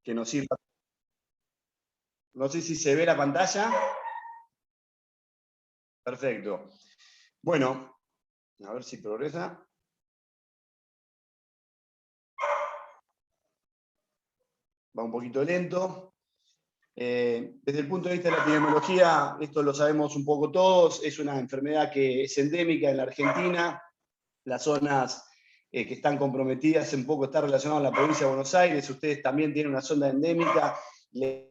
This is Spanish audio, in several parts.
que nos sirva. No sé si se ve la pantalla. Perfecto. Bueno, a ver si progresa. Va un poquito lento. Desde el punto de vista de la epidemiología, esto lo sabemos un poco todos, es una enfermedad que es endémica en la Argentina. Las zonas que están comprometidas un poco están relacionadas a la provincia de Buenos Aires. Ustedes también tienen una zona endémica. La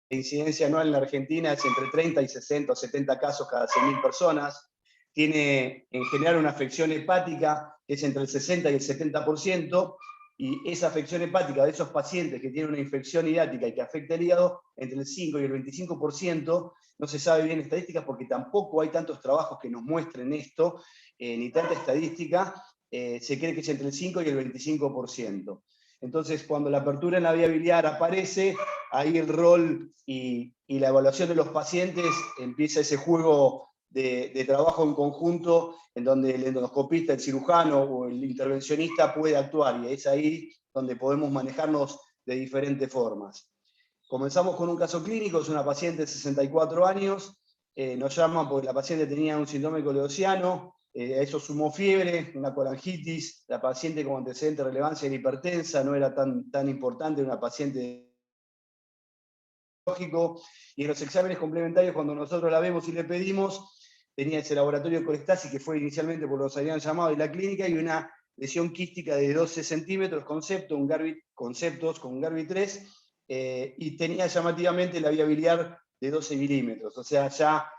incidencia anual en la Argentina es entre 30 y 60 o 70 casos cada 100.000 personas. Tiene en general una afección hepática que es entre el 60 y el 70%, y esa afección hepática de esos pacientes que tienen una infección hidática y que afecta el hígado, entre el 5 y el 25%, no se sabe bien estadísticas porque tampoco hay tantos trabajos que nos muestren esto, ni tanta estadística, se cree que es entre el 5 y el 25%. Entonces, cuando la apertura en la vía biliar aparece, ahí el rol y la evaluación de los pacientes empieza ese juego de trabajo en conjunto, en donde el endoscopista, el cirujano o el intervencionista puede actuar, y es ahí donde podemos manejarnos de diferentes formas. Comenzamos con un caso clínico, es una paciente de 64 años, nos llaman porque la paciente tenía un síndrome coleociano, a eso sumó fiebre, una colangitis, la paciente con antecedente de relevancia era hipertensa, no era tan importante, una paciente lógico, y en los exámenes complementarios, cuando nosotros la vemos y le pedimos, tenía ese laboratorio de colestasis que fue inicialmente por los habían llamado, y la clínica, y una lesión quística de 12 centímetros, conceptos con Garbi 3, y tenía llamativamente la vía biliar de 12 milímetros, o sea, ya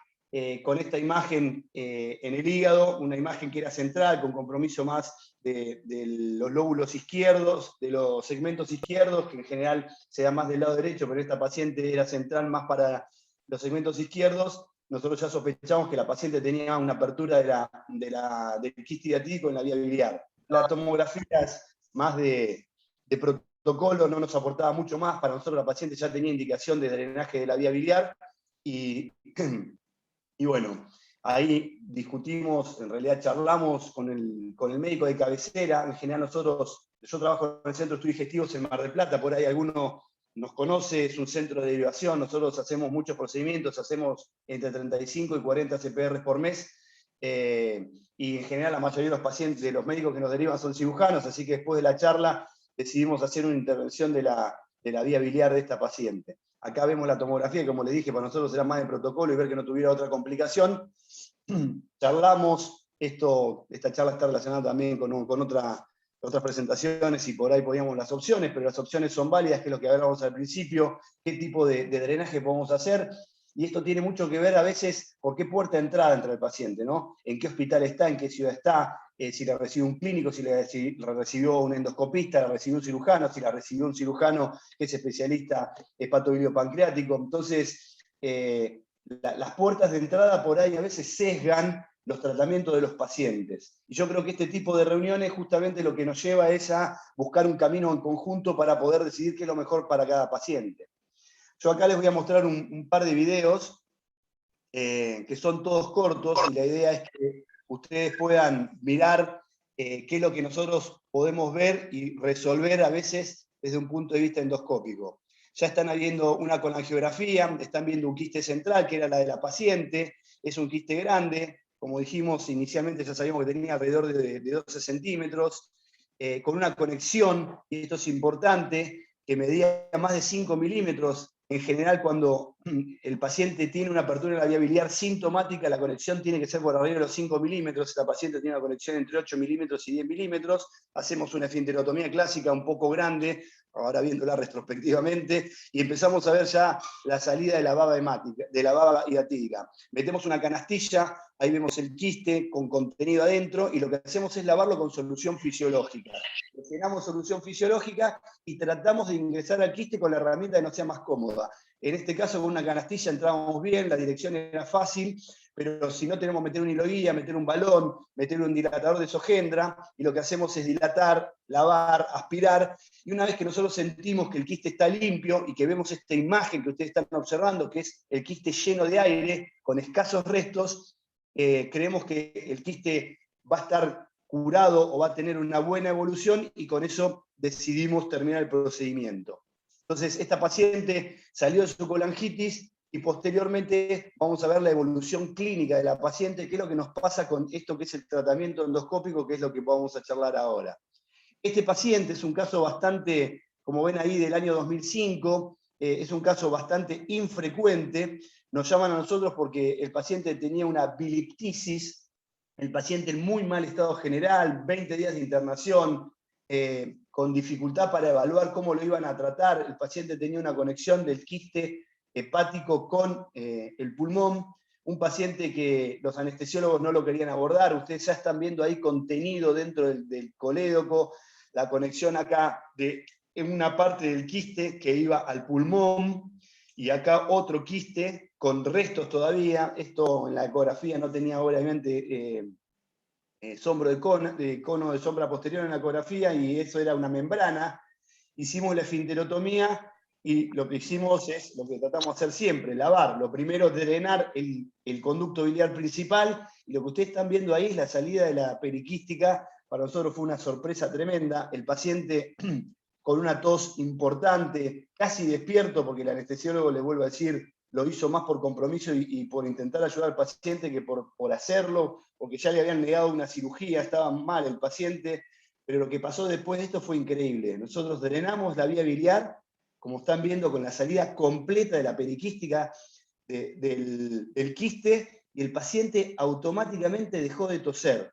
con esta imagen en el hígado, una imagen que era central, con compromiso más de los lóbulos izquierdos, de los segmentos izquierdos, que en general se da más del lado derecho, pero esta paciente era central más para los segmentos izquierdos. Nosotros ya sospechamos que la paciente tenía una apertura del quiste hiatídico en la vía biliar. La tomografía es más de protocolo, no nos aportaba mucho más. Para nosotros la paciente ya tenía indicación de drenaje de la vía biliar, y bueno, ahí discutimos, en realidad charlamos con el médico de cabecera. En general yo trabajo en el Centro de Estudios Digestivos en Mar del Plata, por ahí alguno nos conoce, es un centro de derivación. Nosotros hacemos muchos procedimientos, hacemos entre 35 y 40 CPR por mes, y en general la mayoría de los pacientes, de los médicos que nos derivan, son cirujanos, así que después de la charla decidimos hacer una intervención de la vía biliar de esta paciente. Acá vemos la tomografía, como les dije, para nosotros era más de protocolo y ver que no tuviera otra complicación. Charlamos, esta charla está relacionada también con otras presentaciones, y por ahí poníamos las opciones, pero las opciones son válidas, que es lo que hablábamos al principio, qué tipo de drenaje podemos hacer. Y esto tiene mucho que ver a veces por qué puerta de entrada entra el paciente, ¿no? En qué hospital está, en qué ciudad está, si la recibió un clínico, si la recibió un endoscopista, la recibió un cirujano, si la recibió un cirujano que es especialista hepatobiliopancreático. Entonces, las puertas de entrada por ahí a veces sesgan los tratamientos de los pacientes. Y yo creo que este tipo de reuniones justamente lo que nos lleva es a buscar un camino en conjunto para poder decidir qué es lo mejor para cada paciente. Yo acá les voy a mostrar un par de videos que son todos cortos, y la idea es que ustedes puedan mirar qué es lo que nosotros podemos ver y resolver a veces desde un punto de vista endoscópico. Ya están viendo una colangiografía, están viendo un quiste central, que era la de la paciente, es un quiste grande, como dijimos inicialmente, ya sabíamos que tenía alrededor de 12 centímetros, con una conexión, y esto es importante, que medía más de 5 milímetros. En general, cuando el paciente tiene una apertura en la vía biliar sintomática, la conexión tiene que ser por arriba de los 5 milímetros. Esta paciente tiene una conexión entre 8 milímetros y 10 milímetros. Hacemos una esfinterotomía clásica un poco grande, ahora viéndola retrospectivamente, y empezamos a ver ya la salida de la baba hiatídica. Metemos una canastilla, ahí vemos el quiste con contenido adentro, y lo que hacemos es lavarlo con solución fisiológica. Llenamos solución fisiológica y tratamos de ingresar al quiste con la herramienta que nos sea más cómoda. En este caso, con una canastilla entrábamos bien, la dirección era fácil, pero si no tenemos que meter un hilo guía, meter un balón, meter un dilatador de Sogendra, y lo que hacemos es dilatar, lavar, aspirar, y una vez que nosotros sentimos que el quiste está limpio y que vemos esta imagen que ustedes están observando, que es el quiste lleno de aire, con escasos restos, creemos que el quiste va a estar curado o va a tener una buena evolución, y con eso decidimos terminar el procedimiento. Entonces, esta paciente salió de su colangitis y posteriormente vamos a ver la evolución clínica de la paciente, qué es lo que nos pasa con esto que es el tratamiento endoscópico, que es lo que vamos a charlar ahora. Este paciente es un caso bastante, como ven ahí, del año 2005, es un caso bastante infrecuente. Nos llaman a nosotros porque el paciente tenía una biliptisis, el paciente en muy mal estado general, 20 días de internación, con dificultad para evaluar cómo lo iban a tratar. El paciente tenía una conexión del quiste hepático con el pulmón. Un paciente que los anestesiólogos no lo querían abordar. Ustedes ya están viendo ahí contenido dentro del colédoco, la conexión acá en una parte del quiste que iba al pulmón, y acá otro quiste con restos todavía. Esto en la ecografía no tenía obviamente sombro de cono de sombra posterior en la ecografía, y eso era una membrana. Hicimos la esfinterotomía y lo que hicimos es lo que tratamos de hacer siempre, lavar. Lo primero es drenar el conducto biliar principal, y lo que ustedes están viendo ahí es la salida de la periquística. Para nosotros fue una sorpresa tremenda. El paciente con una tos importante, casi despierto, porque el anestesiólogo, le vuelvo a decir, lo hizo más por compromiso y por intentar ayudar al paciente que por hacerlo, porque ya le habían negado una cirugía, estaba mal el paciente. Pero lo que pasó después de esto fue increíble. Nosotros drenamos la vía biliar, como están viendo, con la salida completa de la periquística del quiste, y el paciente automáticamente dejó de toser.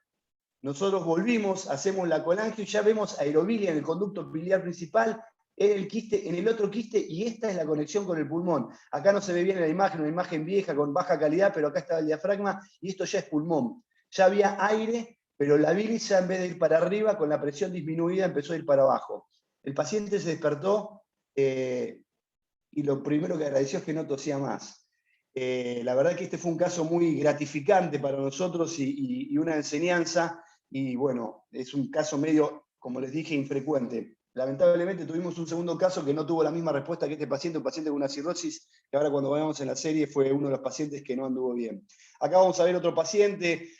Nosotros volvimos, hacemos la colangio y ya vemos aerobilia en el conducto biliar principal, en el quiste, en el otro quiste, y esta es la conexión con el pulmón. Acá no se ve bien en la imagen, una imagen vieja con baja calidad, pero acá estaba el diafragma, y esto ya es pulmón. Ya había aire, pero la bilis ya, en vez de ir para arriba, con la presión disminuida, empezó a ir para abajo. El paciente se despertó y lo primero que agradeció es que no tosía más. La verdad que este fue un caso muy gratificante para nosotros y una enseñanza, y bueno, es un caso medio, como les dije, infrecuente. Lamentablemente tuvimos un segundo caso que no tuvo la misma respuesta que este paciente, un paciente con una cirrosis, que ahora cuando veamos en la serie fue uno de los pacientes que no anduvo bien. Acá vamos a ver otro paciente,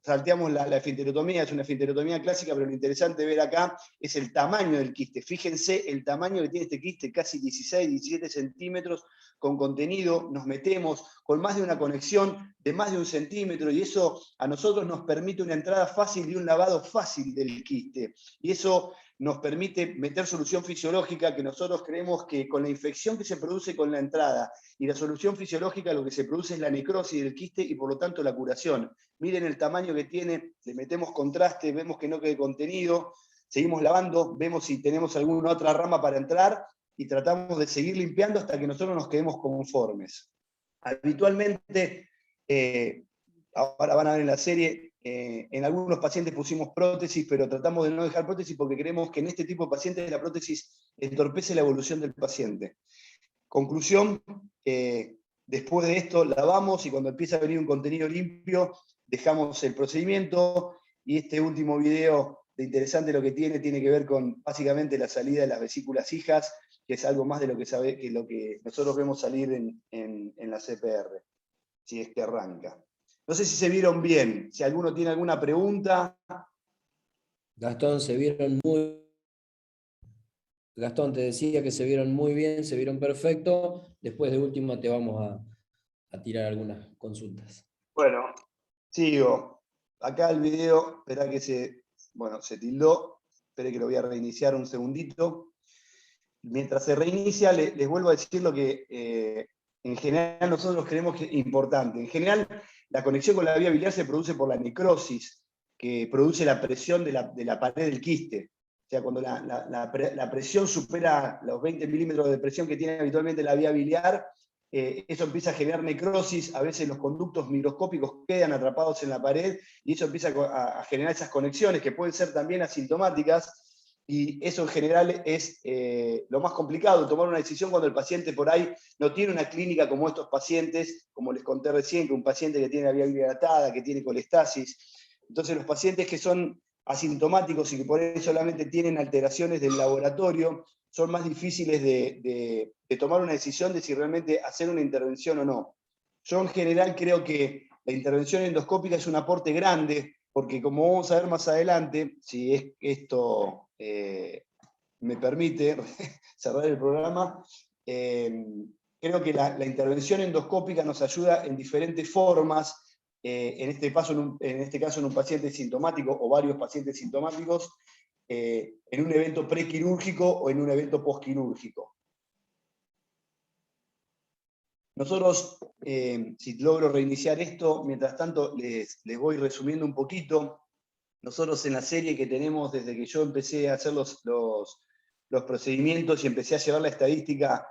salteamos la esfinterotomía, es una esfinterotomía clásica, pero lo interesante de ver acá es el tamaño del quiste. Fíjense el tamaño que tiene este quiste, casi 16, 17 centímetros, con contenido. Nos metemos con más de una conexión de más de 1 centímetro, y eso a nosotros nos permite una entrada fácil y un lavado fácil del quiste. Y eso nos permite meter solución fisiológica, que nosotros creemos que con la infección que se produce con la entrada y la solución fisiológica, lo que se produce es la necrosis del quiste y por lo tanto la curación. Miren el tamaño que tiene, le metemos contraste, vemos que no quede contenido, seguimos lavando, vemos si tenemos alguna otra rama para entrar y tratamos de seguir limpiando hasta que nosotros nos quedemos conformes. Habitualmente, ahora van a ver en la serie, en algunos pacientes pusimos prótesis, pero tratamos de no dejar prótesis porque creemos que en este tipo de pacientes la prótesis entorpece la evolución del paciente. Conclusión, después de esto lavamos, y cuando empieza a venir un contenido limpio, dejamos el procedimiento. Y este último video de interesante lo que tiene que ver con básicamente la salida de las vesículas hijas, que es algo más de lo que nosotros vemos salir en la CPR, si es que arranca. No sé si se vieron bien, si alguno tiene alguna pregunta. Gastón, Gastón, te decía que se vieron muy bien, se vieron perfecto. Después de última te vamos a tirar algunas consultas. Bueno, sigo. Acá el video, espera que se tildó. Espere que lo voy a reiniciar un segundito. Mientras se reinicia, les vuelvo a decir lo que en general nosotros creemos que es importante. En general, la conexión con la vía biliar se produce por la necrosis, que produce la presión de la pared del quiste. O sea, cuando la presión supera los 20 milímetros de presión que tiene habitualmente la vía biliar, eso empieza a generar necrosis. A veces los conductos microscópicos quedan atrapados en la pared, y eso empieza a generar esas conexiones que pueden ser también asintomáticas. Y eso en general es lo más complicado, tomar una decisión cuando el paciente por ahí no tiene una clínica como estos pacientes, como les conté recién, que un paciente que tiene la vía dilatada, que tiene colestasis. Entonces los pacientes que son asintomáticos y que por ahí solamente tienen alteraciones del laboratorio, son más difíciles de tomar una decisión de si realmente hacer una intervención o no. Yo en general creo que la intervención endoscópica es un aporte grande, porque como vamos a ver más adelante, si es esto me permite cerrar el programa, creo que la intervención endoscópica nos ayuda en diferentes formas, en este caso en un paciente sintomático o varios pacientes sintomáticos, en un evento prequirúrgico o en un evento postquirúrgico. Nosotros, si logro reiniciar esto, mientras tanto les voy resumiendo un poquito. Nosotros en la serie que tenemos desde que yo empecé a hacer los procedimientos y empecé a llevar la estadística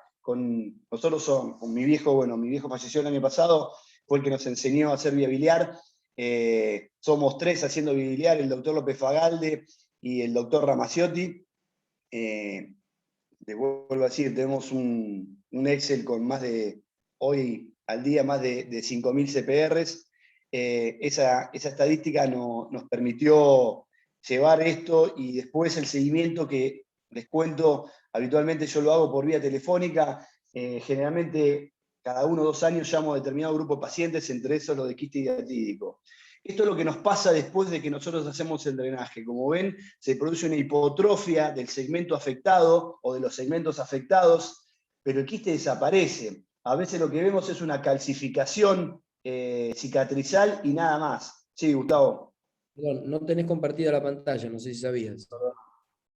nosotros con mi viejo, mi viejo falleció el año pasado, fue el que nos enseñó a hacer vía biliar. Somos 3 haciendo vía biliar, el doctor López Fagalde y el doctor Ramaciotti. Les vuelvo a decir, tenemos un Excel con hoy al día más de 5.000 CPRs. Esa estadística nos permitió llevar esto, y después el seguimiento que les cuento, habitualmente yo lo hago por vía telefónica. Generalmente cada 1 o 2 años llamo a determinado grupo de pacientes, entre esos los de quiste hiatídico. Esto es lo que nos pasa después de que nosotros hacemos el drenaje. Como ven, se produce una hipotrofia del segmento afectado o de los segmentos afectados, pero el quiste desaparece. A veces lo que vemos es una calcificación cicatrizal y nada más. Sí, Gustavo. Perdón, no tenés compartida la pantalla, no sé si sabías.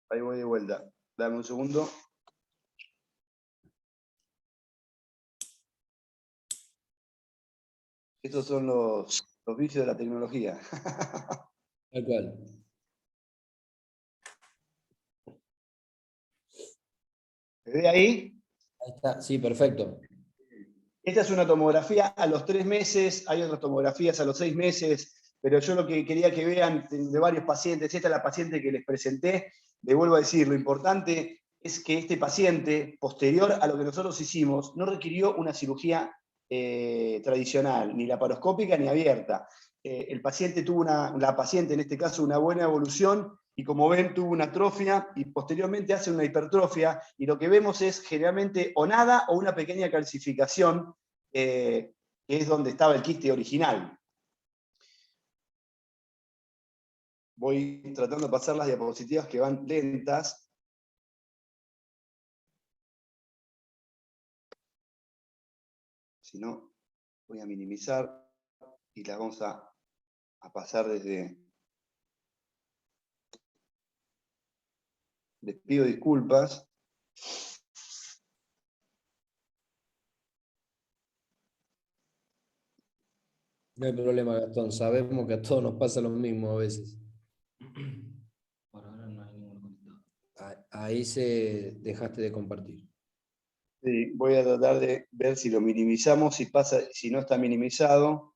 Ahí voy de vuelta. Dame un segundo. Estos son los vicios de la tecnología. Tal cual. ¿Se ve ahí? Ahí está, sí, perfecto. Esta es una tomografía a los 3 meses, hay otras tomografías a los 6 meses, pero yo lo que quería que vean de varios pacientes, esta es la paciente que les presenté, le vuelvo a decir, lo importante es que este paciente, posterior a lo que nosotros hicimos, no requirió una cirugía tradicional, ni laparoscópica ni abierta. El paciente la paciente en este caso, una buena evolución, y como ven tuvo una atrofia y posteriormente hace una hipertrofia, y lo que vemos es generalmente o nada o una pequeña calcificación, que es donde estaba el quiste original. Voy tratando de pasar las diapositivas que van lentas. Si no, voy a minimizar y las vamos a pasar desde... Les pido disculpas. No hay problema, Gastón. Sabemos que a todos nos pasa lo mismo a veces. Por ahora no hay ninguno conectado. Ahí dejaste de compartir. Sí, voy a tratar de ver si lo minimizamos, si no está minimizado.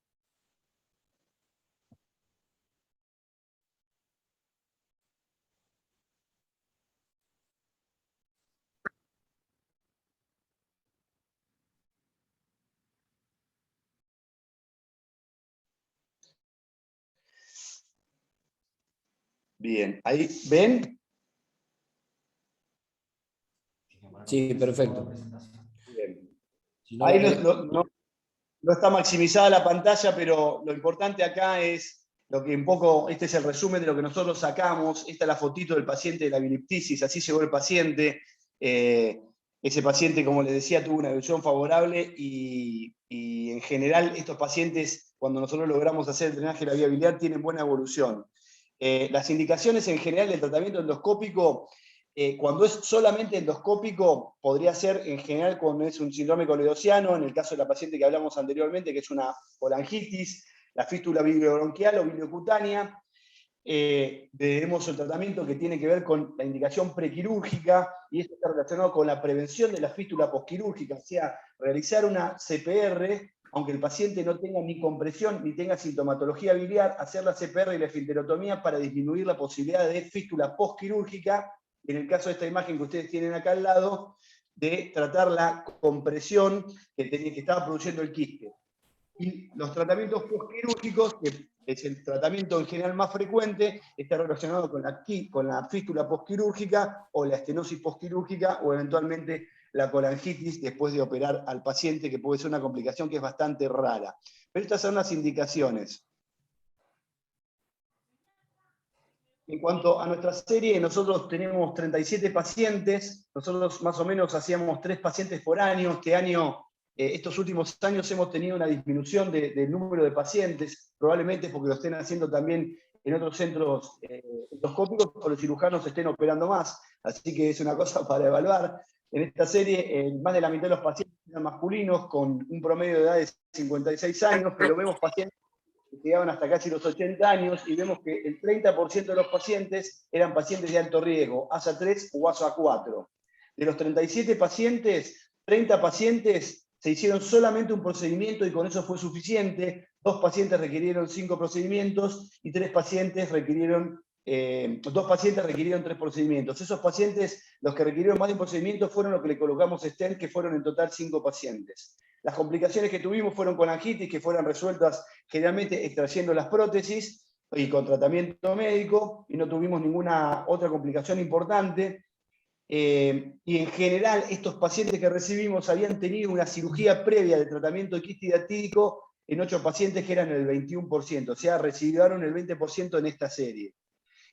Bien, ahí ven. Sí, perfecto. Bien. Si no Ahí lo querés- no está maximizada la pantalla, pero lo importante acá es lo que un poco, este es el resumen de lo que nosotros sacamos. Esta es la fotito del paciente de la biliptisis, así llegó el paciente. Ese paciente, como les decía, tuvo una evolución favorable, y en general estos pacientes, cuando nosotros logramos hacer el drenaje de la vía biliar, tienen buena evolución. Las indicaciones en general del tratamiento endoscópico, cuando es solamente endoscópico, podría ser en general cuando es un síndrome coledociano, en el caso de la paciente que hablamos anteriormente, que es una colangitis, la fístula biliobronquial o biliocutánea. Tenemos el tratamiento que tiene que ver con la indicación prequirúrgica, y esto está relacionado con la prevención de la fístula posquirúrgica, o sea, realizar una CPR, aunque el paciente no tenga ni compresión ni tenga sintomatología biliar, hacer la CPR y la esfinterotomía para disminuir la posibilidad de fístula posquirúrgica. En el caso de esta imagen que ustedes tienen acá al lado, de tratar la compresión que estaba produciendo el quiste. Y los tratamientos postquirúrgicos, que es el tratamiento en general más frecuente, está relacionado con la fístula postquirúrgica o la estenosis postquirúrgica, o eventualmente la colangitis después de operar al paciente, que puede ser una complicación que es bastante rara. Pero estas son las indicaciones. En cuanto a nuestra serie, nosotros tenemos 37 pacientes, nosotros más o menos hacíamos 3 pacientes por año. Este año, estos últimos años hemos tenido una disminución del número de pacientes, probablemente porque lo estén haciendo también en otros centros endoscópicos, o los cirujanos estén operando más, así que es una cosa para evaluar. En esta serie, más de la mitad de los pacientes eran masculinos, con un promedio de edad de 56 años, pero vemos pacientes que llegaban hasta casi los 80 años, y vemos que el 30% de los pacientes eran pacientes de alto riesgo, ASA 3 o ASA 4. De los 37 pacientes, 30 pacientes se hicieron solamente un procedimiento y con eso fue suficiente. 2 pacientes requirieron 5 procedimientos y 2 pacientes requirieron 3 procedimientos. Esos pacientes, los que requirieron más de un procedimiento, fueron los que le colocamos stent, que fueron en total 5 pacientes. Las complicaciones que tuvimos fueron colangitis, que fueron resueltas generalmente extrayendo las prótesis y con tratamiento médico, y no tuvimos ninguna otra complicación importante. Y en general, estos pacientes que recibimos habían tenido una cirugía previa de tratamiento de quiste hidratídico en 8 pacientes, que eran el 21%, o sea, recibieron el 20% en esta serie.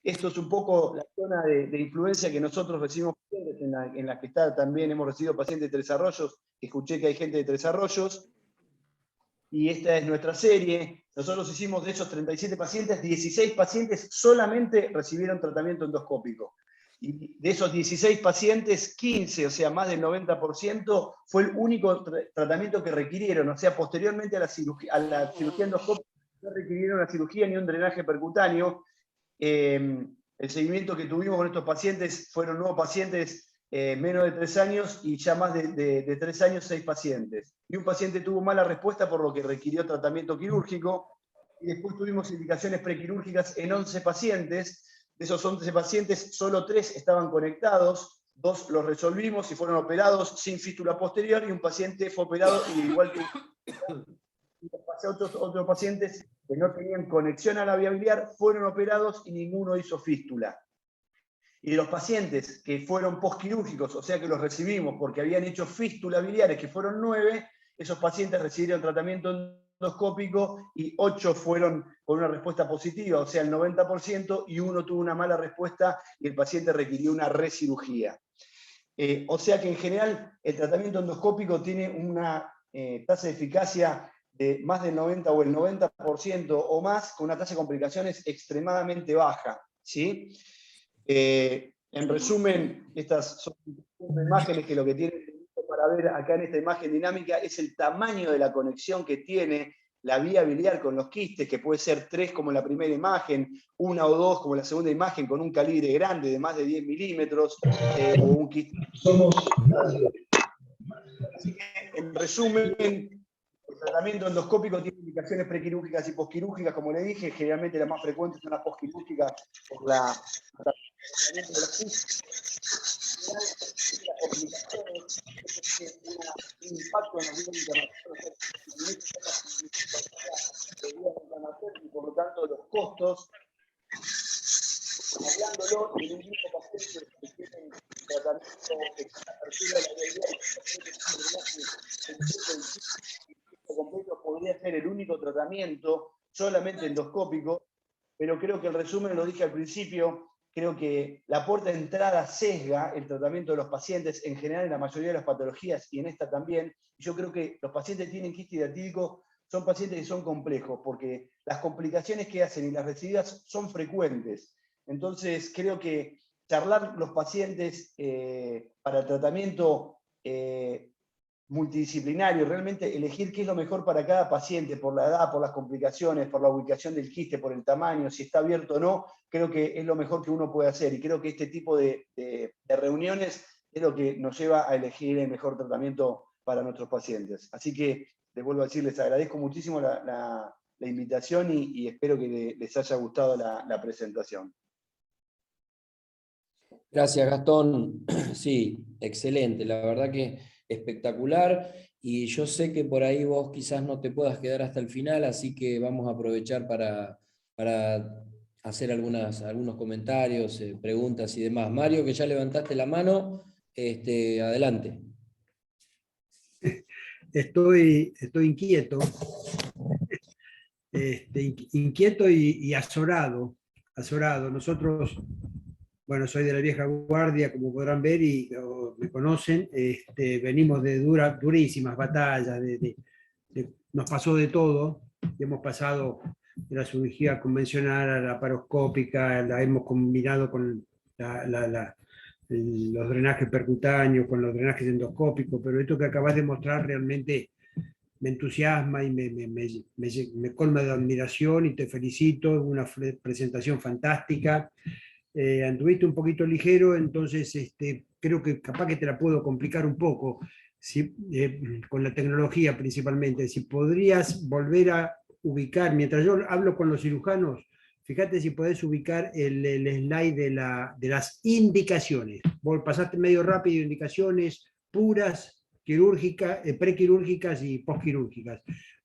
Esto es un poco la zona de influencia que nosotros recibimos pacientes, en la que está también hemos recibido pacientes de Tres Arroyos, que escuché que hay gente de Tres Arroyos, y esta es nuestra serie. Nosotros hicimos de esos 37 pacientes, 16 pacientes solamente recibieron tratamiento endoscópico. Y de esos 16 pacientes, 15, o sea, más del 90%, fue el único tratamiento que requirieron. O sea, posteriormente a la cirugía endoscópica, no requirieron una cirugía ni un drenaje percutáneo. El seguimiento que tuvimos con estos pacientes fueron nuevos pacientes menos de 3 años, y ya más de 3 años, 6 pacientes. Y un paciente tuvo mala respuesta, por lo que requirió tratamiento quirúrgico. Y después tuvimos indicaciones prequirúrgicas en 11 pacientes. De esos 11 pacientes, solo 3 estaban conectados, 2 los resolvimos y fueron operados sin fístula posterior, y un paciente fue operado, y igual que otros pacientes que no tenían conexión a la vía biliar, fueron operados y ninguno hizo fístula. Y de los pacientes que fueron postquirúrgicos, o sea que los recibimos porque habían hecho fístula biliares, que fueron 9, esos pacientes recibieron tratamiento endoscópico y 8 fueron con una respuesta positiva, o sea el 90%, y 1 tuvo una mala respuesta y el paciente requirió una recirugía. O sea que en general el tratamiento endoscópico tiene una tasa de eficacia de más del 90 o el 90% o más, con una tasa de complicaciones extremadamente baja, ¿sí? En resumen, estas son imágenes que lo que tienen para ver acá en esta imagen dinámica es el tamaño de la conexión que tiene la vía biliar con los quistes, que puede ser 3 como en la primera imagen, 1 o 2 como en la segunda imagen, con un calibre grande de más de 10 milímetros, o un quiste. Así que, en resumen, el tratamiento endoscópico tiene indicaciones prequirúrgicas y posquirúrgicas, como le dije. Generalmente las más frecuentes son las posquirúrgicas por la tratamiento de los quistes. Las complicaciones, un impacto en los vías internacionales, y por lo tanto los costos, hablándolo de un grupo de pacientes que tienen tratamiento de apertura de la vía completo, podría ser el único tratamiento solamente endoscópico, pero creo que el resumen, lo dije al principio, creo que la puerta de entrada sesga el tratamiento de los pacientes, en general en la mayoría de las patologías, y en esta también. Yo creo que los pacientes que tienen quiste hidratídico son pacientes que son complejos, porque las complicaciones que hacen y las recibidas son frecuentes. Entonces creo que charlar los pacientes para el tratamiento multidisciplinario, realmente elegir qué es lo mejor para cada paciente, por la edad, por las complicaciones, por la ubicación del quiste, por el tamaño, si está abierto o no, creo que es lo mejor que uno puede hacer. Y creo que este tipo de reuniones es lo que nos lleva a elegir el mejor tratamiento para nuestros pacientes. Así que, les vuelvo a decir, les agradezco muchísimo la invitación, y espero que les haya gustado la presentación. Gracias, Gastón. Sí, excelente. La verdad que espectacular. Y yo sé que por ahí vos quizás no te puedas quedar hasta el final, así que vamos a aprovechar para hacer algunos comentarios, preguntas y demás. Mario, que ya levantaste la mano, adelante. Estoy inquieto, inquieto y azorado, azorado. Nosotros, bueno, soy de la vieja guardia, como podrán ver, o me conocen, venimos de durísimas batallas, nos pasó de todo, y hemos pasado de la cirugía convencional a la laparoscópica, la hemos combinado con los drenajes percutáneos, con los drenajes endoscópicos, pero esto que acabas de mostrar realmente me entusiasma y me colma de admiración, y te felicito, una presentación fantástica. Anduviste un poquito ligero, entonces creo que capaz que te la puedo complicar un poco, con la tecnología principalmente. Si podrías volver a ubicar, mientras yo hablo con los cirujanos, fíjate si podés ubicar el slide de las indicaciones. Vos pasaste medio rápido, indicaciones puras, quirúrgicas, prequirúrgicas y postquirúrgicas.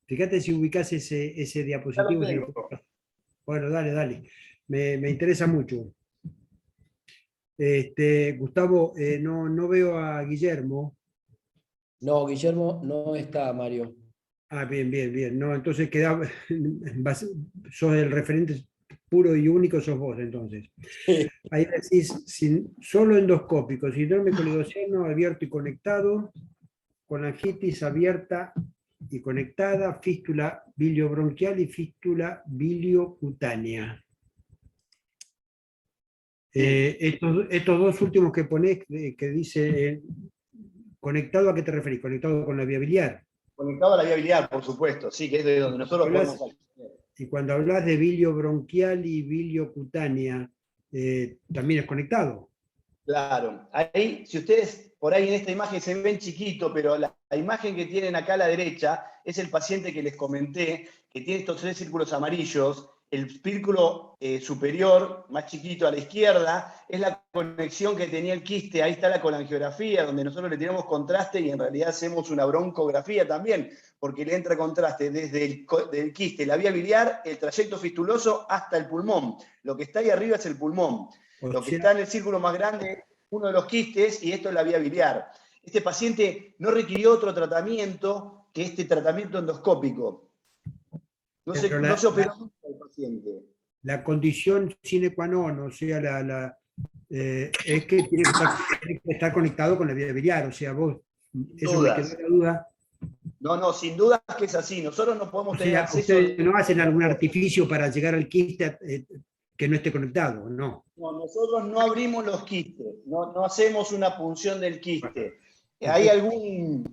Fíjate si ubicás ese diapositivo. Bueno, dale. Me interesa mucho. Gustavo, no veo a Guillermo. No, Guillermo no está, Mario. Ah, bien. No, entonces sos el referente puro y único, sos vos, entonces. Ahí decís, solo endoscópico, síndrome coligociano abierto y conectado, colangitis abierta y conectada, fístula biliobronquial y fístula biliocutánea. Estos dos últimos que ponés, que dice conectado, ¿a qué te referís? ¿Conectado con la vía biliar? Conectado a la vía biliar, por supuesto, sí, que es de donde nosotros podemos acceder. Y cuando hablas de biliobronquial y biliocutánea, ¿también es conectado? Claro, ahí, si ustedes por ahí en esta imagen se ven chiquito, pero la imagen que tienen acá a la derecha es el paciente que les comenté, que tiene estos 3 círculos amarillos. El círculo superior, más chiquito a la izquierda, es la conexión que tenía el quiste. Ahí está la colangiografía, donde nosotros le tiramos contraste y en realidad hacemos una broncografía también, porque le entra contraste desde el quiste, la vía biliar, el trayecto fistuloso hasta el pulmón. Lo que está ahí arriba es el pulmón. Lo que está en el círculo más grande es uno de los quistes y esto es la vía biliar. Este paciente no requirió otro tratamiento que este tratamiento endoscópico. No se operó nunca el paciente. La condición sine qua non, o sea, es que tiene que estar conectado con la vía biliar, o sea, vos, eso me quedó la duda. No, sin duda que es así. Nosotros no podemos tener acceso. ¿Ustedes no hacen algún artificio para llegar al quiste que no esté conectado? No. No, nosotros no abrimos los quistes, no hacemos una punción del quiste. Hay algún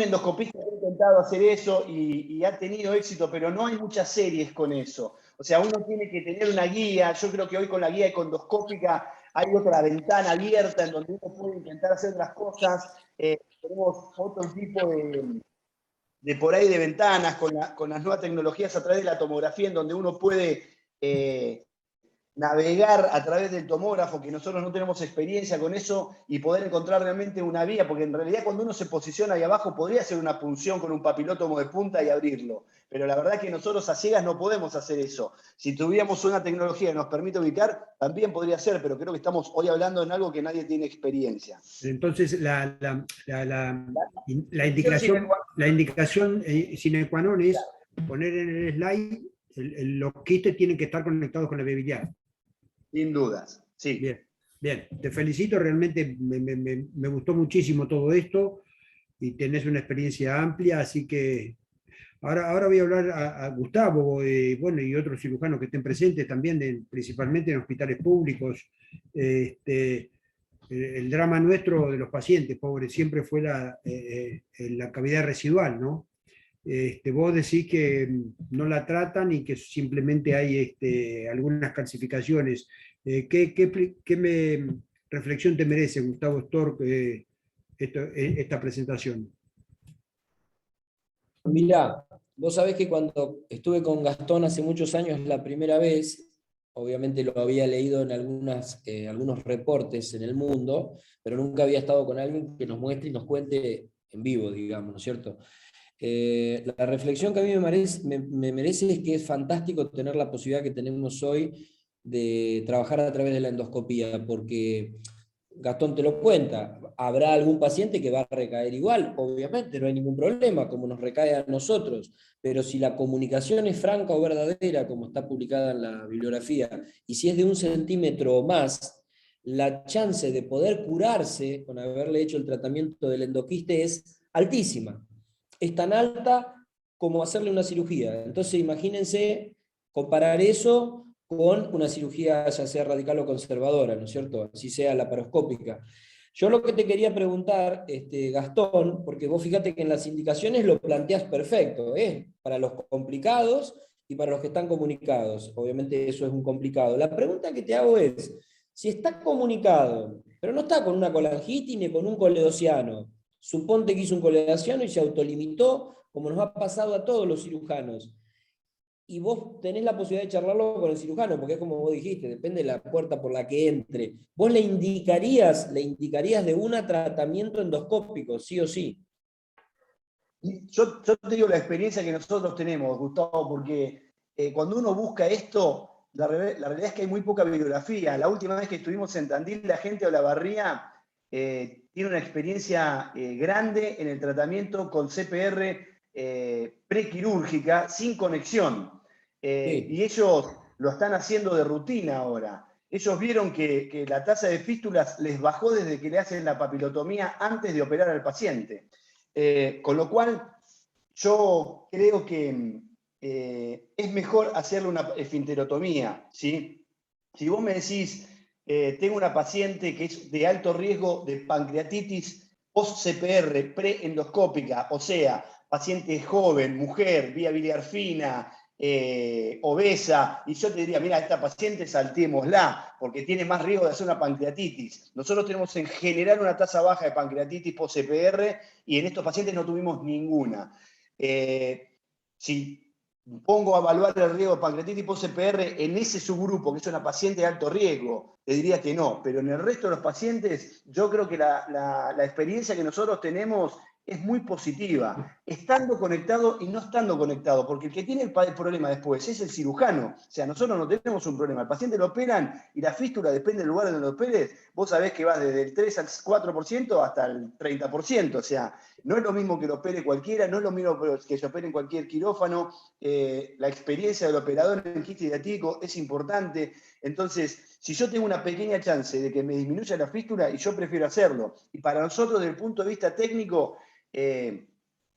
endoscopista que ha intentado hacer eso y ha tenido éxito, pero no hay muchas series con eso. O sea, uno tiene que tener una guía. Yo creo que hoy con la guía econdoscópica hay otra ventana abierta en donde uno puede intentar hacer otras cosas. Tenemos otro tipo de por ahí de ventanas con las nuevas tecnologías a través de la tomografía, en donde uno puede navegar a través del tomógrafo, que nosotros no tenemos experiencia con eso, y poder encontrar realmente una vía, porque en realidad cuando uno se posiciona ahí abajo podría hacer una punción con un papilótomo de punta y abrirlo, pero la verdad es que nosotros a ciegas no podemos hacer eso. Si tuviéramos una tecnología que nos permite ubicar, también podría ser, pero creo que estamos hoy hablando en algo que nadie tiene experiencia. Entonces, la indicación sine qua non es poner en el slide, los quistes tienen que estar conectados con la vía biliar. Sin dudas, sí. Bien, te felicito, realmente me gustó muchísimo todo esto y tenés una experiencia amplia, así que ahora voy a hablar a Gustavo, bueno, y otros cirujanos que estén presentes también, principalmente en hospitales públicos. El drama nuestro de los pacientes pobres siempre fue la cavidad residual, ¿no? Vos decís que no la tratan y que simplemente hay algunas calcificaciones. ¿Qué reflexión te merece, Gustavo Stork, esta presentación? Mirá, vos sabés que cuando estuve con Gastón hace muchos años la primera vez, obviamente lo había leído en algunos reportes en el mundo, pero nunca había estado con alguien que nos muestre y nos cuente en vivo, digamos, ¿no es cierto? La reflexión que a mí me merece es que es fantástico tener la posibilidad que tenemos hoy de trabajar a través de la endoscopía, porque Gastón te lo cuenta, habrá algún paciente que va a recaer igual, obviamente, no hay ningún problema, como nos recae a nosotros, pero si la comunicación es franca o verdadera, como está publicada en la bibliografía, y si es de 1 centímetro o más, la chance de poder curarse con haberle hecho el tratamiento del endoquiste es altísima. Es tan alta como hacerle una cirugía. Entonces imagínense comparar eso con una cirugía ya sea radical o conservadora, ¿no es cierto? Así sea laparoscópica. Yo lo que te quería preguntar, Gastón, porque vos fíjate que en las indicaciones lo planteas perfecto, para los complicados y para los que están comunicados. Obviamente eso es un complicado. La pregunta que te hago es, si está comunicado, pero no está con una colangitis ni con un coledociano, suponte que hizo un coledociano y se autolimitó, como nos ha pasado a todos los cirujanos, y vos tenés la posibilidad de charlarlo con el cirujano, porque es como vos dijiste, depende de la puerta por la que entre. Vos le indicarías de un tratamiento endoscópico, sí o sí. Yo te digo la experiencia que nosotros tenemos, Gustavo, porque cuando uno busca esto, la realidad es que hay muy poca bibliografía. La última vez que estuvimos en Tandil, la gente de Olavarría tiene una experiencia grande en el tratamiento con CPR prequirúrgica sin conexión. Sí. Y ellos lo están haciendo de rutina ahora. Ellos vieron que la tasa de fístulas les bajó desde que le hacen la papilotomía antes de operar al paciente. Con lo cual, yo creo que es mejor hacerle una esfinterotomía, ¿sí? Si vos me decís, tengo una paciente que es de alto riesgo de pancreatitis post-CPR, preendoscópica, o sea, paciente joven, mujer, vía biliar fina, obesa, y yo te diría, mira, esta paciente saltémosla, porque tiene más riesgo de hacer una pancreatitis. Nosotros tenemos en general una tasa baja de pancreatitis post-CPR, y en estos pacientes no tuvimos ninguna. Si pongo a evaluar el riesgo de pancreatitis post-CPR en ese subgrupo, que es una paciente de alto riesgo, te diría que no, pero en el resto de los pacientes, yo creo que la experiencia que nosotros tenemos es muy positiva, estando conectado y no estando conectado, porque el que tiene el problema después es el cirujano. O sea, nosotros no tenemos un problema. El paciente lo operan y la fístula, depende del lugar donde lo operes, vos sabés que va desde el 3 al 4% hasta el 30%. O sea, no es lo mismo que lo opere cualquiera, no es lo mismo que se opere en cualquier quirófano. La experiencia del operador en quiste hiatídico es importante. Entonces, si yo tengo una pequeña chance de que me disminuya la fístula, y yo prefiero hacerlo. Y para nosotros, desde el punto de vista técnico,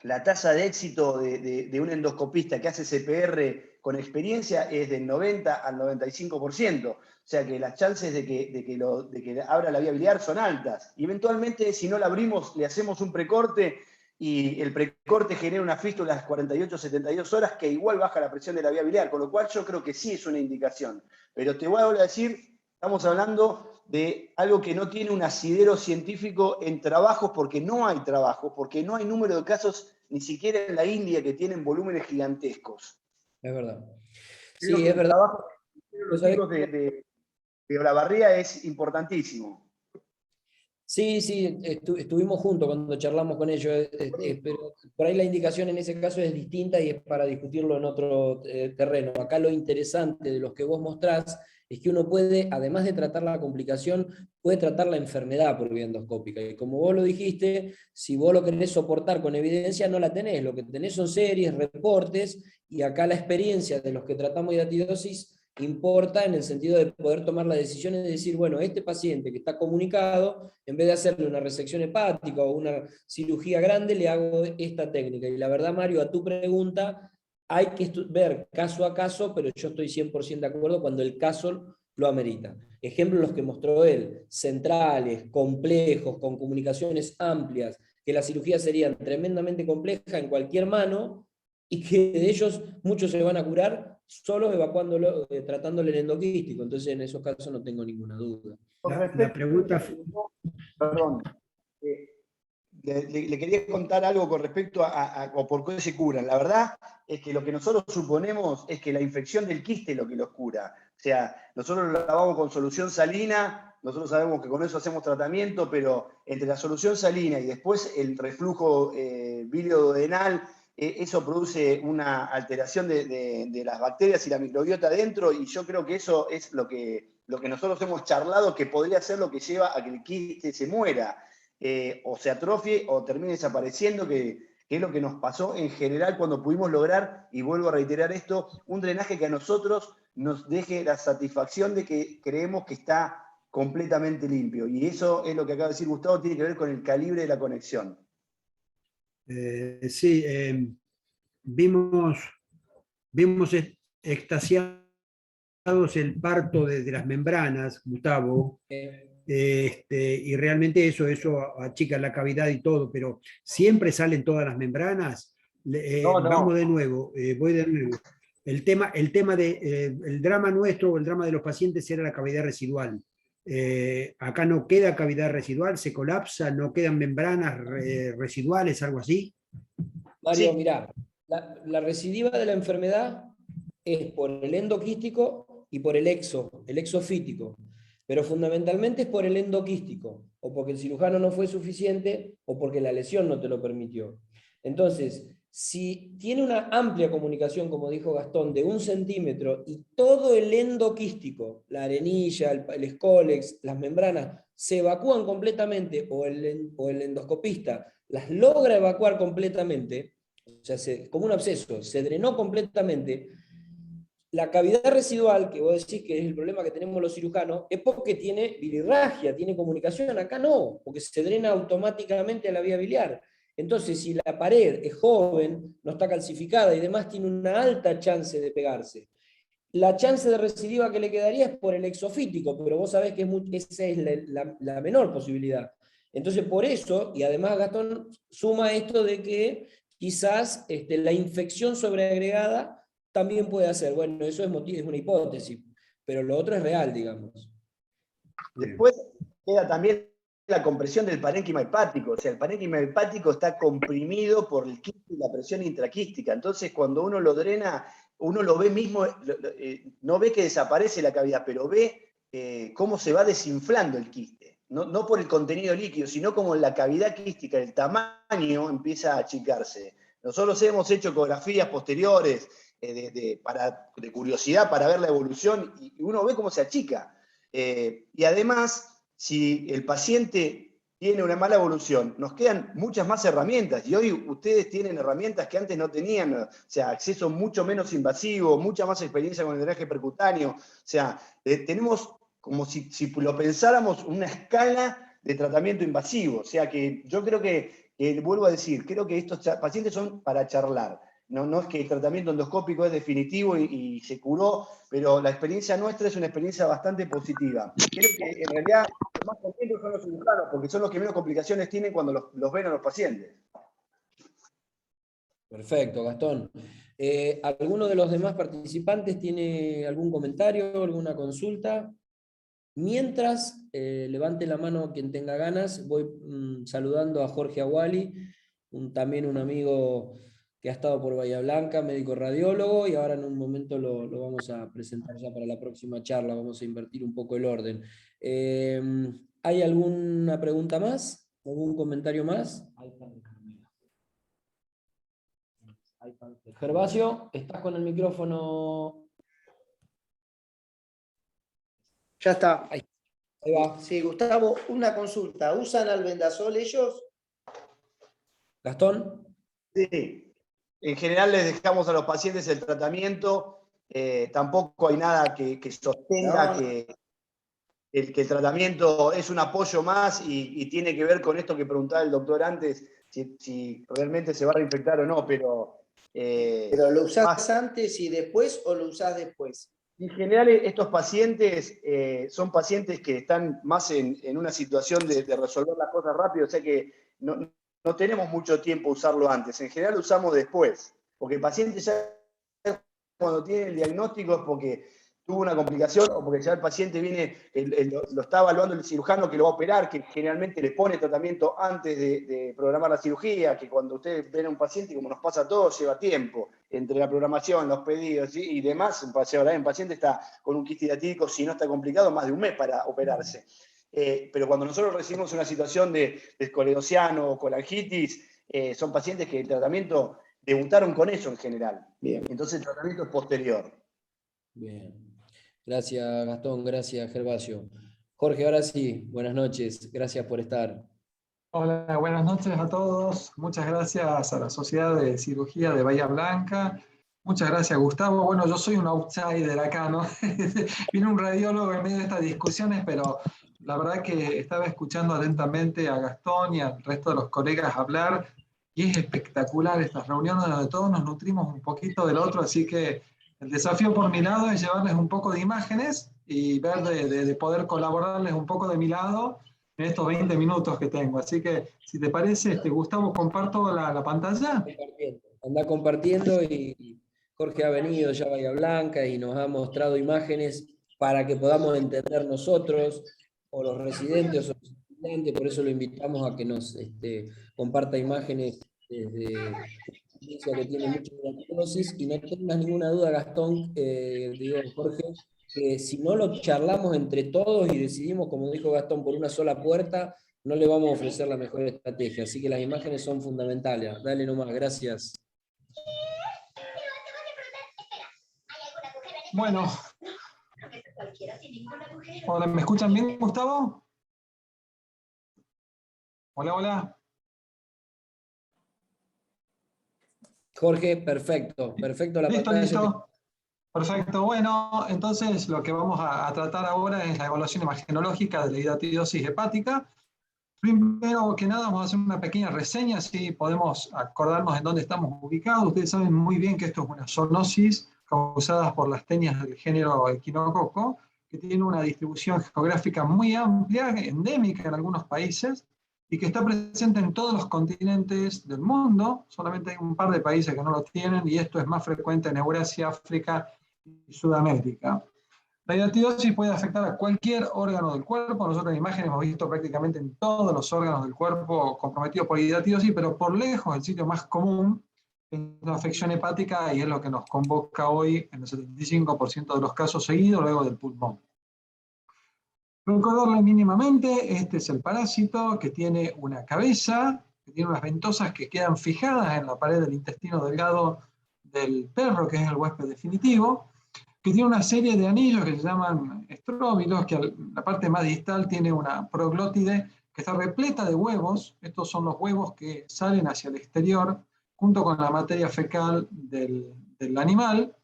la tasa de éxito de un endoscopista que hace CPR con experiencia es del 90 al 95%. O sea que las chances de que abra la vía biliar son altas. Y eventualmente, si no la abrimos, le hacemos un precorte, y el precorte genera una fístula a las 48-72 horas que igual baja la presión de la vía biliar, con lo cual yo creo que sí es una indicación. Pero te voy a volver a decir, estamos hablando de algo que no tiene un asidero científico en trabajos, porque no hay trabajos, porque no hay número de casos ni siquiera en la India que tienen volúmenes gigantescos. Es verdad. Creo Sí, que es el verdad. trabajo de los chicos de Olavarría es importantísimo. Sí, sí, estuvimos juntos cuando charlamos con ellos, pero por ahí la indicación en ese caso es distinta y es para discutirlo en otro terreno. Acá lo interesante de los que vos mostrás es que uno puede, además de tratar la complicación, puede tratar la enfermedad por vía endoscópica. Y como vos lo dijiste, si vos lo querés soportar con evidencia, no la tenés. Lo que tenés son series, reportes, y acá la experiencia de los que tratamos hidratidosis importa en el sentido de poder tomar la decisión de decir, bueno, este paciente que está comunicado, en vez de hacerle una resección hepática o una cirugía grande, le hago esta técnica. Y la verdad, Mario, a tu pregunta, hay que ver caso a caso, pero yo estoy 100% de acuerdo cuando el caso lo amerita. Ejemplos los que mostró él, centrales, complejos, con comunicaciones amplias, que las cirugías serían tremendamente complejas en cualquier mano, y que de ellos muchos se van a curar solo evacuándolo, tratándole el endoquístico. Entonces, en esos casos no tengo ninguna duda. La pregunta... Perdón. Le quería contar algo con respecto a por qué se curan. La verdad es que lo que nosotros suponemos es que la infección del quiste es lo que los cura. O sea, nosotros lo lavamos con solución salina, nosotros sabemos que con eso hacemos tratamiento, pero entre la solución salina y después el reflujo bilioduodenal, eso produce una alteración de las bacterias y la microbiota dentro, y yo creo que eso es lo que lo que nosotros hemos charlado que podría ser lo que lleva a que el quiste se muera, o se atrofie o termine desapareciendo, que es lo que nos pasó en general cuando pudimos lograr, y vuelvo a reiterar esto, un drenaje que a nosotros nos deje la satisfacción de que creemos que está completamente limpio. Y eso es lo que acaba de decir Gustavo, tiene que ver con el calibre de la conexión. Sí, vimos extasiados el parto de las membranas, Gustavo, y realmente eso achica la cavidad y todo, pero siempre salen todas las membranas. No. Vamos de nuevo, voy de nuevo. El tema el drama nuestro o el drama de los pacientes era la cavidad residual. Acá no queda cavidad residual, se colapsa, no quedan membranas residuales, algo así. Mario, Sí. mirá, la recidiva de la enfermedad es por el endoquístico y por el exofítico, pero fundamentalmente es por el endoquístico, o porque el cirujano no fue suficiente, o porque la lesión no te lo permitió. Entonces, si tiene una amplia comunicación, como dijo Gastón, de 1 centímetro, y todo el endoquístico, la arenilla, el escólex, las membranas, se evacúan completamente, o el endoscopista las logra evacuar completamente, o sea, como un absceso, se drenó completamente, la cavidad residual, que vos decís que es el problema que tenemos los cirujanos, es porque tiene bilirragia, tiene comunicación. Acá no, porque se drena automáticamente a la vía biliar. Entonces, si la pared es joven, no está calcificada y demás, tiene una alta chance de pegarse. La chance de recidiva que le quedaría es por el exofítico, pero vos sabés que esa es la menor posibilidad. Entonces, por eso, y además Gastón suma esto de que quizás la infección sobreagregada también puede hacer. Bueno, eso es una hipótesis, pero lo otro es real, digamos. Después queda también la compresión del parénquima hepático, o sea, el parénquima hepático está comprimido por el quiste y la presión intraquística, entonces cuando uno lo drena, uno lo ve mismo, no ve que desaparece la cavidad, pero ve cómo se va desinflando el quiste, no por el contenido líquido, sino como la cavidad quística, el tamaño empieza a achicarse. Nosotros hemos hecho ecografías posteriores de curiosidad para ver la evolución y uno ve cómo se achica. Y además, si el paciente tiene una mala evolución, nos quedan muchas más herramientas. Y hoy ustedes tienen herramientas que antes no tenían, o sea, acceso mucho menos invasivo, mucha más experiencia con el drenaje percutáneo. O sea, tenemos como si lo pensáramos una escala de tratamiento invasivo. O sea, que yo creo que vuelvo a decir, creo que estos pacientes son para charlar. No es que el tratamiento endoscópico es definitivo y se curó, pero la experiencia nuestra es una experiencia bastante positiva. Creo que en realidad los más contentos son los cirujanos, porque son los que menos complicaciones tienen cuando los ven a los pacientes. Perfecto, Gastón. ¿Alguno de los demás participantes tiene algún comentario, alguna consulta? Mientras, levante la mano quien tenga ganas. Voy saludando a Jorge Aguali, también un amigo que ha estado por Bahía Blanca, médico radiólogo, y ahora en un momento lo vamos a presentar ya para la próxima charla, vamos a invertir un poco el orden. ¿Hay alguna pregunta más? ¿Algún comentario más? Gervasio, ¿estás con el micrófono? Ya está. Ahí va. Sí, Gustavo, una consulta. ¿Usan albendazol ellos? ¿Gastón? Sí. En general les dejamos a los pacientes el tratamiento. Tampoco hay nada que sostenga que el tratamiento es un apoyo más y tiene que ver con esto que preguntaba el doctor antes, si realmente se va a reinfectar o no, pero... ¿Pero lo usás antes y después o lo usás después? En general estos pacientes son pacientes que están más en una situación de resolver las cosas rápido, o sea que no tenemos mucho tiempo usarlo antes. En general lo usamos después, porque el paciente ya cuando tiene el diagnóstico es porque tuvo una complicación o porque ya el paciente viene, lo está evaluando el cirujano que lo va a operar, que generalmente le pone tratamiento antes de programar la cirugía, que cuando ustedes ven a un paciente, como nos pasa a todos, lleva tiempo entre la programación, los pedidos y demás. Un paciente está con un quiste hiatídico, si no está complicado, más de un mes para operarse. Pero cuando nosotros recibimos una situación de esclerosiano o colangitis, son pacientes que el tratamiento debutaron con eso en general. Bien. Entonces el tratamiento es posterior. Bien. Gracias, Gastón, gracias, Gervasio. Jorge, ahora sí, buenas noches, gracias por estar. Hola, buenas noches a todos. Muchas gracias a la Sociedad de Cirugía de Bahía Blanca. Muchas gracias, Gustavo. Bueno, yo soy un outsider acá, ¿no? Vino un radiólogo en medio de estas discusiones, pero la verdad que estaba escuchando atentamente a Gastón y al resto de los colegas hablar, y es espectacular estas reuniones donde todos nos nutrimos un poquito del otro, así que el desafío por mi lado es llevarles un poco de imágenes y ver de poder colaborarles un poco de mi lado en estos 20 minutos que tengo. Así que, si te parece, Gustavo, comparto la pantalla. Anda compartiendo y Jorge ha venido ya a Bahía Blanca y nos ha mostrado imágenes para que podamos entender nosotros, o los residentes o los estudiantes, por eso lo invitamos a que nos comparta imágenes desde la experiencia que tiene mucho de la dosis, y no tengas ninguna duda, Gastón, digo, Jorge, que si no lo charlamos entre todos y decidimos, como dijo Gastón, por una sola puerta, no le vamos a ofrecer la mejor estrategia. Así que las imágenes son fundamentales. Dale nomás, gracias. Bueno. Hola, ¿me escuchan bien, Gustavo? Hola, hola. Jorge, perfecto, perfecto la Listo, pantalla. listo. Perfecto, bueno, entonces lo que vamos a tratar ahora es la evaluación imagenológica de la hidatidosis hepática. Primero que nada vamos a hacer una pequeña reseña, así podemos acordarnos en dónde estamos ubicados. Ustedes saben muy bien que esto es una zoonosis causada por las tenias del género Echinococcus, que tiene una distribución geográfica muy amplia, endémica en algunos países, y que está presente en todos los continentes del mundo. Solamente hay un par de países que no lo tienen, y esto es más frecuente en Eurasia, África y Sudamérica. La hidatidosis puede afectar a cualquier órgano del cuerpo. Nosotros en imágenes hemos visto prácticamente en todos los órganos del cuerpo comprometidos por hidatidosis, pero por lejos el sitio más común es la afección hepática, y es lo que nos convoca hoy en el 75% de los casos seguidos luego del pulmón. Recordarle mínimamente, este es el parásito que tiene una cabeza, que tiene unas ventosas que quedan fijadas en la pared del intestino delgado del perro, que es el huésped definitivo, que tiene una serie de anillos que se llaman estróbilos, que en la parte más distal tiene una proglótide que está repleta de huevos. Estos son los huevos que salen hacia el exterior junto con la materia fecal del animal.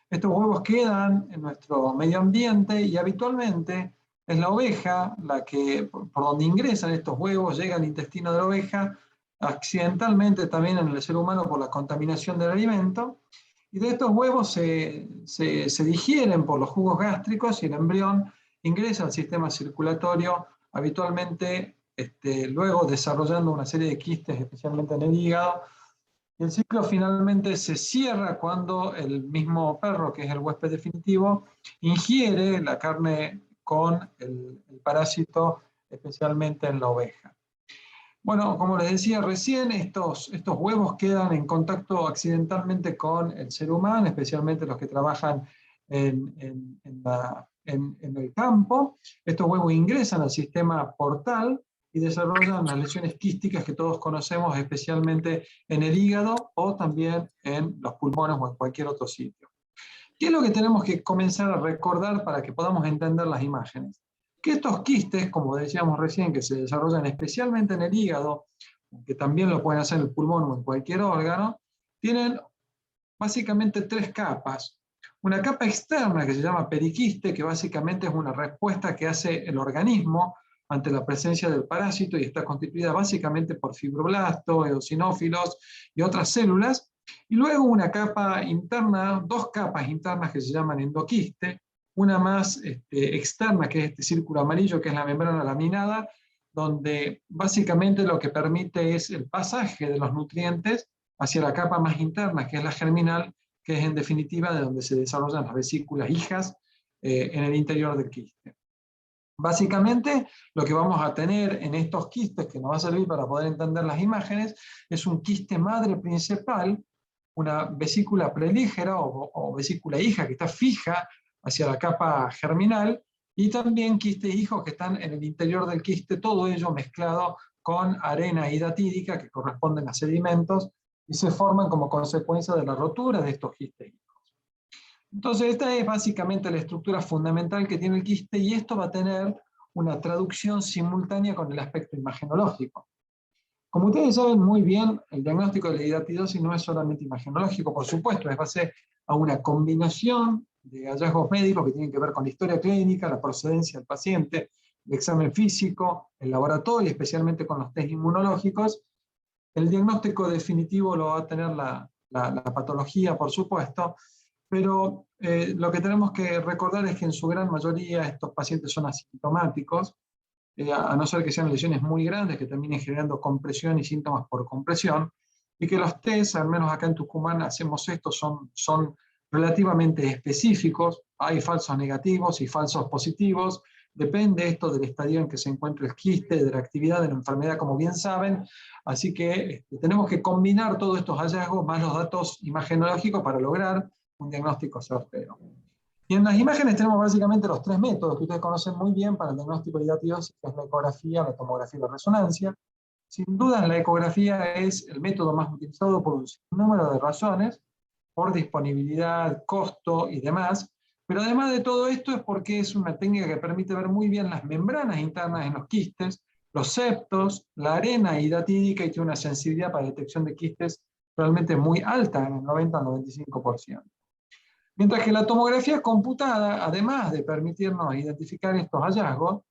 Estos huevos quedan en nuestro medio ambiente, y habitualmente es la oveja la que, por donde ingresan estos huevos, llega al intestino de la oveja, accidentalmente también en el ser humano por la contaminación del alimento. Y de estos huevos se digieren por los jugos gástricos, y el embrión ingresa al sistema circulatorio, habitualmente luego desarrollando una serie de quistes, especialmente en el hígado. Y el ciclo finalmente se cierra cuando el mismo perro, que es el huésped definitivo, ingiere la carne con el parásito, especialmente en la oveja. Bueno, como les decía recién, estos huevos quedan en contacto accidentalmente con el ser humano, especialmente los que trabajan en el campo. Estos huevos ingresan al sistema portal y desarrollan las lesiones quísticas que todos conocemos, especialmente en el hígado o también en los pulmones o en cualquier otro sitio. ¿Qué es lo que tenemos que comenzar a recordar para que podamos entender las imágenes? Que estos quistes, como decíamos recién, que se desarrollan especialmente en el hígado, que también lo pueden hacer en el pulmón o en cualquier órgano, tienen básicamente tres capas. Una capa externa que se llama periquiste, que básicamente es una respuesta que hace el organismo ante la presencia del parásito, y está constituida básicamente por fibroblastos, eosinófilos y otras células. Y luego una capa interna, dos capas internas que se llaman endoquiste, una más externa, que es este círculo amarillo, que es la membrana laminada, donde básicamente lo que permite es el pasaje de los nutrientes hacia la capa más interna, que es la germinal, que es en definitiva de donde se desarrollan las vesículas hijas en el interior del quiste. Básicamente, lo que vamos a tener en estos quistes, que nos va a servir para poder entender las imágenes, es un quiste madre principal, una vesícula prelígera o vesícula hija que está fija hacia la capa germinal, y también quistes hijos que están en el interior del quiste, todo ello mezclado con arena hidatídica que corresponden a sedimentos, y se forman como consecuencia de la rotura de estos quistes hijos. Entonces, esta es básicamente la estructura fundamental que tiene el quiste, y esto va a tener una traducción simultánea con el aspecto imagenológico. Como ustedes saben muy bien, el diagnóstico de la hidatidosis no es solamente imagenológico, por supuesto, es base a una combinación de hallazgos médicos que tienen que ver con la historia clínica, la procedencia del paciente, el examen físico, el laboratorio, especialmente con los test inmunológicos. El diagnóstico definitivo lo va a tener la patología, por supuesto, pero lo que tenemos que recordar es que en su gran mayoría estos pacientes son asintomáticos, a no ser que sean lesiones muy grandes que terminen generando compresión y síntomas por compresión, y que los test, al menos acá en Tucumán hacemos esto, son relativamente específicos. Hay falsos negativos y falsos positivos, depende esto del estadio en que se encuentre el quiste, de la actividad de la enfermedad, como bien saben, así que tenemos que combinar todos estos hallazgos más los datos imagenológicos para lograr un diagnóstico certero. Y en las imágenes tenemos básicamente los tres métodos que ustedes conocen muy bien para el diagnóstico de hidatidosis, que es la ecografía, la tomografía y la resonancia. Sin duda, la ecografía es el método más utilizado por un número de razones, por disponibilidad, costo y demás, pero además de todo esto es porque es una técnica que permite ver muy bien las membranas internas en los quistes, los septos, la arena hidatídica, y tiene una sensibilidad para detección de quistes realmente muy alta, en el 90 al 95%. Mientras que la tomografía computada, además de permitirnos identificar estos hallazgos,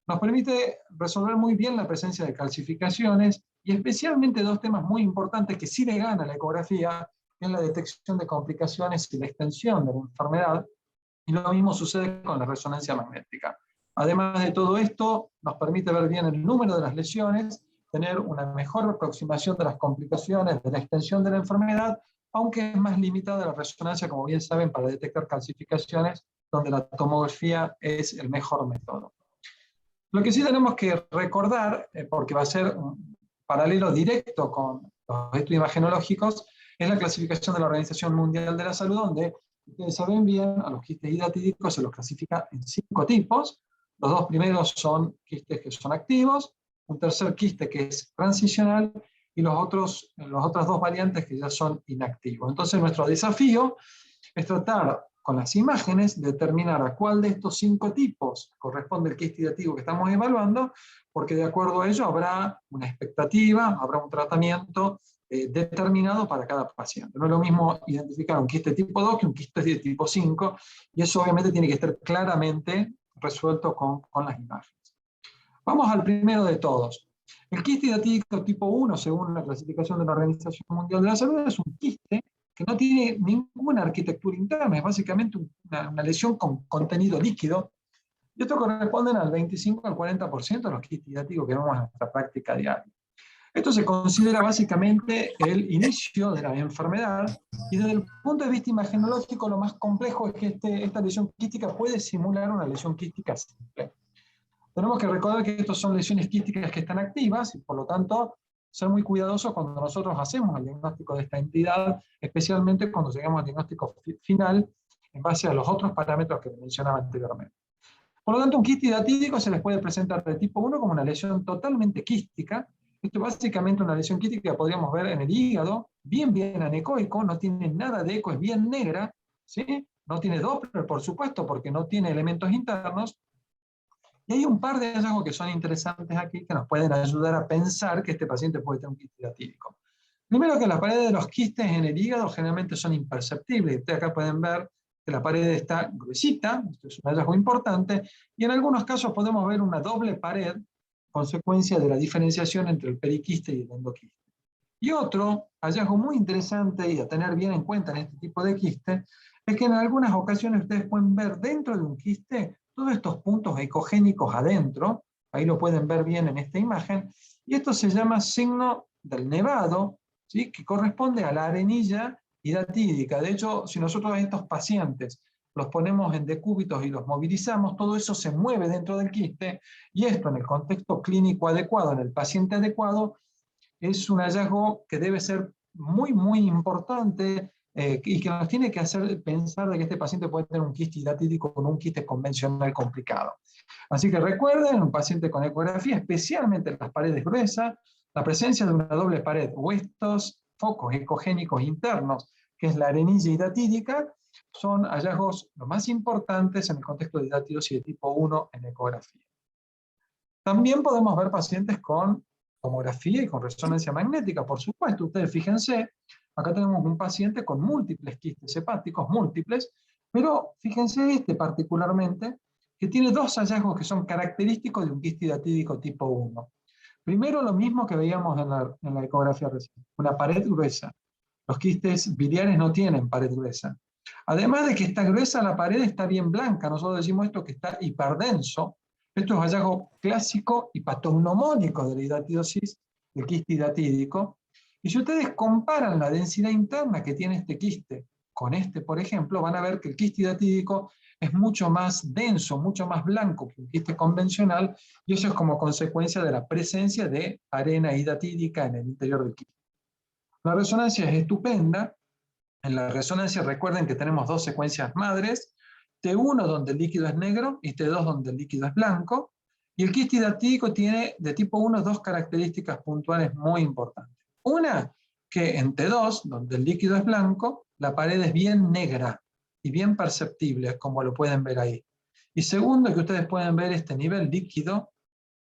nos permite resolver muy bien la presencia de calcificaciones, y especialmente dos temas muy importantes que sí le gana la ecografía, que es la detección de complicaciones y la extensión de la enfermedad, y lo mismo sucede con la resonancia magnética. Además de todo esto, nos permite ver bien el número de las lesiones, tener una mejor aproximación de las complicaciones, de la extensión de la enfermedad, aunque es más limitada la resonancia, como bien saben, para detectar calcificaciones, donde la tomografía es el mejor método. Lo que sí tenemos que recordar, porque va a ser un paralelo directo con los estudios imagenológicos, es la clasificación de la Organización Mundial de la Salud, donde ustedes saben bien, a los quistes hidatídicos se los clasifica en 5 tipos. Los 2 primeros son quistes que son activos, un tercer quiste que es transicional, y las otras 2 variantes que ya son inactivos. Entonces nuestro desafío es tratar con las imágenes determinar a cuál de estos 5 tipos corresponde el quiste hidativo que estamos evaluando, porque de acuerdo a ello habrá una expectativa, habrá un tratamiento determinado para cada paciente. No es lo mismo identificar un quiste tipo 2 que un quiste de tipo 5, y eso obviamente tiene que estar claramente resuelto con las imágenes. Vamos al primero de todos. El quiste hidatídico tipo 1, según la clasificación de la Organización Mundial de la Salud, es un quiste que no tiene ninguna arquitectura interna, es básicamente una lesión con contenido líquido, y esto corresponde al 25 al 40% de los quistes hidatídicos que vemos en nuestra práctica diaria. Esto se considera básicamente el inicio de la enfermedad, y desde el punto de vista imagenológico lo más complejo es que esta lesión quística puede simular una lesión quística simple. Tenemos que recordar que estas son lesiones quísticas que están activas, y por lo tanto ser muy cuidadosos cuando nosotros hacemos el diagnóstico de esta entidad, especialmente cuando llegamos al diagnóstico final en base a los otros parámetros que mencionaba anteriormente. Por lo tanto, un quiste hidatídico se les puede presentar de tipo 1 como una lesión totalmente quística. Esto es básicamente una lesión quística que podríamos ver en el hígado, bien anecoico, no tiene nada de eco, es bien negra, ¿sí? No tiene Doppler, por supuesto, porque no tiene elementos internos. Y hay un par de hallazgos que son interesantes aquí, que nos pueden ayudar a pensar que este paciente puede tener un quiste hidatídico. Primero, que las paredes de los quistes en el hígado generalmente son imperceptibles. Ustedes acá pueden ver que la pared está gruesita, esto es un hallazgo importante, y en algunos casos podemos ver una doble pared, consecuencia de la diferenciación entre el periquiste y el endoquiste. Y otro hallazgo muy interesante y a tener bien en cuenta en este tipo de quiste, es que en algunas ocasiones ustedes pueden ver dentro de un quiste todos estos puntos ecogénicos adentro, ahí lo pueden ver bien en esta imagen, y esto se llama signo del nevado, ¿sí? Que corresponde a la arenilla hidatídica. De hecho, si nosotros a estos pacientes los ponemos en decúbitos y los movilizamos, todo eso se mueve dentro del quiste, y esto en el contexto clínico adecuado, en el paciente adecuado, es un hallazgo que debe ser muy importante, y que nos tiene que hacer pensar de que este paciente puede tener un quiste hidatídico con un quiste convencional complicado. Así que recuerden, un paciente con ecografía, especialmente en las paredes gruesas, la presencia de una doble pared o estos focos ecogénicos internos, que es la arenilla hidatídica, son hallazgos los más importantes en el contexto de hidatidosis de tipo 1 en ecografía. También podemos ver pacientes con tomografía y con resonancia magnética, por supuesto. Ustedes fíjense, acá tenemos un paciente con múltiples quistes hepáticos, múltiples, pero fíjense este particularmente, que tiene dos hallazgos que son característicos de un quiste hidatídico tipo 1. Primero, lo mismo que veíamos en la ecografía reciente, una pared gruesa. Los quistes biliares no tienen pared gruesa. Además de que está gruesa, la pared está bien blanca. Nosotros decimos esto que está hiperdenso. Esto es hallazgo clásico y patognomónico de la hidatidosis, del quiste hidatídico. Y si ustedes comparan la densidad interna que tiene este quiste con este, por ejemplo, van a ver que el quiste hidatídico es mucho más denso, mucho más blanco que un quiste convencional, y eso es como consecuencia de la presencia de arena hidatídica en el interior del quiste. La resonancia es estupenda. En la resonancia recuerden que tenemos dos secuencias madres, T1 donde el líquido es negro y T2 donde el líquido es blanco, y el quiste hidatídico tiene de tipo 1 dos características puntuales muy importantes. Una, que en T2, donde el líquido es blanco, la pared es bien negra y bien perceptible, como lo pueden ver ahí. Y segundo, que ustedes pueden ver este nivel líquido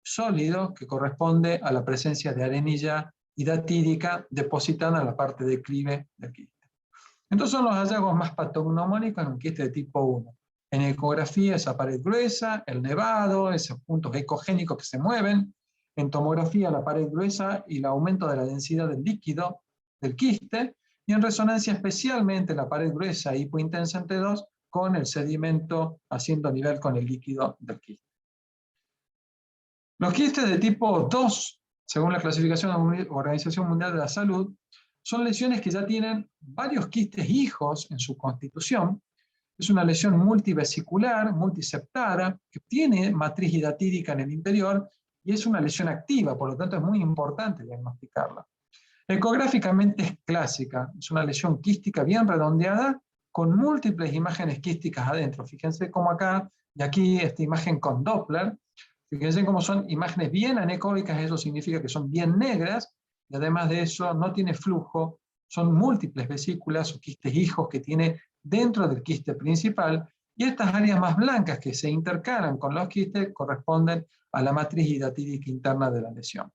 sólido que corresponde a la presencia de arenilla hidatídica depositada en la parte de declive del quiste. Entonces son los hallazgos más patognomónicos en un quiste de tipo 1. En ecografía esa pared gruesa, el nevado, esos puntos ecogénicos que se mueven. En tomografía la pared gruesa y el aumento de la densidad del líquido del quiste. Y en resonancia especialmente la pared gruesa hipointensa en T2 con el sedimento haciendo nivel con el líquido del quiste. Los quistes de tipo 2, según la clasificación de la Organización Mundial de la Salud, son lesiones que ya tienen varios quistes hijos en su constitución. Es una lesión multivesicular, multiseptada, que tiene matriz hidatídica en el interior y es una lesión activa, por lo tanto es muy importante diagnosticarla. Ecográficamente es clásica, es una lesión quística bien redondeada con múltiples imágenes quísticas adentro. Fíjense cómo acá y aquí esta imagen con Doppler. Fíjense cómo son imágenes bien anecóicas, eso significa que son bien negras, y además de eso no tiene flujo, son múltiples vesículas o quistes hijos que tiene dentro del quiste principal, y estas áreas más blancas que se intercalan con los quistes corresponden a la matriz hidatídica interna de la lesión.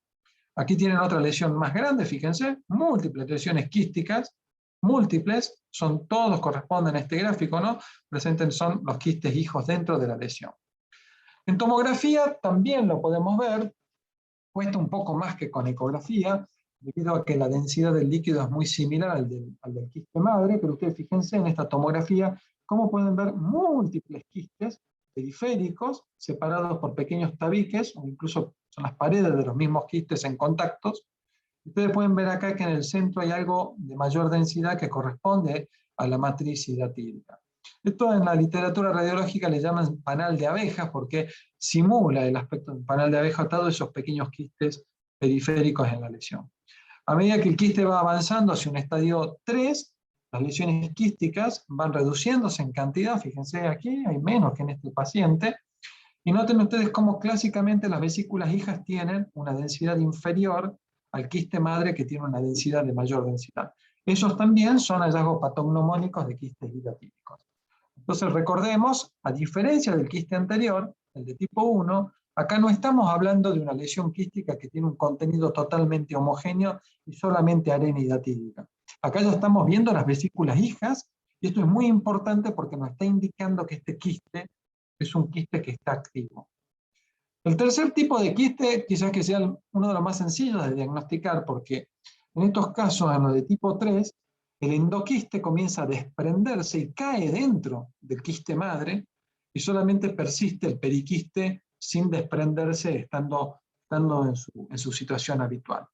Aquí tienen otra lesión más grande, fíjense, múltiples lesiones quísticas, múltiples, son todos corresponden a este gráfico, ¿no? Presenten son los quistes hijos dentro de la lesión. En tomografía también lo podemos ver, cuesta un poco más que con ecografía, debido a que la densidad del líquido es muy similar al del quiste madre, pero ustedes fíjense en esta tomografía cómo pueden ver múltiples quistes periféricos separados por pequeños tabiques, o incluso son las paredes de los mismos quistes en contactos. Ustedes pueden ver acá que en el centro hay algo de mayor densidad que corresponde a la matriz hidatídica. Esto en la literatura radiológica le llaman panal de abejas porque simula el aspecto de un panal de abeja atado a esos pequeños quistes periféricos en la lesión. A medida que el quiste va avanzando hacia un estadio 3, las lesiones quísticas van reduciéndose en cantidad. Fíjense aquí, hay menos que en este paciente. Y noten ustedes cómo clásicamente las vesículas hijas tienen una densidad inferior al quiste madre que tiene una densidad de mayor densidad. Esos también son hallazgos patognomónicos de quistes hidatídicos. Entonces recordemos, a diferencia del quiste anterior, el de tipo 1, acá no estamos hablando de una lesión quística que tiene un contenido totalmente homogéneo y solamente arena hidatídica. Acá ya estamos viendo las vesículas hijas, y esto es muy importante porque nos está indicando que este quiste es un quiste que está activo. El tercer tipo de quiste quizás que sea uno de los más sencillos de diagnosticar, porque en estos casos, en los de tipo 3, el endoquiste comienza a desprenderse y cae dentro del quiste madre, y solamente persiste el periquiste sin desprenderse, estando en su situación habitual.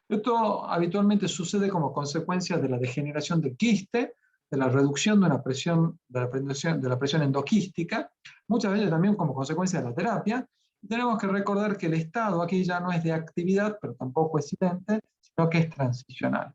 Esto habitualmente sucede como consecuencia de la degeneración del quiste, de la reducción de la presión endoquística, muchas veces también como consecuencia de la terapia. Tenemos que recordar que el estado aquí ya no es de actividad, pero tampoco es silente, sino que es transicional.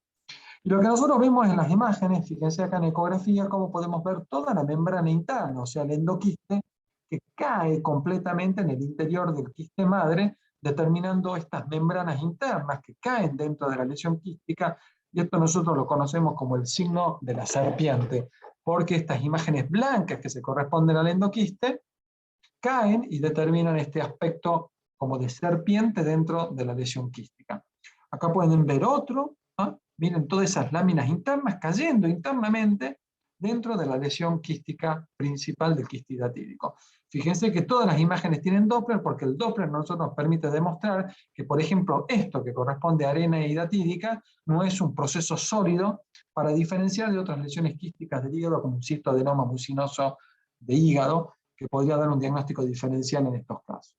Y lo que nosotros vemos en las imágenes, fíjense acá en ecografía, cómo podemos ver toda la membrana interna, o sea, el endoquiste, que cae completamente en el interior del quiste madre, determinando estas membranas internas que caen dentro de la lesión quística, y esto nosotros lo conocemos como el signo de la serpiente. porque estas imágenes blancas que se corresponden al endoquiste caen y determinan este aspecto como de serpiente dentro de la lesión quística. Acá pueden ver otro, ¿ah? Miren todas esas láminas internas cayendo internamente dentro de la lesión quística principal del quiste hidatídico. Fíjense que todas las imágenes tienen Doppler, porque el Doppler nos permite demostrar que, por ejemplo, esto que corresponde a arena hidatídica no es un proceso sólido para diferenciar de otras lesiones quísticas del hígado, como un cistoadenoma mucinoso de hígado, que podría dar un diagnóstico diferencial en estos casos.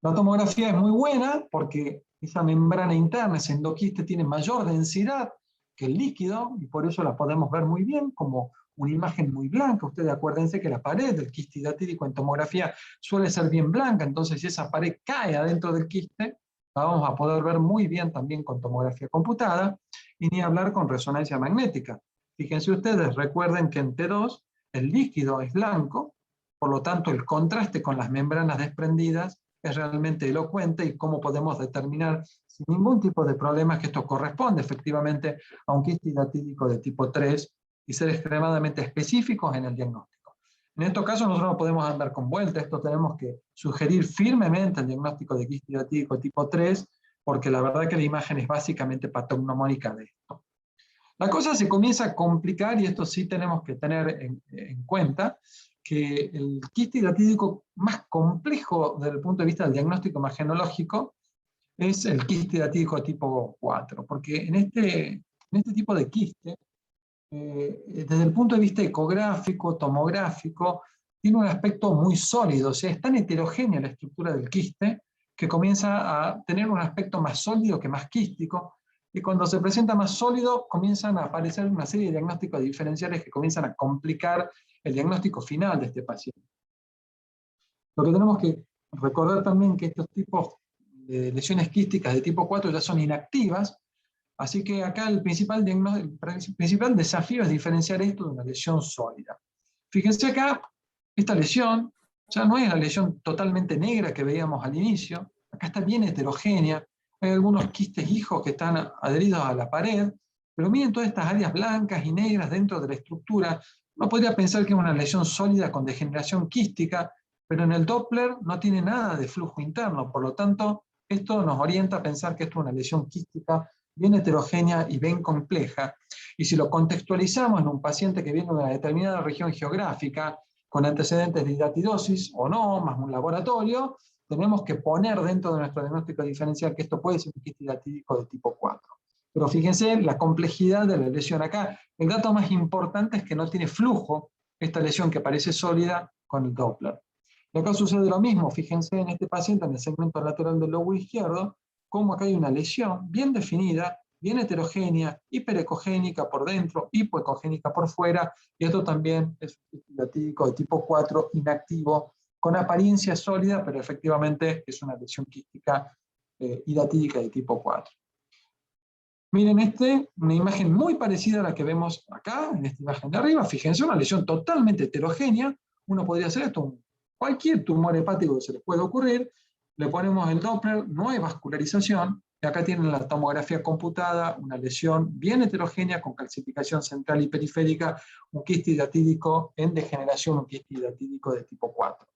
La tomografía es muy buena porque esa membrana interna, ese endoquiste, tiene mayor densidad que el líquido, y por eso la podemos ver muy bien como una imagen muy blanca. Ustedes acuérdense que la pared del quiste hidatídico en tomografía suele ser bien blanca, entonces si esa pared cae adentro del quiste, la vamos a poder ver muy bien también con tomografía computada, y ni hablar con resonancia magnética. Fíjense ustedes, recuerden que en T2 el líquido es blanco, por lo tanto el contraste con las membranas desprendidas es realmente elocuente, y cómo podemos determinar sin ningún tipo de problemas que esto corresponde efectivamente a un quiste hidatídico de tipo 3 y ser extremadamente específicos en el diagnóstico. En estos casos nosotros no podemos andar con vuelta, esto tenemos que sugerir firmemente el diagnóstico de quiste hidatídico tipo 3, porque la verdad que la imagen es básicamente patognomónica de esto. La cosa se comienza a complicar, y esto sí tenemos que tener en cuenta, que el quiste hidatídico más complejo desde el punto de vista del diagnóstico imagenológico es el quiste hidatídico tipo 4, porque en este tipo de quiste, desde el punto de vista ecográfico, tomográfico, tiene un aspecto muy sólido, o sea, es tan heterogénea la estructura del quiste que comienza a tener un aspecto más sólido que más quístico, y cuando se presenta más sólido comienzan a aparecer una serie de diagnósticos diferenciales que comienzan a complicar el diagnóstico final de este paciente. Lo que tenemos que recordar también que estos tipos de lesiones quísticas de tipo 4 ya son inactivas, así que acá el principal desafío es diferenciar esto de una lesión sólida. Fíjense acá, esta lesión ya no es la lesión totalmente negra que veíamos al inicio, acá está bien heterogénea, hay algunos quistes hijos que están adheridos a la pared, pero miren todas estas áreas blancas y negras dentro de la estructura. Uno podría pensar que es una lesión sólida con degeneración quística, pero en el Doppler no tiene nada de flujo interno, por lo tanto, esto nos orienta a pensar que esto es una lesión quística bien heterogénea y bien compleja. Y si lo contextualizamos en un paciente que viene de una determinada región geográfica, con antecedentes de hidatidosis o no, más un laboratorio, tenemos que poner dentro de nuestro diagnóstico diferencial que esto puede ser un quiste hidatídico de tipo 4. Pero fíjense la complejidad de la lesión acá. El dato más importante es que no tiene flujo esta lesión que parece sólida con el Doppler. Y acá sucede lo mismo, fíjense en este paciente en el segmento lateral del lobo izquierdo, como acá hay una lesión bien definida, bien heterogénea, hiperecogénica por dentro, hipoecogénica por fuera, y esto también es un quiste hidatídico de tipo 4 inactivo, con apariencia sólida, pero efectivamente es una lesión quística hidatídica de tipo 4. Miren una imagen muy parecida a la que vemos acá, en esta imagen de arriba. Fíjense, una lesión totalmente heterogénea. Uno podría hacer esto, cualquier tumor hepático que se les pueda ocurrir. Le ponemos el Doppler, no hay vascularización, y acá tienen la tomografía computada, una lesión bien heterogénea con calcificación central y periférica, un quiste hidatídico en degeneración, un quiste hidatídico de tipo 4.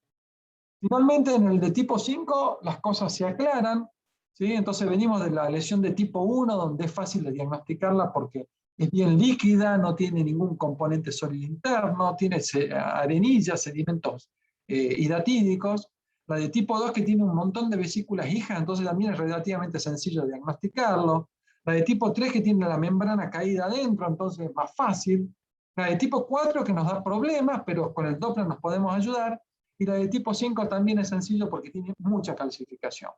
Finalmente, en el de tipo 5, las cosas se aclaran, ¿sí? Entonces venimos de la lesión de tipo 1, donde es fácil de diagnosticarla porque es bien líquida, no tiene ningún componente sólido interno, tiene arenillas, sedimentos hidatídicos. La de tipo 2, que tiene un montón de vesículas hijas, entonces también es relativamente sencillo diagnosticarlo. La de tipo 3, que tiene la membrana caída adentro, entonces es más fácil. La de tipo 4, que nos da problemas, pero con el Doppler nos podemos ayudar. Y la de tipo 5 también es sencillo porque tiene mucha calcificación.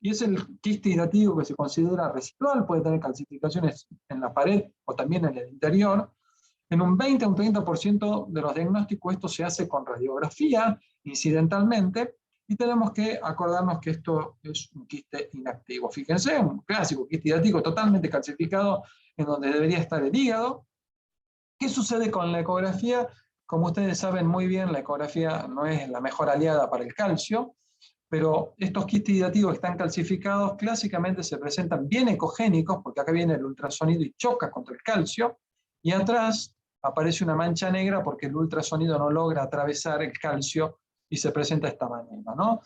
Y es el quiste hidatídico que se considera residual, puede tener calcificaciones en la pared o también en el interior. En un 20 a un 30% de los diagnósticos esto se hace con radiografía, incidentalmente, y tenemos que acordarnos que esto es un quiste inactivo. Fíjense, un clásico quiste hidatídico totalmente calcificado en donde debería estar el hígado. ¿Qué sucede con la ecografía? Como ustedes saben muy bien, la ecografía no es la mejor aliada para el calcio, pero estos quistes hidatídicos que están calcificados clásicamente se presentan bien ecogénicos, porque acá viene el ultrasonido y choca contra el calcio, y atrás aparece una mancha negra porque el ultrasonido no logra atravesar el calcio y se presenta de esta manera, ¿no?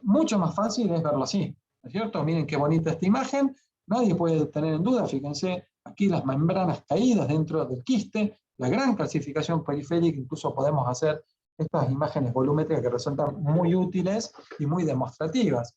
Mucho más fácil es verlo así, ¿no es cierto? Miren qué bonita esta imagen, nadie puede tener en duda, fíjense, aquí las membranas caídas dentro del quiste, la gran calcificación periférica, incluso podemos hacer estas imágenes volumétricas que resultan muy útiles y muy demostrativas.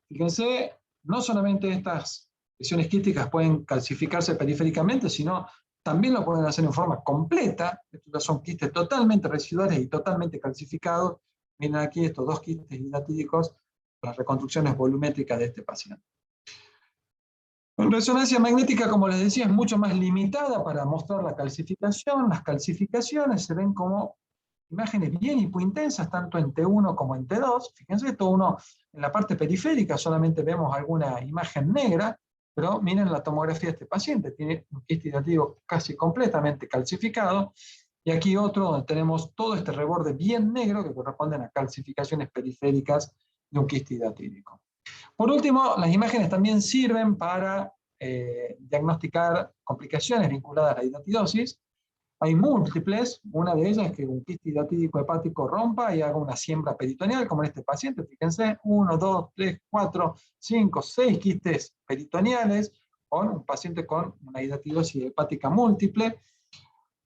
Fíjense, no solamente estas lesiones quísticas pueden calcificarse periféricamente, sino también lo pueden hacer en forma completa. Estos son quistes totalmente residuales y totalmente calcificados. Miren aquí estos dos quistes hidratídicos, las reconstrucciones volumétricas de este paciente. En resonancia magnética, como les decía, es mucho más limitada para mostrar la calcificación. Las calcificaciones se ven como imágenes bien hipointensas, tanto en T1 como en T2. Fíjense, esto uno en la parte periférica solamente vemos alguna imagen negra, pero miren la tomografía de este paciente, tiene un quiste hidratídico casi completamente calcificado, y aquí otro donde tenemos todo este reborde bien negro que corresponden a calcificaciones periféricas de un quiste hidratídico. Por último, las imágenes también sirven para diagnosticar complicaciones vinculadas a la hidratidosis. Hay múltiples, una de ellas es que un quiste hidratídico hepático rompa y haga una siembra peritoneal, como en este paciente, fíjense, 1, 2, 3, 4, 5, 6 quistes peritoneales, con un paciente con una hidratidosis hepática múltiple.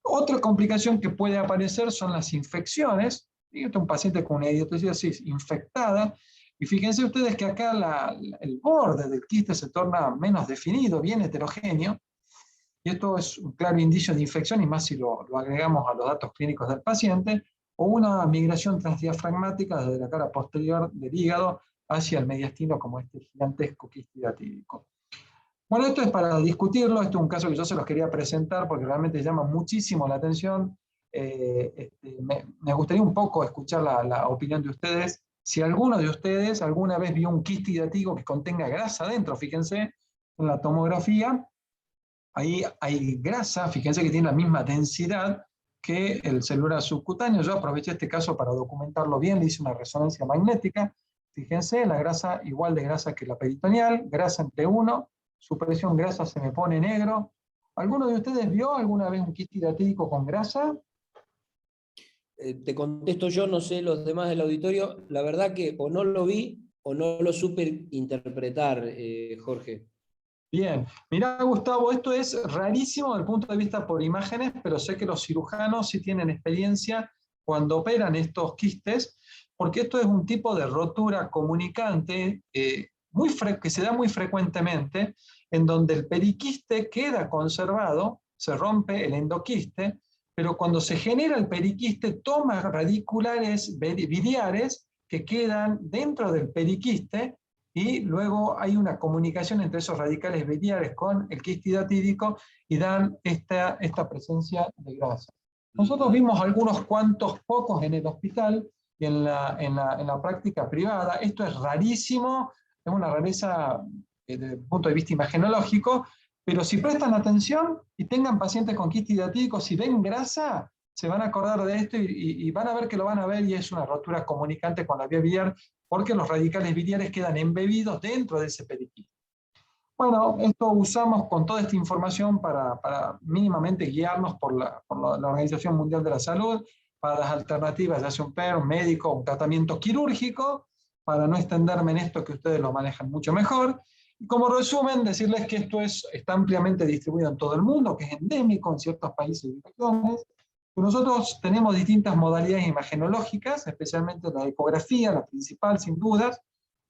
Otra complicación que puede aparecer son las infecciones. Fíjate, un paciente con una hidratidosis infectada, y fíjense ustedes que acá el borde del quiste se torna menos definido, bien heterogéneo, y esto es un claro indicio de infección, y más si lo agregamos a los datos clínicos del paciente, o una migración transdiafragmática desde la cara posterior del hígado hacia el mediastino, como este gigantesco quiste hidratídico. Bueno, esto es para discutirlo, esto es un caso que yo se los quería presentar porque realmente llama muchísimo la atención. Me gustaría un poco escuchar la opinión de ustedes. Si alguno de ustedes alguna vez vio un quiste hidratídico que contenga grasa dentro, fíjense en la tomografía, ahí hay grasa, fíjense que tiene la misma densidad que el celular subcutáneo. Yo aproveché este caso para documentarlo bien, le hice una resonancia magnética. Fíjense, la grasa igual de grasa que la peritoneal, grasa entre 1, su presión grasa se me pone negro. ¿Alguno de ustedes vio alguna vez un quiste hidratídico con grasa? Te contesto yo, no sé los demás del auditorio, la verdad que o no lo vi o no lo supe interpretar, Jorge. Bien, mirá Gustavo, esto es rarísimo desde el punto de vista por imágenes, pero sé que los cirujanos sí tienen experiencia cuando operan estos quistes, porque esto es un tipo de rotura comunicante que se da muy frecuentemente, en donde el periquiste queda conservado, se rompe el endoquiste, pero cuando se genera el periquiste toma radiculares biliares que quedan dentro del periquiste, y luego hay una comunicación entre esos radicales biliares con el quiste hidratídico y dan esta presencia de grasa. Nosotros vimos algunos cuantos pocos en el hospital y en la práctica privada. Esto es rarísimo, es una rareza desde el punto de vista imagenológico, pero si prestan atención y tengan pacientes con quiste hidratídico, si ven grasa, se van a acordar de esto y van a ver que lo van a ver, y es una rotura comunicante con la vía biliar, porque los radicales biliares quedan embebidos dentro de ese periquiste. Bueno, esto usamos con toda esta información para mínimamente guiarnos por la Organización Mundial de la Salud, para las alternativas, ya sea un PER, un médico, un tratamiento quirúrgico, para no extenderme en esto que ustedes lo manejan mucho mejor. Y como resumen, decirles que esto está ampliamente distribuido en todo el mundo, que es endémico en ciertos países y regiones. Nosotros tenemos distintas modalidades imagenológicas, especialmente la ecografía, la principal sin dudas,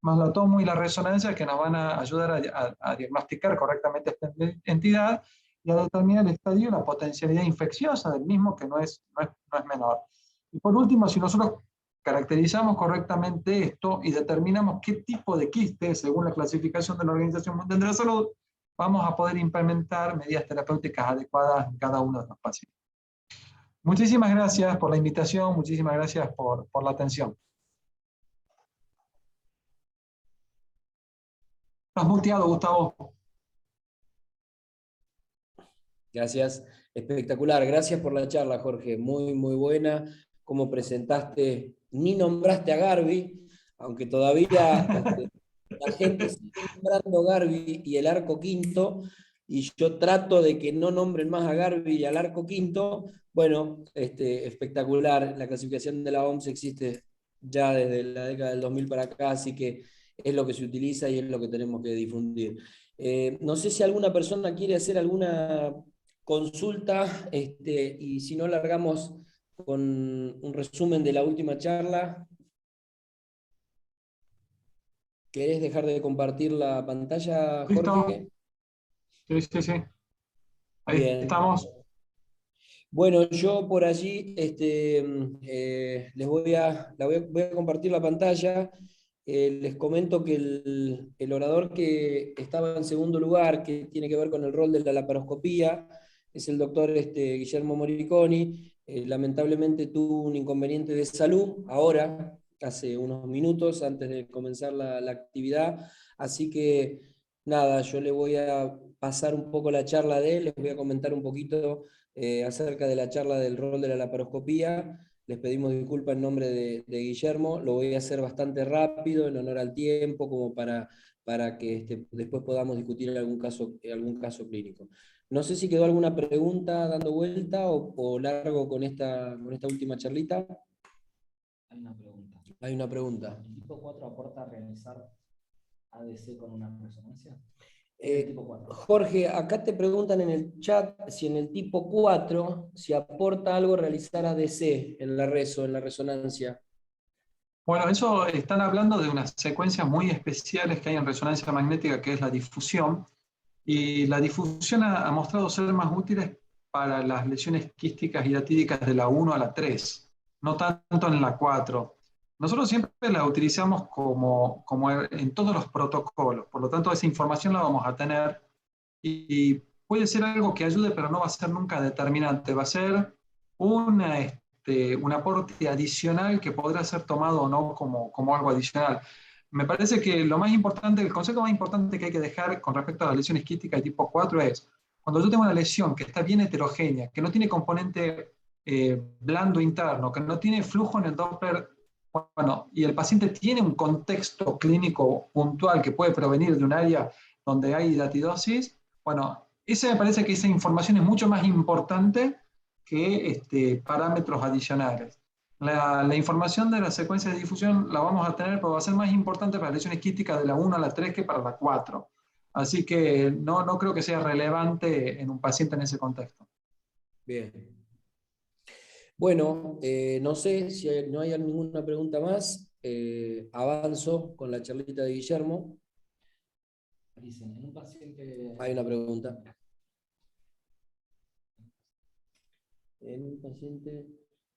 más la tomo y la resonancia, que nos van a ayudar a diagnosticar correctamente esta entidad y a determinar el estadio y la potencialidad infecciosa del mismo, que no es menor. Y por último, si nosotros caracterizamos correctamente esto y determinamos qué tipo de quiste, según la clasificación de la Organización Mundial de la Salud, vamos a poder implementar medidas terapéuticas adecuadas en cada uno de los pacientes. Muchísimas gracias por la invitación, muchísimas gracias por la atención. Estás muteado, Gustavo. Gracias, espectacular. Gracias por la charla, Jorge. Muy, muy buena. Como presentaste, ni nombraste a Garbi, aunque todavía la gente sigue nombrando Garbi y el arco quinto, y yo trato de que no nombren más a Garbi y al arco quinto, bueno, espectacular. La clasificación de la OMS existe ya desde la década del 2000 para acá, así que es lo que se utiliza y es lo que tenemos que difundir. No sé si alguna persona quiere hacer alguna consulta, y si no largamos con un resumen de la última charla. ¿Querés dejar de compartir la pantalla, ¿Listo? Jorge? Sí, sí, sí. Ahí Bien. estamos. Bueno, yo por allí voy a compartir la pantalla. Les comento que el orador que estaba en segundo lugar, que tiene que ver con el rol de la laparoscopía, es el doctor Guillermo Moriconi. Lamentablemente tuvo un inconveniente de salud ahora, hace unos minutos antes de comenzar la actividad. Así que nada, yo le voy a pasar un poco la charla de él, les voy a comentar un poquito acerca de la charla del rol de la laparoscopía. Les pedimos disculpas en nombre de Guillermo, lo voy a hacer bastante rápido, en honor al tiempo, como para que después podamos discutir algún caso clínico. No sé si quedó alguna pregunta dando vuelta o largo con esta última charlita. Hay una pregunta. Hay una pregunta. ¿El tipo 4 aporta a realizar ADC con una resonancia? Tipo 4. Jorge, acá te preguntan en el chat si en el tipo 4, si aporta algo realizar ADC en la resonancia. Bueno, eso están hablando de unas secuencias muy especiales que hay en resonancia magnética, que es la difusión. Y la difusión ha mostrado ser más útiles para las lesiones quísticas y datídicas de la 1 a la 3, no tanto en la 4. Nosotros siempre la utilizamos como en todos los protocolos, por lo tanto esa información la vamos a tener y puede ser algo que ayude, pero no va a ser nunca determinante, va a ser un aporte adicional que podrá ser tomado o no como algo adicional. Me parece que lo más importante, el concepto más importante que hay que dejar con respecto a las lesiones quísticas de tipo 4 es, cuando yo tengo una lesión que está bien heterogénea, que no tiene componente blando interno, que no tiene flujo en el Doppler, bueno, y el paciente tiene un contexto clínico puntual que puede provenir de un área donde hay hidatidosis, bueno, me parece que esa información es mucho más importante que parámetros adicionales. La información de las secuencias de difusión la vamos a tener, pero va a ser más importante para las lesiones quísticas de la 1 a la 3 que para la 4. Así que no creo que sea relevante en un paciente en ese contexto. Bien. Bueno, no sé si no hay ninguna pregunta más. Avanzo con la charlita de Guillermo. Dicen, en un paciente... Hay una pregunta. En un paciente,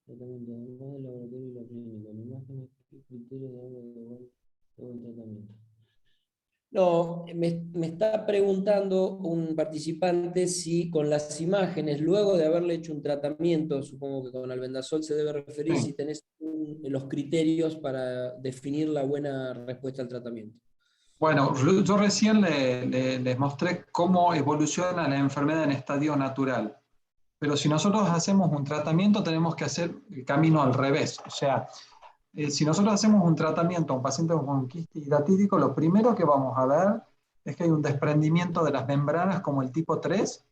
tratamiento además del laboratorio y la clínica, en imágenes, ¿qué criterios de buen tratamiento? No, me está preguntando un participante si con las imágenes, luego de haberle hecho un tratamiento, supongo que con albendazol se debe referir, Sí. si tenés los criterios para definir la buena respuesta al tratamiento. Bueno, yo recién les mostré cómo evoluciona la enfermedad en estadio natural. Pero si nosotros hacemos un tratamiento, tenemos que hacer el camino al revés. O sea, si nosotros hacemos un tratamiento a un paciente con quiste hidatídico, lo primero que vamos a ver es que hay un desprendimiento de las membranas como el tipo 3.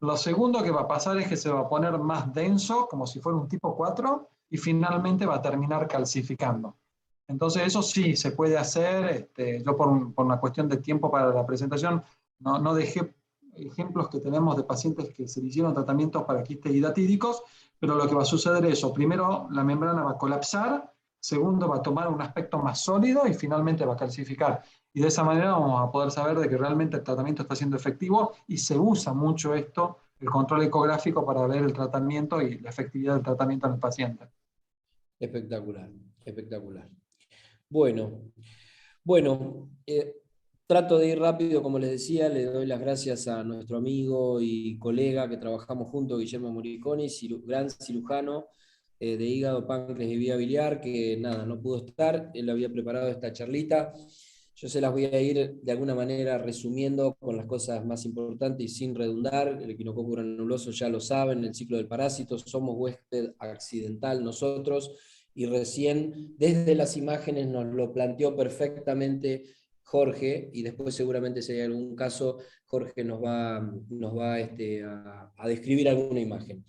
Lo segundo que va a pasar es que se va a poner más denso, como si fuera un tipo 4, y finalmente va a terminar calcificando. Entonces eso sí se puede hacer. Yo por una cuestión de tiempo para la presentación no dejé ejemplos que tenemos de pacientes que se le hicieron tratamientos para quistes hidatídicos, pero lo que va a suceder es eso: primero la membrana va a colapsar, segundo va a tomar un aspecto más sólido y finalmente va a calcificar. Y de esa manera vamos a poder saber de que realmente el tratamiento está siendo efectivo, y se usa mucho esto, el control ecográfico, para ver el tratamiento y la efectividad del tratamiento en el paciente. Espectacular, espectacular. Bueno, trato de ir rápido, como les decía. Le doy las gracias a nuestro amigo y colega que trabajamos juntos, Guillermo Moriconi, gran cirujano de hígado, páncreas y vía biliar, que nada, no pudo estar. Él había preparado esta charlita. Yo se las voy a ir de alguna manera resumiendo con las cosas más importantes y sin redundar. El equinococo granuloso ya lo saben, el ciclo del parásito, somos huésped accidental nosotros, y recién desde las imágenes nos lo planteó perfectamente Jorge, y después seguramente si hay algún caso, Jorge nos va a describir alguna imagen.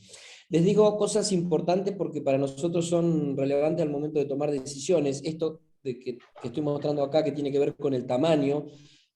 Les digo cosas importantes porque para nosotros son relevantes al momento de tomar decisiones. Esto que estoy mostrando acá, que tiene que ver con el tamaño,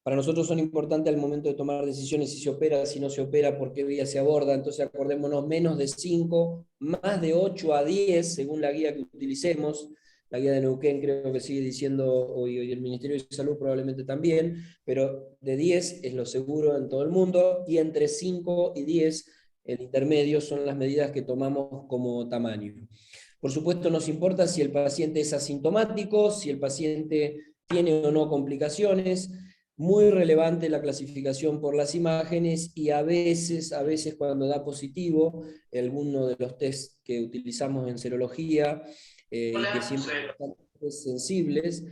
para nosotros son importantes al momento de tomar decisiones, si se opera, si no se opera, por qué vía se aborda. Entonces acordémonos, menos de 5, más de 8 a 10, según la guía que utilicemos. La guía de Neuquén creo que sigue diciendo, hoy el Ministerio de Salud probablemente también, pero de 10 es lo seguro en todo el mundo, y entre 5 y 10, el intermedio, son las medidas que tomamos como tamaño. Por supuesto nos importa si el paciente es asintomático, si el paciente tiene o no complicaciones. Muy relevante la clasificación por las imágenes, y a veces cuando da positivo, alguno de los test que utilizamos en serología, y que siempre son sensibles,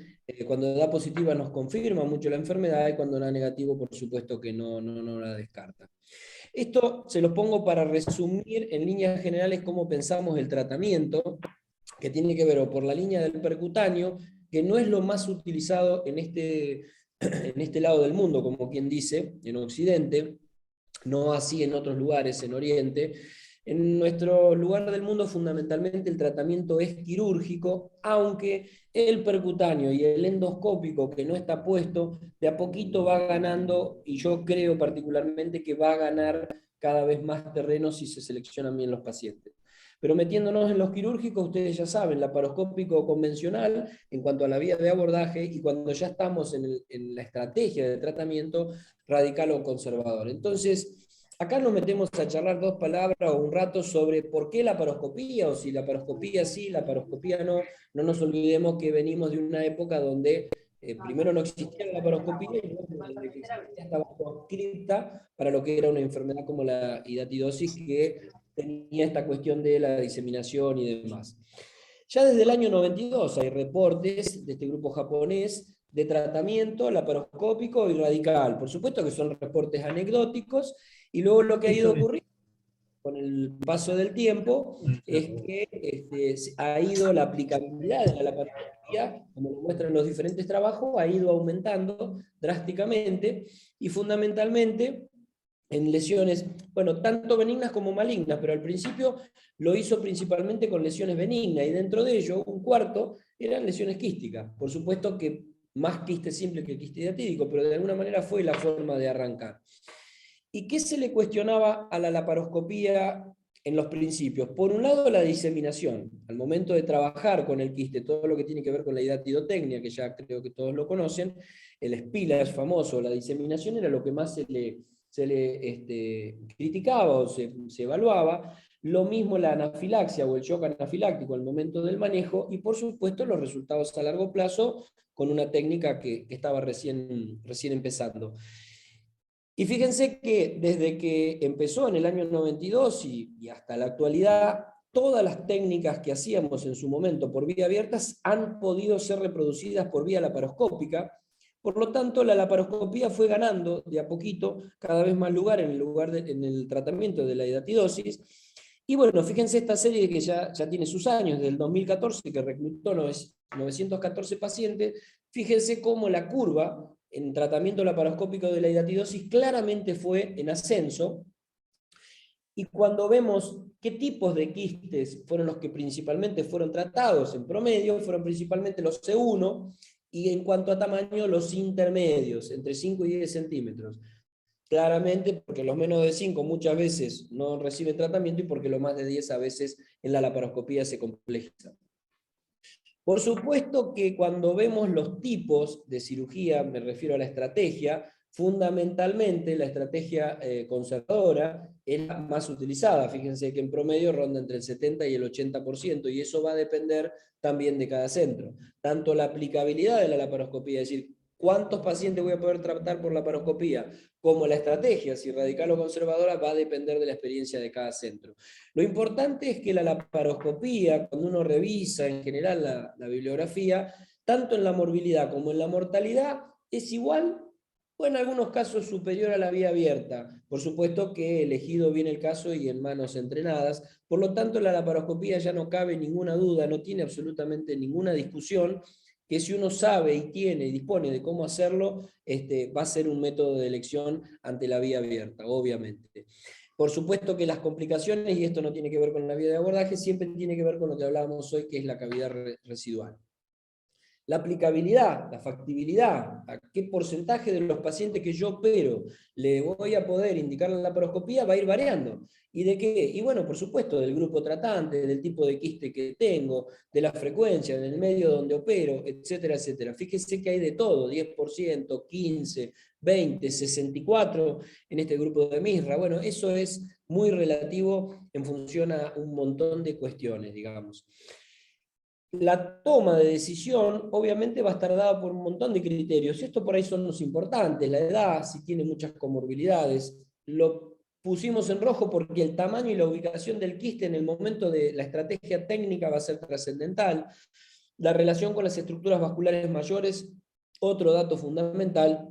cuando da positiva nos confirma mucho la enfermedad, y cuando da negativo por supuesto que no la descarta. Esto se lo pongo para resumir en líneas generales cómo pensamos el tratamiento, que tiene que ver o por la línea del percutáneo, que no es lo más utilizado en este lado del mundo, como quien dice, en Occidente, no así en otros lugares, en Oriente. En nuestro lugar del mundo fundamentalmente el tratamiento es quirúrgico, aunque el percutáneo y el endoscópico, que no está puesto, de a poquito va ganando, y yo creo particularmente que va a ganar cada vez más terreno si se seleccionan bien los pacientes. Pero metiéndonos en los quirúrgicos, ustedes ya saben, laparoscópico convencional en cuanto a la vía de abordaje, y cuando ya estamos en la estrategia de tratamiento, radical o conservador. Entonces, acá nos metemos a charlar 2 palabras o un rato sobre por qué laparoscopía, o si laparoscopía sí, laparoscopía no. No nos olvidemos que venimos de una época donde primero no existía la laparoscopía, y luego desde que existía estaba proscripta para lo que era una enfermedad como la hidatidosis, que tenía esta cuestión de la diseminación y demás. Ya desde el año 92 hay reportes de este grupo japonés de tratamiento laparoscópico y radical. Por supuesto que son reportes anecdóticos, y luego lo que ha ido ocurriendo con el paso del tiempo es que ha ido la aplicabilidad de la laparoscopía, como lo muestran los diferentes trabajos, ha ido aumentando drásticamente, y fundamentalmente en lesiones, bueno, tanto benignas como malignas, pero al principio lo hizo principalmente con lesiones benignas, y dentro de ello, un cuarto eran lesiones quísticas. Por supuesto que más quiste simple que quiste hidatídico, pero de alguna manera fue la forma de arrancar. ¿Y qué se le cuestionaba a la laparoscopía en los principios? Por un lado, la diseminación. Al momento de trabajar con el quiste, todo lo que tiene que ver con la hidatidotecnia, que ya creo que todos lo conocen, el SPILA es famoso, la diseminación era lo que más se le criticaba o se evaluaba. Lo mismo la anafilaxia o el shock anafiláctico al momento del manejo, y por supuesto los resultados a largo plazo con una técnica que estaba recién empezando. Y fíjense que desde que empezó en el año 92 y hasta la actualidad, todas las técnicas que hacíamos en su momento por vía abierta han podido ser reproducidas por vía laparoscópica. Por lo tanto, la laparoscopía fue ganando de a poquito cada vez más lugar en el tratamiento de la hidatidosis. Y bueno, fíjense esta serie que ya tiene sus años, del 2014, que reclutó 914 pacientes. Fíjense cómo la curva en tratamiento laparoscópico de la hidatidosis claramente fue en ascenso. Y cuando vemos qué tipos de quistes fueron los que principalmente fueron tratados en promedio, fueron principalmente los C1, y en cuanto a tamaño, los intermedios, entre 5 y 10 centímetros. Claramente porque los menos de 5 muchas veces no reciben tratamiento, y porque los más de 10 a veces en la laparoscopía se complejizan. Por supuesto que cuando vemos los tipos de cirugía, me refiero a la estrategia, fundamentalmente la estrategia conservadora es la más utilizada. Fíjense que en promedio ronda entre el 70 y el 80%, y eso va a depender también de cada centro. Tanto la aplicabilidad de la laparoscopía, es decir, cuántos pacientes voy a poder tratar por laparoscopía, como la estrategia, si radical o conservadora, va a depender de la experiencia de cada centro. Lo importante es que la laparoscopía, cuando uno revisa en general la bibliografía, tanto en la morbilidad como en la mortalidad, es igual o en algunos casos superior a la vía abierta. Por supuesto que elegido bien el caso y en manos entrenadas. Por lo tanto, la laparoscopía ya no cabe ninguna duda, no tiene absolutamente ninguna discusión, que si uno sabe y tiene y dispone de cómo hacerlo, va a ser un método de elección ante la vía abierta, obviamente. Por supuesto que las complicaciones, y esto no tiene que ver con la vía de abordaje, siempre tiene que ver con lo que hablábamos hoy, que es la cavidad residual. La aplicabilidad, la factibilidad, a qué porcentaje de los pacientes que yo opero le voy a poder indicar la laparoscopía va a ir variando. ¿Y de qué? Y bueno, por supuesto, del grupo tratante, del tipo de quiste que tengo, de la frecuencia, del medio donde opero, etcétera, etcétera. Fíjese que hay de todo, 10%, 15%, 20%, 64% en este grupo de MISRA. Bueno, eso es muy relativo en función a un montón de cuestiones, digamos. La toma de decisión obviamente va a estar dada por un montón de criterios. Esto por ahí son los importantes, la edad, si tiene muchas comorbilidades. Lo pusimos en rojo porque el tamaño y la ubicación del quiste en el momento de la estrategia técnica va a ser trascendental. La relación con las estructuras vasculares mayores, otro dato fundamental.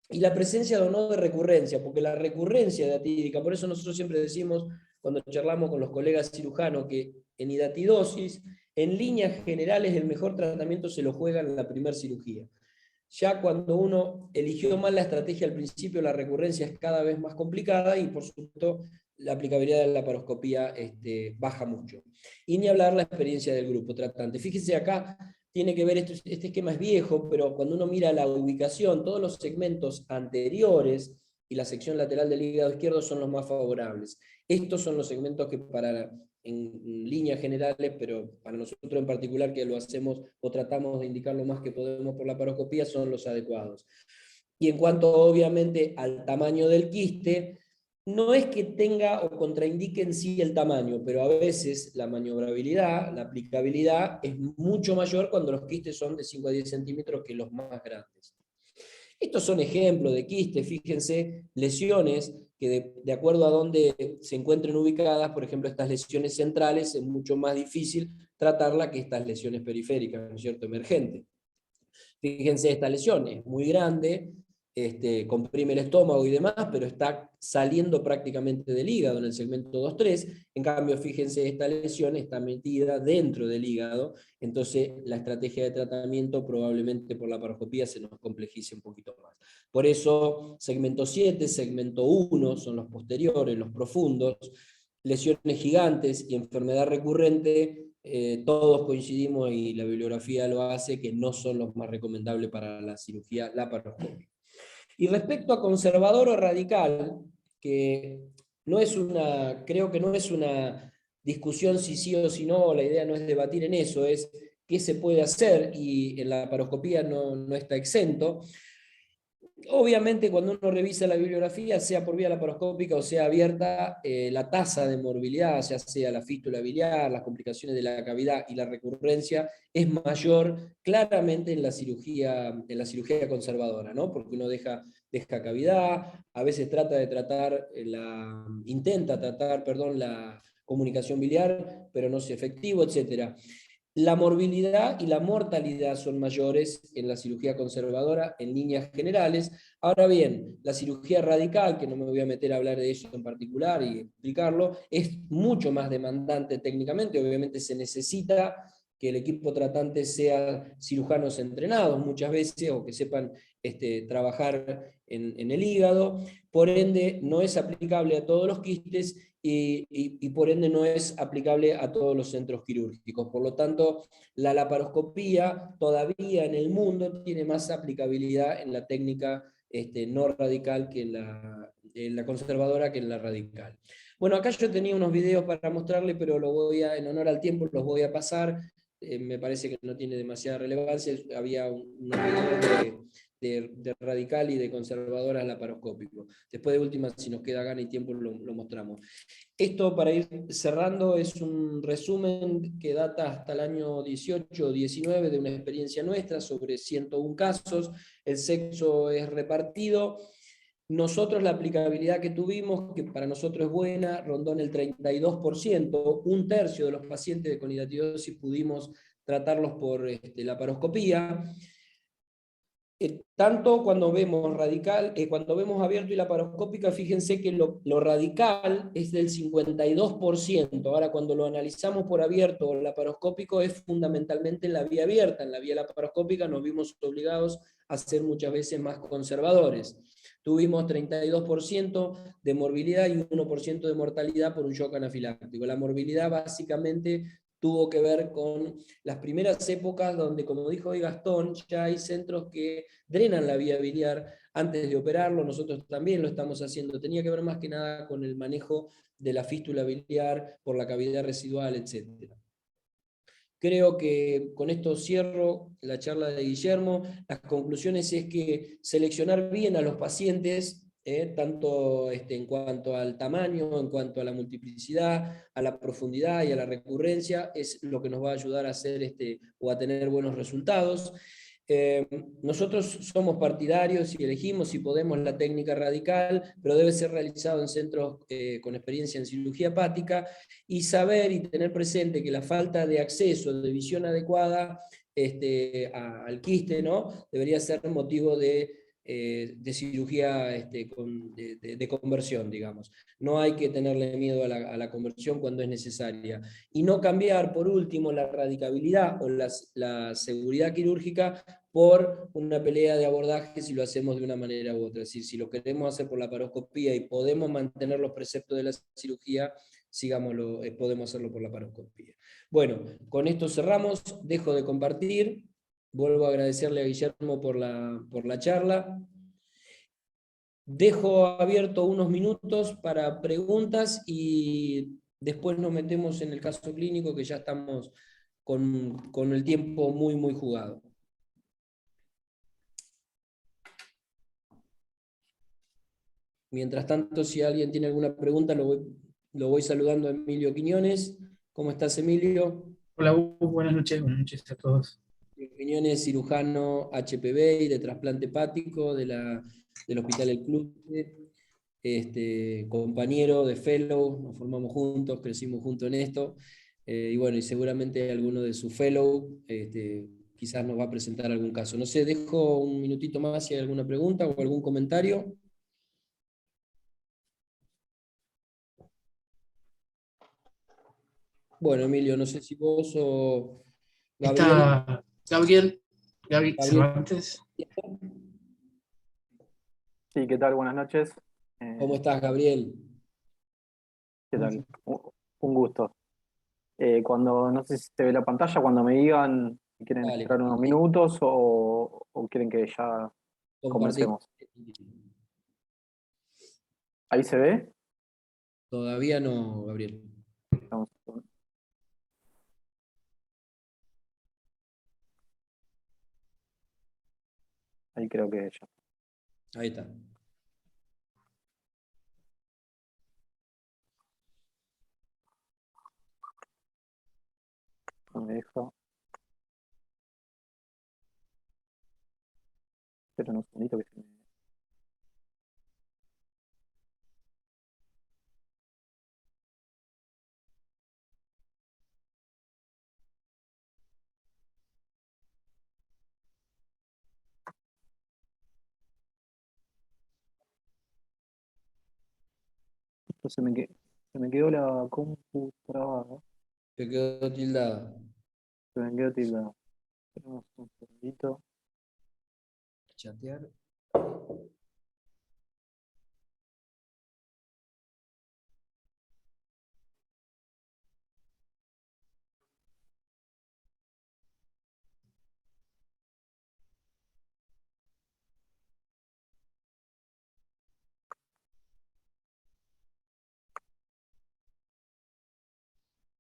Y la presencia o no de recurrencia, porque la recurrencia de atídica, por eso nosotros siempre decimos, cuando charlamos con los colegas cirujanos, que en hidatidosis, en líneas generales, el mejor tratamiento se lo juega en la primera cirugía. Ya cuando uno eligió mal la estrategia al principio, la recurrencia es cada vez más complicada y, por supuesto, la aplicabilidad de la laparoscopía baja mucho. Y ni hablar la experiencia del grupo tratante. Fíjense acá, tiene que ver, este esquema es viejo, pero cuando uno mira la ubicación, todos los segmentos anteriores y la sección lateral del hígado izquierdo son los más favorables. Estos son los segmentos que en líneas generales, pero para nosotros en particular, que lo hacemos o tratamos de indicar lo más que podemos por la laparoscopía, son los adecuados. Y en cuanto obviamente al tamaño del quiste, no es que tenga o contraindique en sí el tamaño, pero a veces la maniobrabilidad, la aplicabilidad es mucho mayor cuando los quistes son de 5 a 10 centímetros que los más grandes. Estos son ejemplos de quistes, fíjense, lesiones que de acuerdo a dónde se encuentren ubicadas, por ejemplo, estas lesiones centrales, es mucho más difícil tratarla que estas lesiones periféricas, ¿no es cierto?, emergentes. Fíjense, esta lesión es muy grande, comprime el estómago y demás, pero está saliendo prácticamente del hígado en el segmento 2-3. En cambio, fíjense, esta lesión está metida dentro del hígado, entonces la estrategia de tratamiento probablemente por la laparoscopía se nos complejice un poquito más. Por eso, segmento 7, segmento 1 son los posteriores, los profundos, lesiones gigantes y enfermedad recurrente. Todos coincidimos, y la bibliografía lo hace, que no son los más recomendables para la cirugía laparoscópica. Y respecto a conservador o radical, que no es creo que no es una discusión si sí o si no, la idea no es debatir en eso, es qué se puede hacer, y en la laparoscopía no está exento. Obviamente, cuando uno revisa la bibliografía, sea por vía laparoscópica o sea abierta, la tasa de morbilidad, ya sea la fístula biliar, las complicaciones de la cavidad y la recurrencia, es mayor claramente en la cirugía conservadora, ¿no? Porque uno deja cavidad, a veces intenta tratar la comunicación biliar, pero no es efectivo, etc. La morbilidad y la mortalidad son mayores en la cirugía conservadora en líneas generales. Ahora bien, la cirugía radical, que no me voy a meter a hablar de eso en particular y explicarlo, es mucho más demandante técnicamente. Obviamente se necesita que el equipo tratante sea cirujanos entrenados muchas veces, o que sepan trabajar en el hígado. Por ende, no es aplicable a todos los quistes, y por ende no es aplicable a todos los centros quirúrgicos. Por lo tanto, la laparoscopía todavía en el mundo tiene más aplicabilidad en la técnica no radical que en la conservadora que en la radical. Bueno, acá yo tenía unos videos para mostrarle, pero en honor al tiempo los voy a pasar. Me parece que no tiene demasiada relevancia. Había unos videos de radical y de conservadora laparoscópico. Después de última, si nos queda gana y tiempo, lo mostramos. Esto, para ir cerrando, es un resumen que data hasta el año 18 o 19 de una experiencia nuestra sobre 101 casos. El sexo es repartido. Nosotros la aplicabilidad que tuvimos, que para nosotros es buena, rondó en el 32%, un tercio de los pacientes con hidatidosis pudimos tratarlos por laparoscopía. Tanto cuando vemos radical, cuando vemos abierto y laparoscópica, fíjense que lo radical es del 52%. Ahora, cuando lo analizamos por abierto o laparoscópico, es fundamentalmente en la vía abierta. En la vía laparoscópica nos vimos obligados a ser muchas veces más conservadores. Tuvimos 32% de morbilidad y 1% de mortalidad por un shock anafiláctico. La morbilidad básicamente tuvo que ver con las primeras épocas donde, como dijo hoy Gastón, ya hay centros que drenan la vía biliar antes de operarlo, nosotros también lo estamos haciendo. Tenía que ver más que nada con el manejo de la fístula biliar por la cavidad residual, etc. Creo que con esto cierro la charla de Guillermo. Las conclusiones es que seleccionar bien a los pacientes, tanto en cuanto al tamaño, en cuanto a la multiplicidad, a la profundidad y a la recurrencia, es lo que nos va a ayudar a hacer o a tener buenos resultados. Nosotros somos partidarios y elegimos, si podemos, la técnica radical, pero debe ser realizado en centros con experiencia en cirugía hepática, y saber y tener presente que la falta de acceso, de visión adecuada al quiste, ¿no? Debería ser motivo de cirugía de conversión, digamos. No hay que tenerle miedo a la conversión cuando es necesaria. Y no cambiar, por último, la radicabilidad o la seguridad quirúrgica por una pelea de abordaje si lo hacemos de una manera u otra. Es decir, si lo queremos hacer por la laparoscopía y podemos mantener los preceptos de la cirugía, sigámoslo, podemos hacerlo por la laparoscopía. Bueno, con esto cerramos, dejo de compartir, vuelvo a agradecerle a Guillermo por la charla. Dejo abierto unos minutos para preguntas y después nos metemos en el caso clínico, que ya estamos con el tiempo muy, muy jugado. Mientras tanto, si alguien tiene alguna pregunta, lo voy saludando a Emilio Quiñones. ¿Cómo estás, Emilio? Hola, Hugo, buenas noches a todos. Quiñones, cirujano HPV y de trasplante hepático del Hospital El Club, compañero de fellow, nos formamos juntos, crecimos juntos en esto, y bueno, y seguramente alguno de sus fellow quizás nos va a presentar algún caso. No sé, dejo un minutito más si hay alguna pregunta o algún comentario. Bueno, Emilio, no sé si vos o Gabriel. Está Gaby Cervantes. Sí, ¿qué tal? Buenas noches. ¿Cómo estás, Gabriel? ¿Qué tal? Un gusto. No sé si se ve la pantalla, cuando me digan si quieren Dale. esperar unos minutos o quieren que ya comencemos. ¿Ahí se ve? Todavía no, Gabriel. Ahí creo que ya. Ahí está. No me deja. Espera un segundito que se me... Se me quedó la compu trabada. Te quedó tildada. Se me quedó tildado. Esperemos un segundito. Chatear.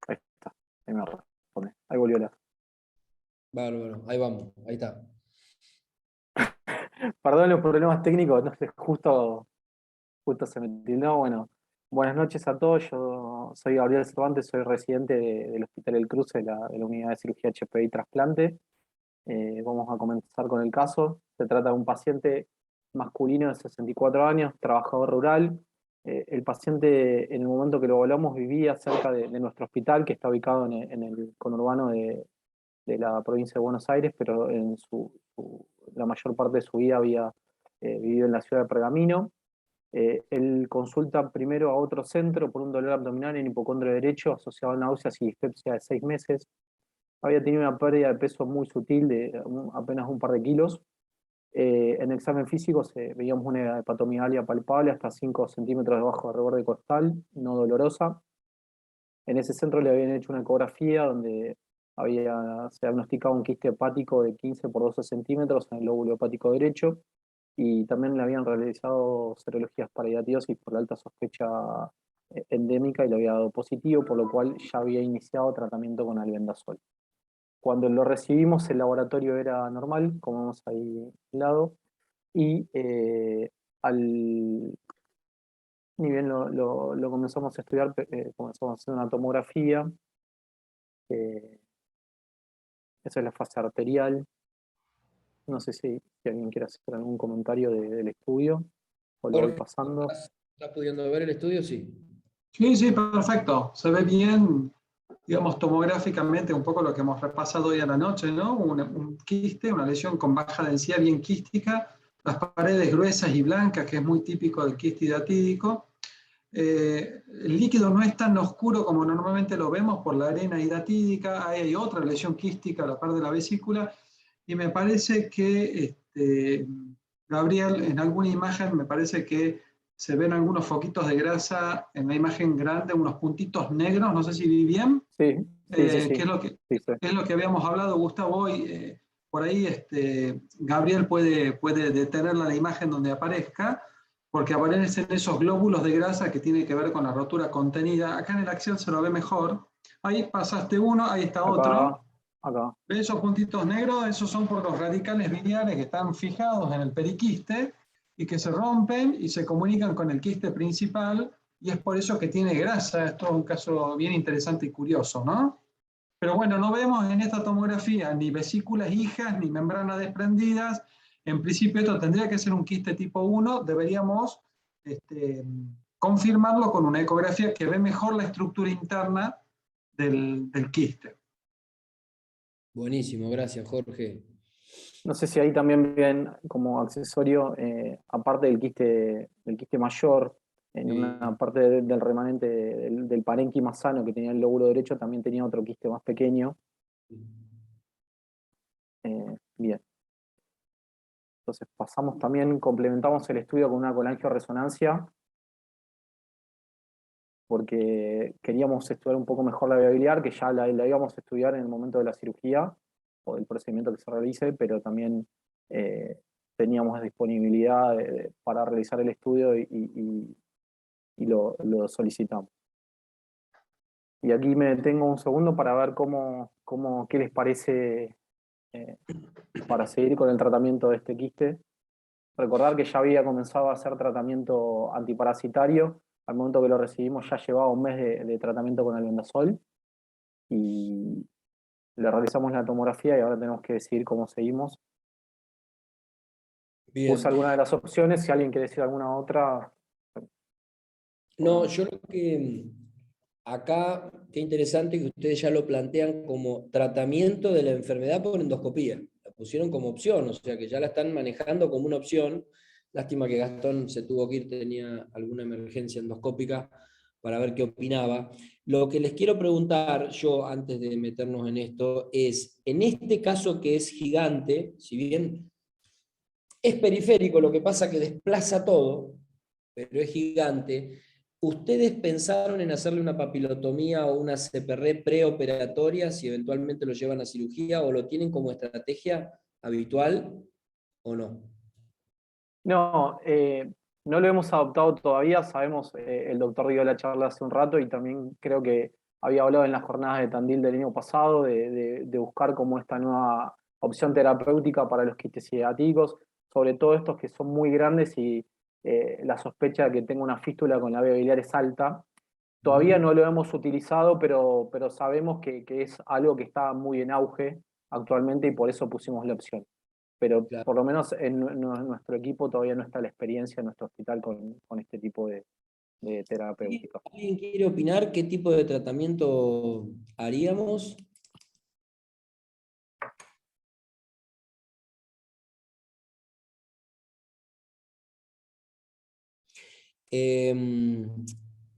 Ahí está. Ahí me responde. Ahí volvió la... Bárbaro, ahí vamos, ahí está. Perdón los problemas técnicos, no sé, justo se me tildó. Bueno, buenas noches a todos. Yo soy Gabriel Cervantes, soy residente del Hospital El Cruce, de la unidad de cirugía HPV y trasplante. Vamos a comenzar con el caso. Se trata de un paciente masculino de 64 años, trabajador rural. El paciente, en el momento que lo evaluamos, vivía cerca de nuestro hospital, que está ubicado en el conurbano de de la provincia de Buenos Aires, pero en la mayor parte de su vida había vivido en la ciudad de Pergamino. Él consulta primero a otro centro por un dolor abdominal en hipocondrio derecho asociado a náuseas y dispepsia de 6 meses. Había tenido una pérdida de peso muy sutil de apenas un par de kilos. En examen físico veíamos una hepatomegalia palpable hasta 5 centímetros debajo del reborde costal, no dolorosa. En ese centro le habían hecho una ecografía donde se diagnosticado un quiste hepático de 15 por 12 centímetros en el lóbulo hepático derecho, y también le habían realizado serologías para hidratidosis por la alta sospecha endémica y le había dado positivo, por lo cual ya había iniciado tratamiento con albendazol. Cuando lo recibimos, el laboratorio era normal, como vemos ahí al lado, y ni bien lo comenzamos a estudiar, comenzamos a hacer una tomografía. Esa es la fase arterial. No sé si alguien quiere hacer algún comentario del estudio, o lo voy Jorge, pasando. ¿estás pudiendo ver el estudio? Sí. Sí, sí, perfecto. Se ve bien, digamos, tomográficamente un poco lo que hemos repasado hoy a la noche, ¿no? Un quiste, una lesión con baja densidad bien quística, las paredes gruesas y blancas, que es muy típico del quiste hidatídico. El líquido no es tan oscuro como normalmente lo vemos por la arena hidatídica. Ahí hay otra lesión quística a la par de la vesícula, y me parece que, Gabriel, en alguna imagen me parece que se ven algunos foquitos de grasa en la imagen grande, unos puntitos negros, no sé si vi bien. Sí, sí. Que es lo que habíamos hablado, Gustavo, hoy. Por ahí Gabriel puede detener la imagen donde aparezca, porque aparecen esos glóbulos de grasa que tienen que ver con la rotura contenida. Acá en el axial se lo ve mejor. Ahí pasaste uno, ahí está otro. Acá. ¿Ves esos puntitos negros? Esos son por los radicales biliares que están fijados en el periquiste y que se rompen y se comunican con el quiste principal, y es por eso que tiene grasa. Esto es un caso bien interesante y curioso, ¿no? Pero bueno, no vemos en esta tomografía ni vesículas hijas ni membranas desprendidas. En principio esto tendría que ser un quiste tipo 1. Deberíamos confirmarlo con una ecografía que ve mejor la estructura interna del quiste. Buenísimo, gracias, Jorge. No sé si ahí también ven como accesorio, aparte del quiste mayor, en una parte del remanente del parénquima sano que tenía el lóbulo derecho, también tenía otro quiste más pequeño. Bien. Entonces complementamos el estudio con una colangioresonancia, porque queríamos estudiar un poco mejor la viabilidad, que ya la íbamos a estudiar en el momento de la cirugía o del procedimiento que se realice, pero también teníamos disponibilidad para realizar el estudio y lo solicitamos. Y aquí me detengo un segundo para ver qué les parece para seguir con el tratamiento de este quiste. Recordar que ya había comenzado a hacer tratamiento antiparasitario. Al momento que lo recibimos ya llevaba un mes de tratamiento con albendazol, y le realizamos la tomografía y ahora tenemos que decidir cómo seguimos. Bien. Usa alguna de las opciones, si alguien quiere decir alguna otra. No, yo lo que acá, qué interesante que ustedes ya lo plantean como tratamiento de la enfermedad por endoscopía. La pusieron como opción, o sea que ya la están manejando como una opción. Lástima que Gastón se tuvo que ir, tenía alguna emergencia endoscópica, para ver qué opinaba. Lo que les quiero preguntar yo, antes de meternos en esto, es, en este caso que es gigante, si bien es periférico, lo que pasa que desplaza todo, pero es gigante, ¿ustedes pensaron en hacerle una papilotomía o una CPR preoperatoria si eventualmente lo llevan a cirugía, o lo tienen como estrategia habitual o no? No, no lo hemos adoptado todavía. Sabemos, el doctor dio la charla hace un rato y también creo que había hablado en las jornadas de Tandil del año pasado de buscar como esta nueva opción terapéutica para los quistes hidatídicos, sobre todo estos que son muy grandes y la sospecha de que tenga una fístula con la vía biliar es alta. Todavía no lo hemos utilizado, pero sabemos que es algo que está muy en auge actualmente y por eso pusimos la opción. Pero Claro. por lo menos en nuestro equipo todavía no está la experiencia en nuestro hospital con este tipo de terapéutica. ¿Alguien quiere opinar qué tipo de tratamiento haríamos?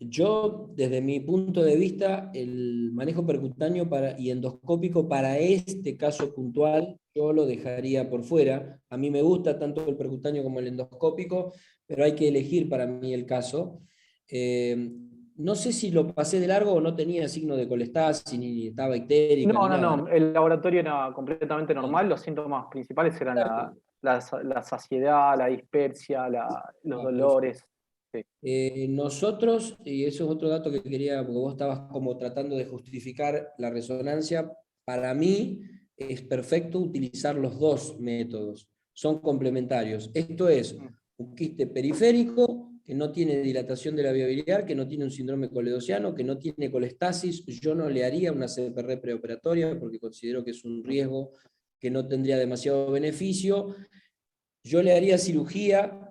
Yo, desde mi punto de vista, el manejo percutáneo y endoscópico para este caso puntual, yo lo dejaría por fuera. A mí me gusta tanto el percutáneo como el endoscópico, pero hay que elegir para mí el caso. Eh, no sé si lo pasé de largo o no tenía signo de colestasis, ni estaba ictérica, No, ni no, nada, no. ¿no? El laboratorio era completamente normal. Los síntomas principales eran la saciedad, la dispepsia, los dolores. Sí. Nosotros, y eso es otro dato que quería, porque vos estabas como tratando de justificar la resonancia, para mí es perfecto utilizar los dos métodos, son complementarios. Esto es un quiste periférico que no tiene dilatación de la vía biliar, que no tiene un síndrome coledociano, que no tiene colestasis. Yo no le haría una CPR preoperatoria porque considero que es un riesgo que no tendría demasiado beneficio. Yo le haría cirugía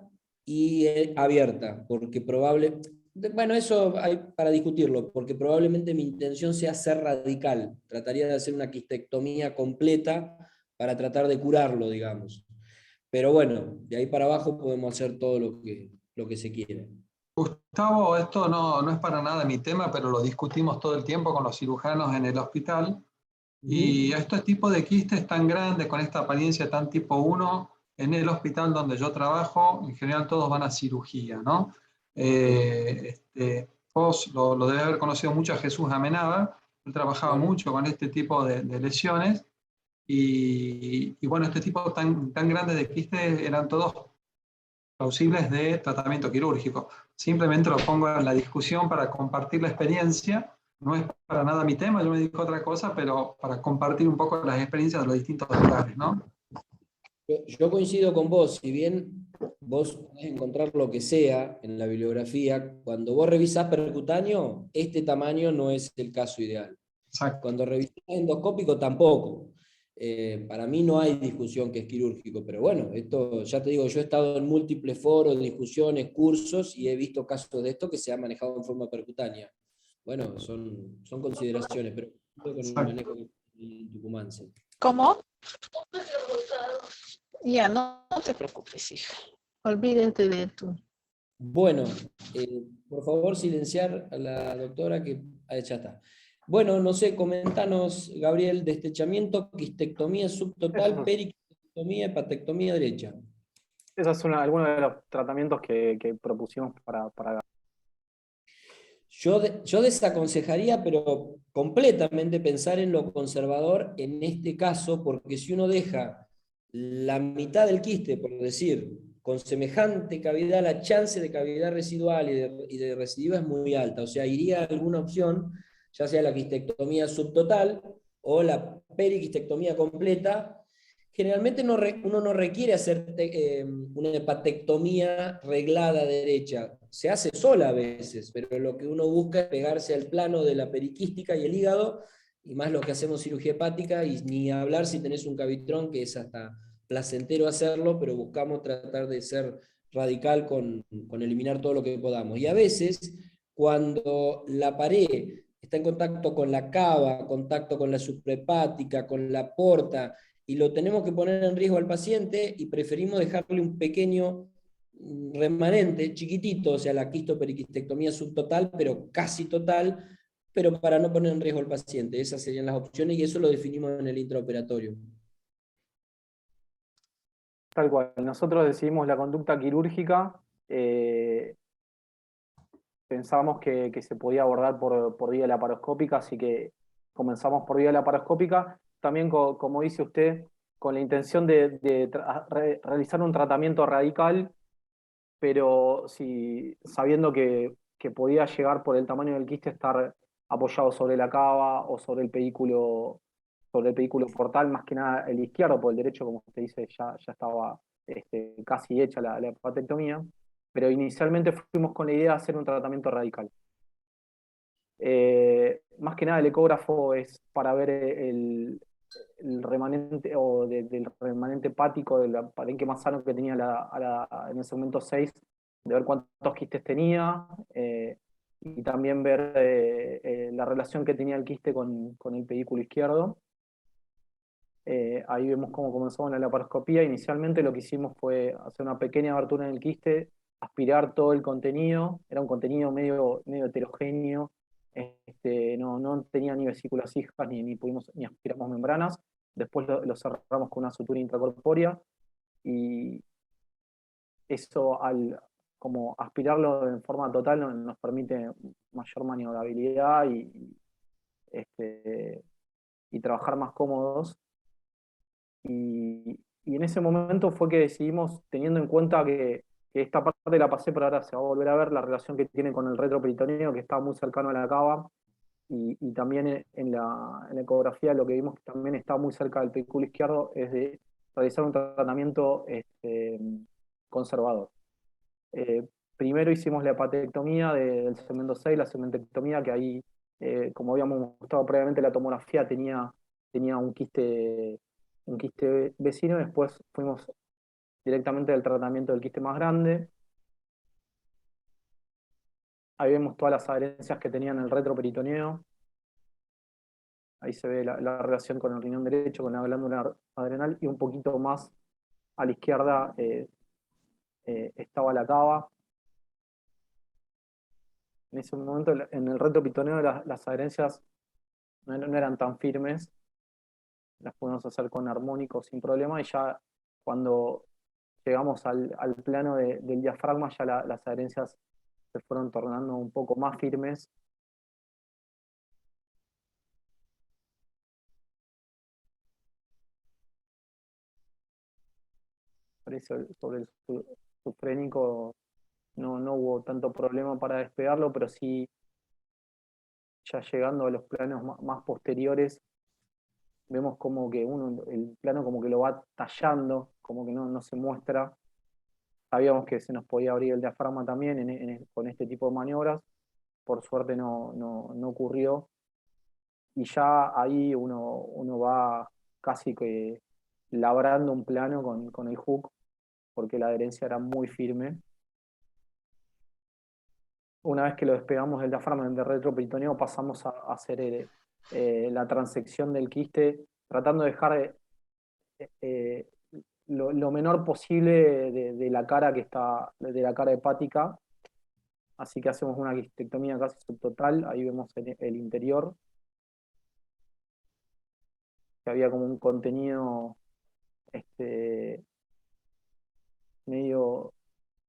y abierta, porque bueno, eso hay para discutirlo, porque probablemente mi intención sea ser radical. Trataría de hacer una quistectomía completa para tratar de curarlo, digamos. Pero bueno, de ahí para abajo podemos hacer todo lo que se quiera. Gustavo, esto no es para nada mi tema, pero lo discutimos todo el tiempo con los cirujanos en el hospital. Y estos tipos de quistes tan grandes, con esta apariencia tan tipo 1, en el hospital donde yo trabajo, en general todos van a cirugía, ¿no? Vos lo debes haber conocido mucho a Jesús Amenábar, él trabajaba mucho con este tipo de lesiones, y bueno, este tipo tan grandes de quistes eran todos plausibles de tratamiento quirúrgico. Simplemente lo pongo en la discusión para compartir la experiencia. No es para nada mi tema, yo me dedico a otra cosa, pero para compartir un poco las experiencias de los distintos lugares, ¿no? Yo coincido con vos, si bien vos podés encontrar lo que sea en la bibliografía, cuando vos revisás percutáneo, este tamaño no es el caso ideal. Exacto. Cuando revisás endoscópico tampoco. Para mí no hay discusión que es quirúrgico, pero bueno, esto ya te digo, yo he estado en múltiples foros, discusiones, cursos y he visto casos de esto que se ha manejado en forma percutánea. Bueno, son consideraciones, pero con el manejo del tucumanse. ¿Cómo? Ya, no te preocupes, hija. Olvídate de tú. Bueno, por favor silenciar a la doctora que ya está. Bueno, no sé, comentanos, Gabriel, destechamiento, quistectomía subtotal, periquistectomía, hepatectomía derecha. Esos son algunos de los tratamientos que propusimos para... Yo desaconsejaría, pero completamente pensar en lo conservador en este caso, porque si uno deja la mitad del quiste, por decir, con semejante cavidad, la chance de cavidad residual y de recidiva es muy alta. O sea, iría a alguna opción, ya sea la quistectomía subtotal o la periquistectomía completa. Generalmente uno no requiere hacer una hepatectomía reglada derecha. Se hace sola a veces, pero lo que uno busca es pegarse al plano de la periquística y el hígado, y más lo que hacemos cirugía hepática, y ni hablar si tenés un cavitrón, que es hasta placentero hacerlo, pero buscamos tratar de ser radical con eliminar todo lo que podamos. Y a veces, cuando la pared está en contacto con la cava, contacto con la suprahepática, con la porta, y lo tenemos que poner en riesgo al paciente y preferimos dejarle un pequeño remanente, chiquitito, o sea, la quistoperiquistectomía subtotal, pero casi total, pero para no poner en riesgo al paciente. Esas serían las opciones y eso lo definimos en el intraoperatorio. Tal cual. Nosotros decidimos la conducta quirúrgica. Pensamos que se podía abordar por vía laparoscópica, así que comenzamos por vía laparoscópica. También, como dice usted, con la intención de realizar un tratamiento radical, pero sabiendo que podía llegar por el tamaño del quiste a estar apoyado sobre la cava o sobre el pedículo portal, más que nada el izquierdo, por el derecho, como usted dice, ya estaba casi hecha la hepatectomía, pero inicialmente fuimos con la idea de hacer un tratamiento radical. Más que nada el ecógrafo es para ver el remanente o del remanente hepático del parénquima sano que tenía en el segmento 6, de ver cuántos quistes tenía y también ver la relación que tenía el quiste con el pedículo izquierdo. Ahí vemos cómo comenzamos la laparoscopía. Inicialmente lo que hicimos fue hacer una pequeña abertura en el quiste aspirar todo el contenido. Era un contenido medio heterogéneo. No tenía ni vesículas hijas ni aspiramos membranas. Después lo cerramos con una sutura intracorpórea y eso como aspirarlo en forma total nos permite mayor maniobrabilidad y trabajar más cómodos. Y en ese momento fue que decidimos, teniendo en cuenta que esta parte la pasé, pero ahora se va a volver a ver la relación que tiene con el retroperitoneo, que está muy cercano a la cava, y también en la ecografía lo que vimos que también está muy cerca del pedúnculo izquierdo, es de realizar un tratamiento conservador. Primero hicimos la hepatectomía del segmento 6, la segmentectomía, que ahí, como habíamos mostrado previamente, la tomografía tenía un quiste vecino. Después fuimos directamente del tratamiento del quiste más grande. Ahí vemos todas las adherencias que tenían el retroperitoneo. Ahí se ve la relación con el riñón derecho, con la glándula adrenal, y un poquito más a la izquierda estaba la cava. En ese momento, en el retroperitoneo, las adherencias no eran tan firmes, las podemos hacer con armónicos sin problema, y ya cuando llegamos al plano del diafragma, ya las adherencias se fueron tornando un poco más firmes. Por eso sobre el subfrénico no hubo tanto problema para despegarlo, pero sí, ya llegando a los planos más posteriores, vemos como que el plano como que lo va tallando, como que no se muestra. Sabíamos que se nos podía abrir el diafragma también con este tipo de maniobras. Por suerte no ocurrió. Y ya ahí uno va casi que labrando un plano con el hook, porque la adherencia era muy firme. Una vez que lo despegamos del diafragma del retroperitoneo, pasamos a hacer la transección del quiste, tratando de dejar lo menor posible de la cara de la cara hepática. Así que hacemos una quistectomía casi subtotal. Ahí vemos el interior, que había como un contenido medio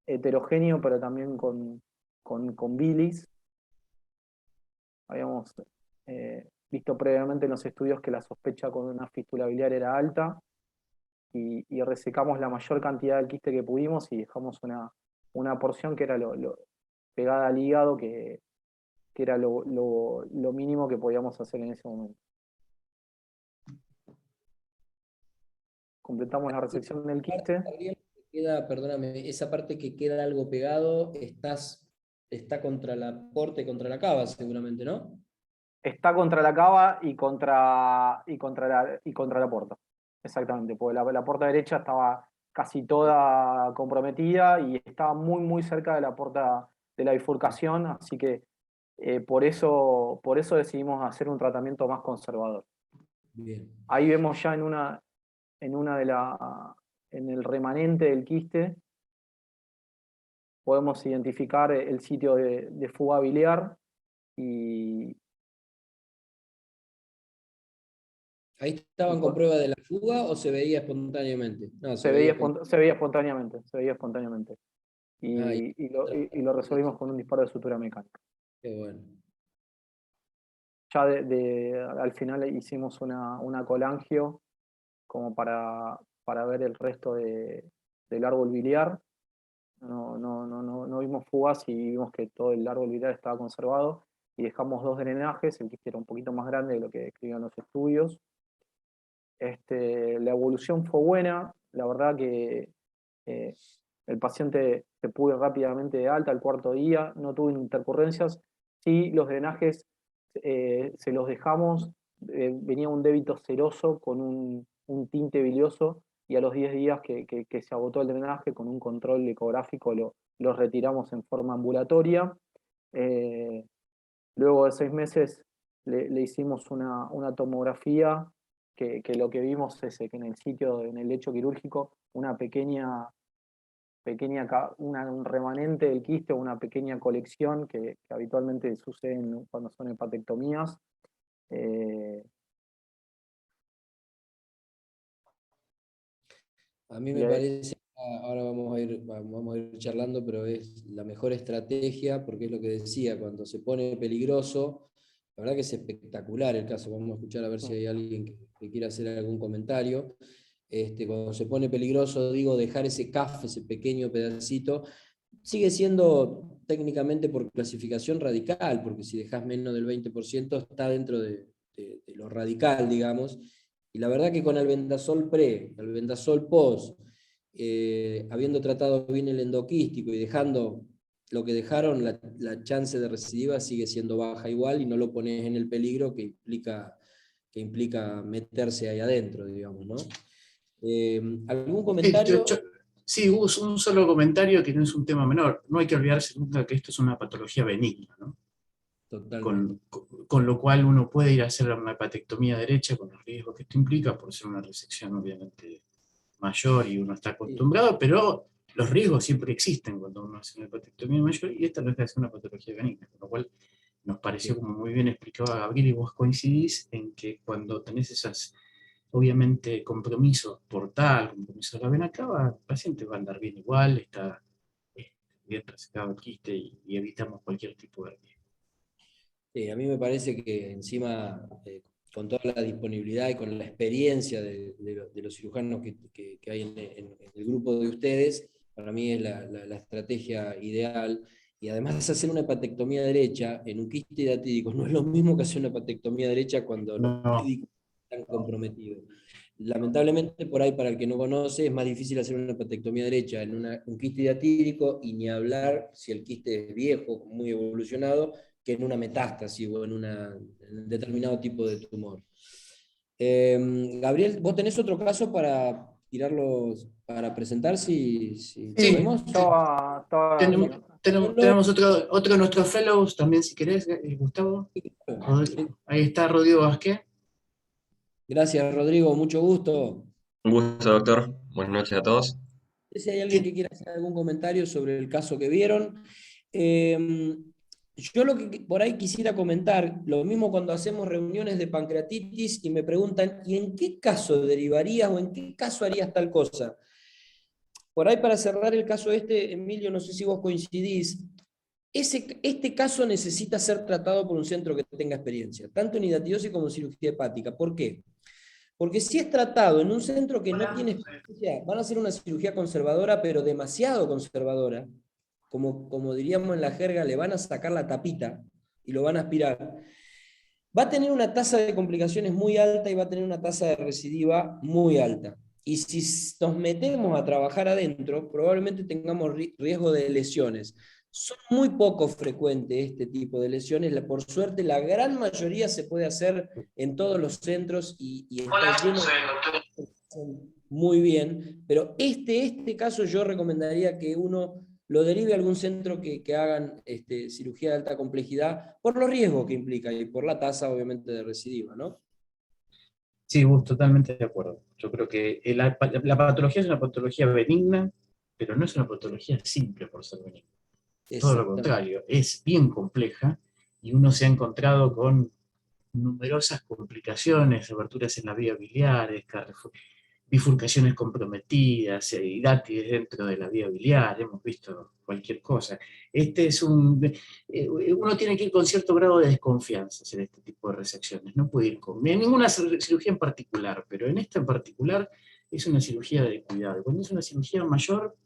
heterogéneo, pero también con bilis. Habíamos visto previamente en los estudios que la sospecha con una fístula biliar era alta, y resecamos la mayor cantidad del quiste que pudimos y dejamos una porción que era pegada al hígado, que era lo mínimo que podíamos hacer en ese momento. Completamos la resección del quiste. Perdóname, esa parte que queda algo pegado, está contra la porta y contra la cava, seguramente, ¿no? Está contra la cava y contra la puerta. Exactamente, porque la puerta derecha estaba casi toda comprometida y estaba muy cerca de la puerta de la bifurcación, así que por eso decidimos hacer un tratamiento más conservador. Bien. Ahí vemos ya en el remanente del quiste, podemos identificar el sitio de fuga biliar. Y ¿Ahí estaban con prueba de la fuga o se veía espontáneamente? No, se veía espontáneamente. Y lo resolvimos con un disparo de sutura mecánica. Qué bueno. Ya al final hicimos una colangio como para ver el resto del árbol biliar. No vimos fugas y vimos que todo el árbol biliar estaba conservado, y dejamos 2 drenajes. El quiste era un poquito más grande de lo que describían los estudios. La evolución fue buena, la verdad que el paciente se pudo ir rápidamente de alta al 4.º día, no tuvo intercurrencias. Sí, los drenajes se los dejamos, venía un débito seroso con un tinte bilioso, y a los 10 días que se agotó el drenaje, con un control ecográfico los retiramos en forma ambulatoria. Luego de 6 meses le hicimos una tomografía, que lo que vimos es que en el lecho quirúrgico, una pequeña un remanente del quiste o una pequeña colección que habitualmente sucede cuando son hepatectomías. A mí me parece, ahora vamos a ir charlando, pero es la mejor estrategia, porque es lo que decía, cuando se pone peligroso, la verdad que es espectacular el caso. Vamos a escuchar a ver si hay alguien que quiera hacer algún comentario. Cuando se pone peligroso, digo, dejar ese CAF, ese pequeño pedacito, sigue siendo técnicamente por clasificación radical, porque si dejas menos del 20% está dentro de lo radical, digamos. Y la verdad que con albendazol pre, albendazol post, habiendo tratado bien el endoquístico y dejando lo que dejaron, la chance de recidiva sigue siendo baja igual y no lo pones en el peligro que implica meterse ahí adentro, digamos, ¿no? ¿Algún comentario? Sí, un solo comentario que no es un tema menor. No hay que olvidarse nunca que esto es una patología benigna, ¿no? Con lo cual uno puede ir a hacer una hepatectomía derecha con los riesgos que esto implica, por ser una resección obviamente mayor y uno está acostumbrado, pero los riesgos siempre existen cuando uno hace una hepatectomía mayor, y esta no deja de ser una patología benigna, con lo cual nos pareció, como muy bien explicaba Gabriel, y vos coincidís en que cuando tenés esas, obviamente, compromisos portal, compromiso de la vena cava, el paciente va a andar bien igual, está bien resecado el quiste y evitamos cualquier tipo de riesgo. A mí me parece que encima, con toda la disponibilidad y con la experiencia de los cirujanos que hay en el grupo de ustedes, para mí es la estrategia ideal. Y además hacer una hepatectomía derecha en un quiste hidatídico no es lo mismo que hacer una hepatectomía derecha cuando los médicos están comprometidos. Lamentablemente, por ahí, para el que no conoce, es más difícil hacer una hepatectomía derecha en un quiste hidatídico, y ni hablar si el quiste es viejo, muy evolucionado, que en una metástasis o en un determinado tipo de tumor. Gabriel, ¿vos tenés otro caso para tirarlos, para presentar si podemos? Tenemos otro de nuestros fellows también, si querés, Gustavo. Ahí está Rodrigo Vázquez. Gracias, Rodrigo, mucho gusto. Un gusto, doctor. Buenas noches a todos. Si hay alguien que quiera hacer algún comentario sobre el caso que vieron. Yo lo que por ahí quisiera comentar, lo mismo cuando hacemos reuniones de pancreatitis y me preguntan, ¿y en qué caso derivarías o en qué caso harías tal cosa? Por ahí, para cerrar el caso Emilio, no sé si vos coincidís, este caso necesita ser tratado por un centro que tenga experiencia, tanto en hidatidosis como en cirugía hepática. ¿Por qué? Porque si es tratado en un centro que no tiene experiencia, van a hacer una cirugía conservadora, pero demasiado conservadora, como diríamos en la jerga, le van a sacar la tapita y lo van a aspirar. Va a tener una tasa de complicaciones muy alta y va a tener una tasa de recidiva muy alta. Y si nos metemos a trabajar adentro, probablemente tengamos riesgo de lesiones. Son muy poco frecuentes este tipo de lesiones. Por suerte, la gran mayoría se puede hacer en todos los centros y está lleno de... Muy bien, pero este caso yo recomendaría que uno lo derive a algún centro que hagan cirugía de alta complejidad por los riesgos que implica y por la tasa, obviamente, de recidiva, ¿no? Sí, totalmente de acuerdo. Yo creo que la patología es una patología benigna, pero no es una patología simple por ser benigna. Todo lo contrario, es bien compleja y uno se ha encontrado con numerosas complicaciones, aberturas en la vía biliar, bifurcaciones comprometidas, hidátides dentro de la vía biliar, hemos visto cualquier cosa. Uno tiene que ir con cierto grado de desconfianza en este tipo de resecciones, no puede ir con ninguna cirugía en particular, pero en esta en particular es una cirugía de cuidado. Cuando es una cirugía mayor,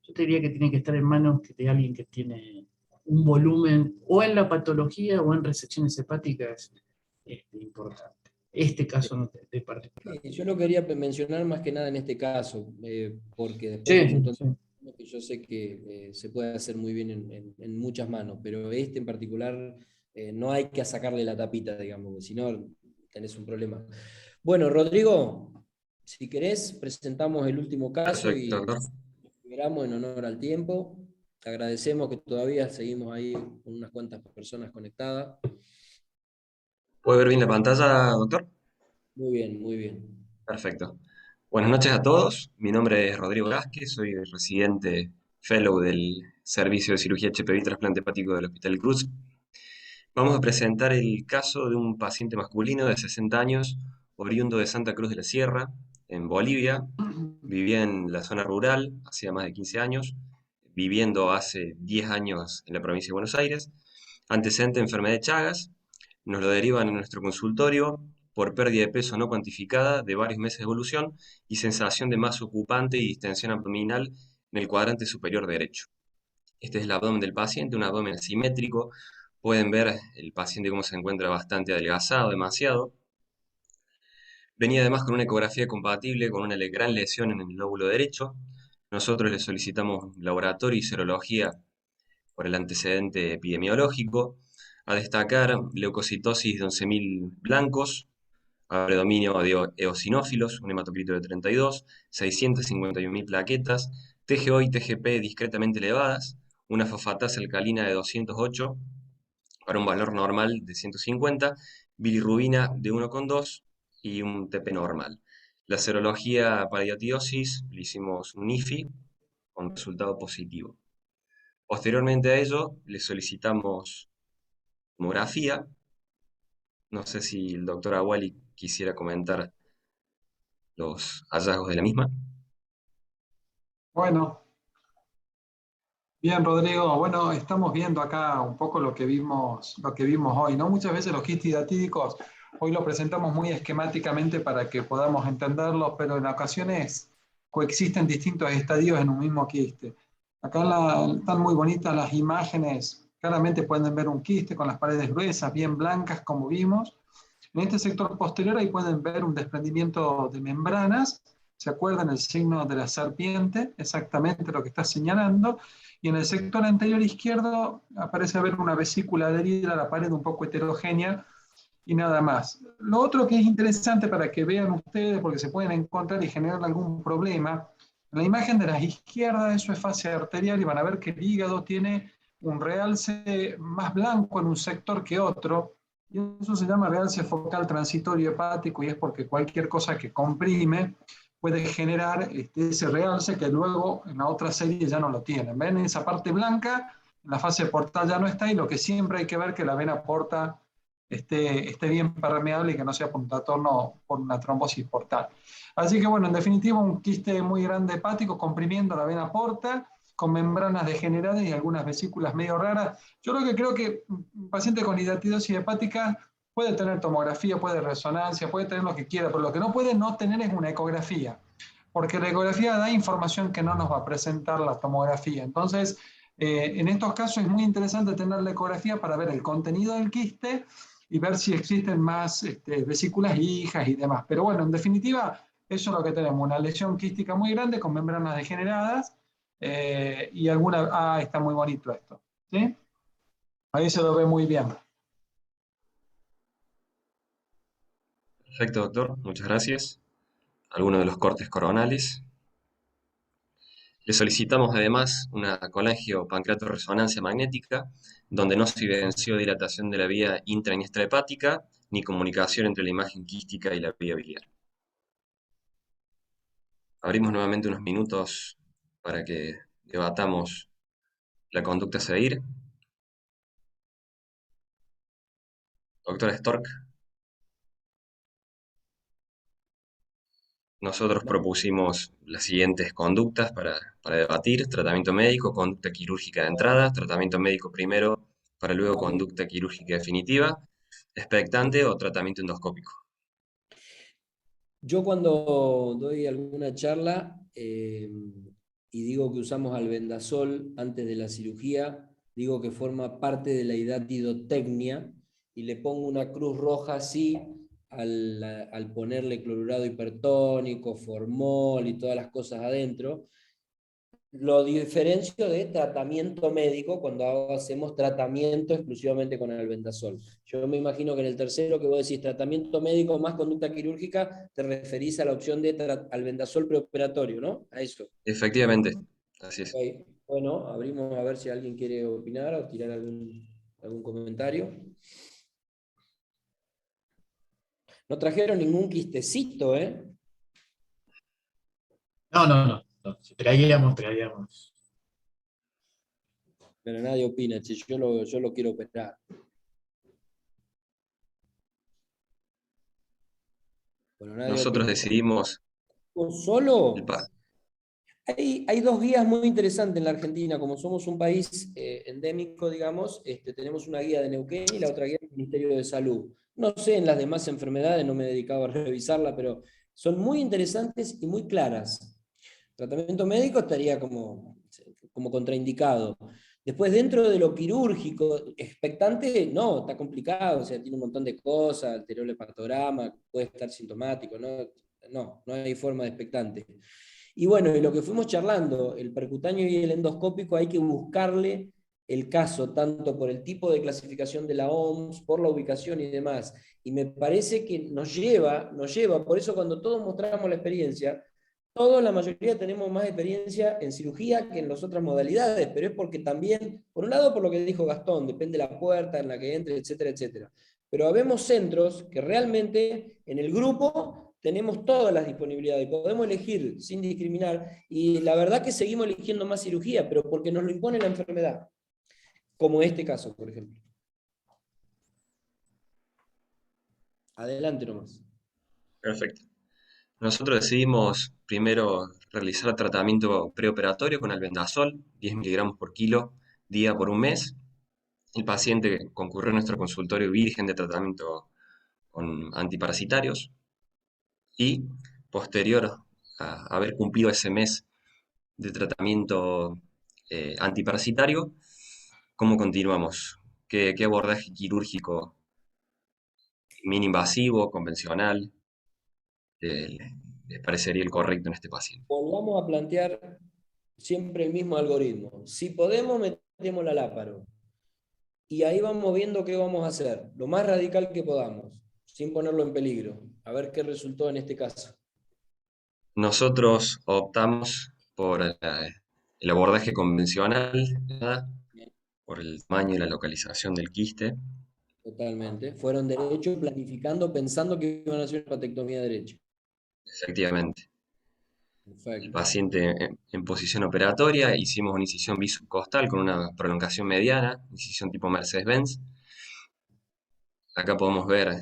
yo te diría que tiene que estar en manos de alguien que tiene un volumen, o en la patología o en resecciones hepáticas, importante. Este caso de particular. Yo lo quería mencionar más que nada en este caso, porque después hay un montón de que yo sé que se puede hacer muy bien en muchas manos, pero en particular no hay que sacarle la tapita, digamos, porque si no tenés un problema. Bueno, Rodrigo, si querés, presentamos el último caso. Perfecto, y doctor. Esperamos en honor al tiempo. Te agradecemos que todavía seguimos ahí con unas cuantas personas conectadas. ¿Puede ver bien la pantalla, doctor? Muy bien, muy bien. Perfecto. Buenas noches a todos. Mi nombre es Rodrigo Vázquez, soy residente fellow del Servicio de Cirugía HPV y Trasplante Hepático del Hospital Cruz. Vamos a presentar el caso de un paciente masculino de 60 años, oriundo de Santa Cruz de la Sierra, en Bolivia. Vivía en la zona rural hacía más de 15 años, viviendo hace 10 años en la provincia de Buenos Aires. Antecedente de enfermedad de Chagas, nos lo derivan en nuestro consultorio por pérdida de peso no cuantificada de varios meses de evolución y sensación de masa ocupante y distensión abdominal en el cuadrante superior derecho. Este es el abdomen del paciente, un abdomen asimétrico. Pueden ver el paciente cómo se encuentra bastante adelgazado, demasiado. Venía además con una ecografía compatible con una gran lesión en el lóbulo derecho. Nosotros le solicitamos laboratorio y serología por el antecedente epidemiológico. A destacar leucocitosis de 11.000 blancos, predominio de eosinófilos, un hematocrito de 32, 651.000 plaquetas, TGO y TGP discretamente elevadas, una fosfatasa alcalina de 208 para un valor normal de 150, bilirrubina de 1,2 y un TP normal. La serología para diatidosis le hicimos un IFI con resultado positivo. Posteriormente a ello, le solicitamos tomografía. No sé si el doctor Awali quisiera comentar los hallazgos de la misma. Bueno, bien, Rodrigo. Bueno, estamos viendo acá un poco lo que vimos hoy, ¿no? Muchas veces los quistes hidatídicos, hoy lo presentamos muy esquemáticamente para que podamos entenderlos, pero en ocasiones coexisten distintos estadios en un mismo quiste. Acá están muy bonitas las imágenes. Claramente pueden ver un quiste con las paredes gruesas, bien blancas, como vimos. En este sector posterior ahí pueden ver un desprendimiento de membranas. ¿Se acuerdan el signo de la serpiente? Exactamente lo que está señalando. Y en el sector anterior izquierdo aparece ver una vesícula adherida a la pared un poco heterogénea y nada más. Lo otro que es interesante para que vean ustedes, porque se pueden encontrar y generar algún problema, en la imagen de la izquierda eso es fase arterial y van a ver que el hígado tiene un realce más blanco en un sector que otro, y eso se llama realce focal transitorio hepático y es porque cualquier cosa que comprime puede generar ese realce que luego en la otra serie ya no lo tienen. ¿Ven? Esa parte blanca en la fase portal ya no está y lo que siempre hay que ver que la vena porta esté bien permeable y que no sea por un trastorno, por una trombosis portal. Así que bueno, en definitiva un quiste muy grande hepático comprimiendo la vena porta, con membranas degeneradas y algunas vesículas medio raras. Yo creo que un paciente con hidatidosis hepática puede tener tomografía, puede resonancia, puede tener lo que quiera, pero lo que no puede no tener es una ecografía, porque la ecografía da información que no nos va a presentar la tomografía. Entonces, en estos casos es muy interesante tener la ecografía para ver el contenido del quiste y ver si existen más vesículas hijas y demás. Pero bueno, en definitiva, eso es lo que tenemos, una lesión quística muy grande con membranas degeneradas y alguna... Ah, está muy bonito esto. ¿Sí? Ahí se lo ve muy bien. Perfecto, doctor. Muchas gracias. Algunos de los cortes coronales. Le solicitamos además una colangio-pancreatorresonancia magnética, donde no se evidenció dilatación de la vía intra y extrahepática, ni comunicación entre la imagen quística y la vía biliar. Abrimos nuevamente unos minutos para que debatamos la conducta a seguir. Doctora Stork, nosotros propusimos las siguientes conductas para debatir: tratamiento médico, conducta quirúrgica de entrada, tratamiento médico primero, para luego conducta quirúrgica definitiva, expectante o tratamiento endoscópico. Yo cuando doy alguna charla y digo que usamos albendazol antes de la cirugía, digo que forma parte de la hidatidotecnia y le pongo una cruz roja así al ponerle clorurado hipertónico, formol y todas las cosas adentro. Lo diferencio de tratamiento médico cuando hacemos tratamiento exclusivamente con albendazol. Yo me imagino que en el tercero que vos decís tratamiento médico más conducta quirúrgica, te referís a la opción de albendazol preoperatorio, ¿no? A eso. Efectivamente, así es. Okay. Bueno, abrimos a ver si alguien quiere opinar o tirar algún comentario. No trajeron ningún quistecito, ¿eh? No. Traíamos. Pero nadie opina, che, yo lo quiero operar. Bueno, nadie Nosotros opina. decidimos el ¿Solo? pa- Hay dos guías muy interesantes en la Argentina, como somos un país endémico, digamos, tenemos una guía de Neuquén y la otra guía del Ministerio de Salud. No sé en las demás enfermedades, no me he dedicado a revisarla, pero son muy interesantes y muy claras. Tratamiento médico estaría como contraindicado. Después, dentro de lo quirúrgico, expectante, no, está complicado, o sea, tiene un montón de cosas, alteró el hepatograma, puede estar sintomático, no hay forma de expectante. Y bueno, y lo que fuimos charlando, el percutáneo y el endoscópico, hay que buscarle el caso, tanto por el tipo de clasificación de la OMS, por la ubicación y demás. Y me parece que nos lleva, por eso cuando todos mostramos la experiencia, todos, la mayoría tenemos más experiencia en cirugía que en las otras modalidades, pero es porque también, por un lado, por lo que dijo Gastón, depende de la puerta en la que entre, etcétera, etcétera. Pero habemos centros que realmente en el grupo tenemos todas las disponibilidades y podemos elegir sin discriminar, y la verdad que seguimos eligiendo más cirugía, pero porque nos lo impone la enfermedad, como este caso, por ejemplo. Adelante nomás. Perfecto. Nosotros decidimos primero realizar tratamiento preoperatorio con albendazol, 10 miligramos por kilo, día por un mes. El paciente concurrió a nuestro consultorio virgen de tratamiento con antiparasitarios y posterior a haber cumplido ese mes de tratamiento antiparasitario, ¿cómo continuamos? ¿Qué abordaje quirúrgico mini-invasivo, convencional, les parecería el correcto en este paciente? Volvamos a plantear siempre el mismo algoritmo. Si podemos, metemos la láparo. Y ahí vamos viendo qué vamos a hacer, lo más radical que podamos, sin ponerlo en peligro. A ver qué resultó en este caso. Nosotros optamos por el abordaje convencional, ¿verdad? Por el tamaño y la localización del quiste. Totalmente. Fueron derecho planificando, pensando que iban a hacer una patectomía derecha. Efectivamente. El Perfecto. paciente en posición operatoria, hicimos una incisión bisubcostal con una prolongación mediana, incisión tipo Mercedes-Benz. Acá podemos ver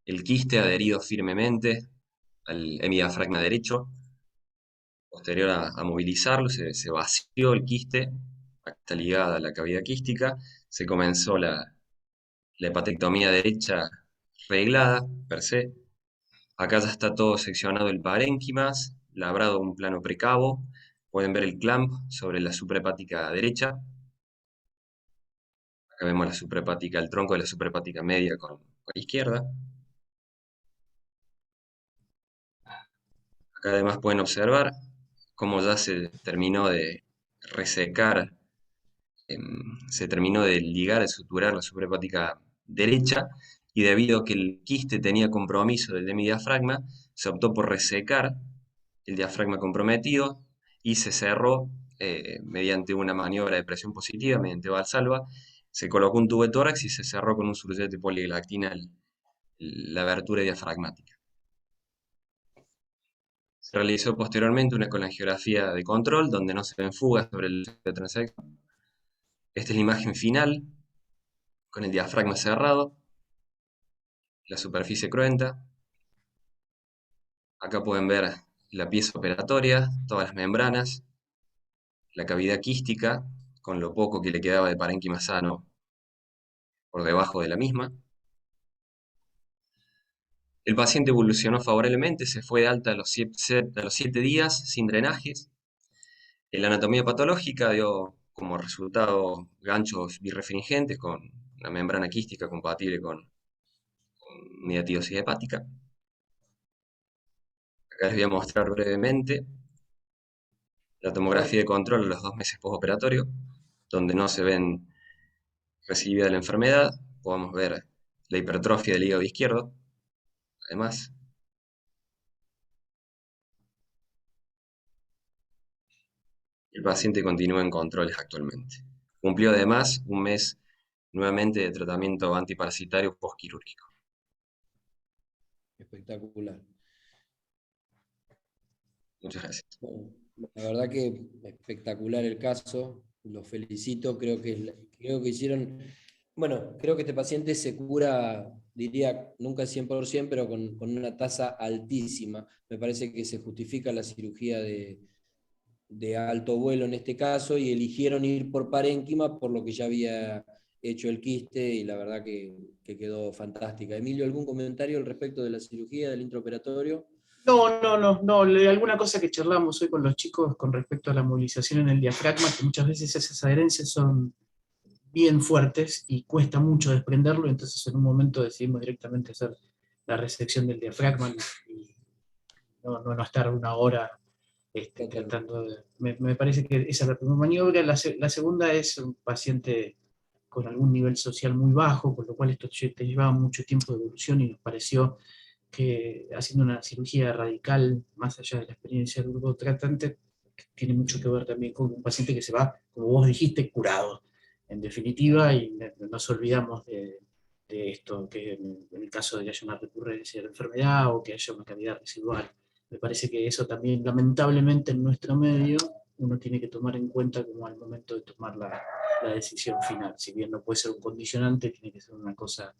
el quiste adherido firmemente al hemidiafragma derecho. Posterior a movilizarlo, se vació el quiste, está ligada a la cavidad quística, se comenzó la hepatectomía derecha reglada, per se. Acá ya está todo seccionado el parénquimas, labrado un plano precavo. Pueden ver el clamp sobre la suprahepática derecha. Acá vemos la suprahepática, el tronco de la suprahepática media con la izquierda. Acá además pueden observar cómo ya se terminó de resecar, se terminó de ligar, de suturar la suprahepática derecha, y debido a que el quiste tenía compromiso del hemidiafragma, se optó por resecar el diafragma comprometido y se cerró mediante una maniobra de presión positiva, mediante Valsalva. Se colocó un tubo de tórax y se cerró con un surgete de poliglactina la abertura diafragmática. Se realizó posteriormente una colangiografía de control donde no se ven fugas sobre el transección. Esta es la imagen final con el diafragma cerrado, la superficie cruenta. Acá pueden ver la pieza operatoria, todas las membranas, la cavidad quística, con lo poco que le quedaba de parénquima sano por debajo de la misma. El paciente evolucionó favorablemente, se fue de alta a los 7 días sin drenajes. En la anatomía patológica dio como resultado ganchos birefringentes con una membrana quística compatible con mediatidosis hepática. Acá les voy a mostrar brevemente la tomografía de control a los 2 meses postoperatorio, donde no se ven recibida la enfermedad. Podemos ver la hipertrofia del hígado izquierdo, además. El paciente continúa en controles actualmente. Cumplió además un mes nuevamente de tratamiento antiparasitario postquirúrgico. Espectacular. Muchas gracias. Bueno, la verdad que espectacular el caso, los felicito, creo que hicieron, bueno, creo que este paciente se cura, diría, nunca 100%, pero con una tasa altísima. Me parece que se justifica la cirugía de alto vuelo en este caso, y eligieron ir por parénquima por lo que ya había hecho el quiste, y la verdad que quedó fantástica. Emilio, ¿algún comentario al respecto de la cirugía, del intraoperatorio? No, alguna cosa que charlamos hoy con los chicos con respecto a la movilización en el diafragma, que muchas veces esas adherencias son bien fuertes y cuesta mucho desprenderlo, entonces en un momento decidimos directamente hacer la resección del diafragma y no estar una hora tratando de... Me parece que esa es la primera maniobra. La segunda es un paciente con algún nivel social muy bajo, con lo cual esto te llevaba mucho tiempo de evolución y nos pareció que haciendo una cirugía radical, más allá de la experiencia del grupo tratante, tiene mucho que ver también con un paciente que se va, como vos dijiste, curado, en definitiva, y nos olvidamos de esto, que en el caso de que haya una recurrencia de la enfermedad o que haya una cavidad residual. Me parece que eso también, lamentablemente, en nuestro medio, uno tiene que tomar en cuenta como al momento de tomar la decisión final. Si bien no puede ser un condicionante, tiene que ser una cosa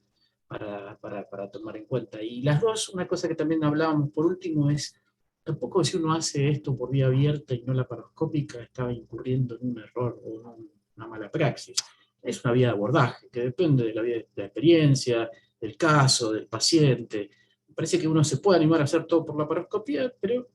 para tomar en cuenta. Y las dos, una cosa que también hablábamos por último es, tampoco si uno hace esto por vía abierta y no laparoscópica, estaba incurriendo en un error o en una mala praxis. Es una vía de abordaje, que depende de de la experiencia, del caso, del paciente. Me parece que uno se puede animar a hacer todo por laparoscopía, pero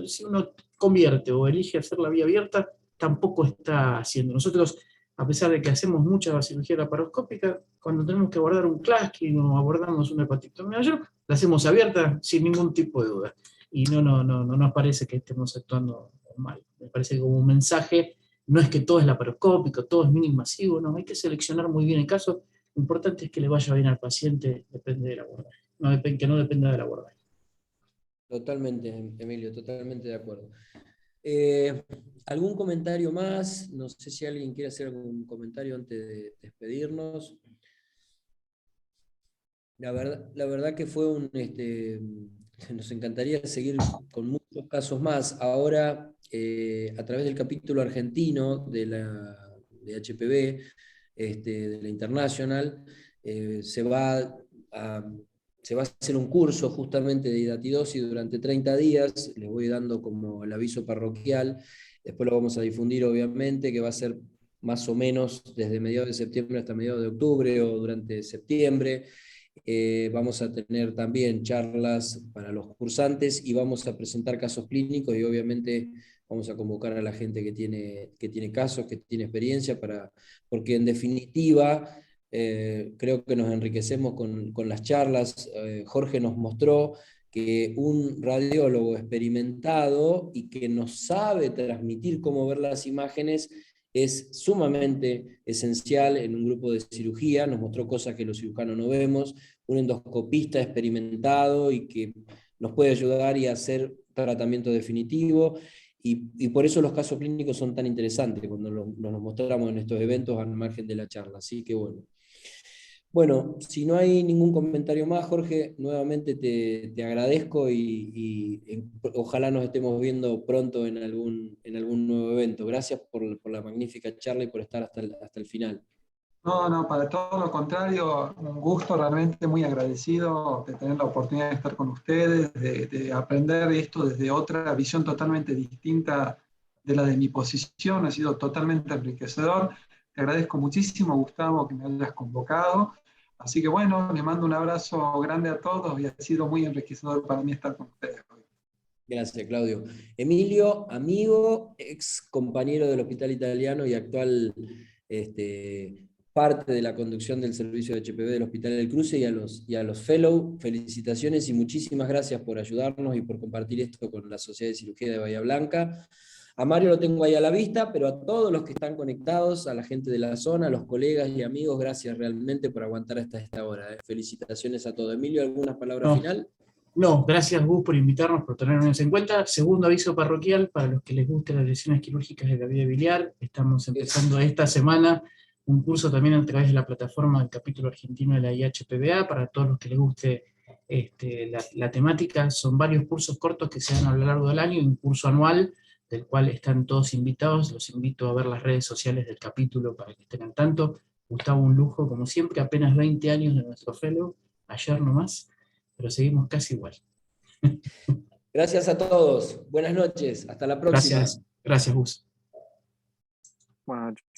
si uno convierte o elige hacer la vía abierta, tampoco está haciendo. Nosotros, a pesar de que hacemos mucha cirugía laparoscópica, cuando tenemos que abordar un clasking o abordamos una hepatectomía mayor, la hacemos abierta sin ningún tipo de duda. Y no nos parece que estemos actuando mal. Me parece que como un mensaje, no es que todo es laparoscópico, todo es mínimo invasivo, no, hay que seleccionar muy bien el caso. Lo importante es que le vaya bien al paciente, depende del abordaje. Que no dependa del abordaje. Totalmente, Emilio, totalmente de acuerdo. ¿Algún comentario más? No sé si alguien quiere hacer algún comentario antes de despedirnos. La verdad que fue nos encantaría seguir con muchos casos más. Ahora, a través del capítulo argentino de HPV, de la International, se va a hacer un curso justamente de hidatidosis durante 30 días, les voy dando como el aviso parroquial, después lo vamos a difundir obviamente, que va a ser más o menos desde mediados de septiembre hasta mediados de octubre o durante septiembre. Vamos a tener también charlas para los cursantes y vamos a presentar casos clínicos y obviamente vamos a convocar a la gente que tiene casos, que tiene experiencia, porque en definitiva creo que nos enriquecemos con las charlas. Jorge nos mostró que un radiólogo experimentado y que nos sabe transmitir cómo ver las imágenes es sumamente esencial en un grupo de cirugía. Nos mostró cosas que los cirujanos no vemos, un endoscopista experimentado y que nos puede ayudar y hacer tratamiento definitivo. Y por eso los casos clínicos son tan interesantes cuando nos mostramos en estos eventos al margen de la charla. Así que bueno. Bueno, si no hay ningún comentario más, Jorge, nuevamente te agradezco y ojalá nos estemos viendo pronto en algún nuevo evento. Gracias por la magnífica charla y por estar hasta el final. No, para todo lo contrario, un gusto, realmente muy agradecido de tener la oportunidad de estar con ustedes, de aprender esto desde otra visión totalmente distinta de la de mi posición. Ha sido totalmente enriquecedor. Te agradezco muchísimo, Gustavo, que me hayas convocado. Así que bueno, les mando un abrazo grande a todos y ha sido muy enriquecedor para mí estar con ustedes hoy. Gracias, Claudio. Emilio, amigo, ex compañero del Hospital Italiano y actual parte de la conducción del servicio de HPV del Hospital del Cruce, y a los fellow, felicitaciones y muchísimas gracias por ayudarnos y por compartir esto con la Sociedad de Cirugía de Bahía Blanca. A Mario lo tengo ahí a la vista, pero a todos los que están conectados, a la gente de la zona, a los colegas y amigos, gracias realmente por aguantar hasta esta hora. Felicitaciones a todos. Emilio, ¿algunas palabras final? No, gracias Gus por invitarnos, por tenernos en cuenta. Segundo aviso parroquial para los que les gusten las lesiones quirúrgicas de la vía biliar. Estamos empezando esta semana un curso también a través de la plataforma del capítulo argentino de la IHPBA para todos los que les guste La temática son varios cursos cortos que se dan a lo largo del año, y un curso anual del cual están todos invitados. Los invito a ver las redes sociales del capítulo para que estén al tanto. Gustavo, un lujo, como siempre, apenas 20 años de nuestro fellow, ayer nomás, pero seguimos casi igual. Gracias a todos. Buenas noches. Hasta la próxima. Gracias, Gus. Buenas noches.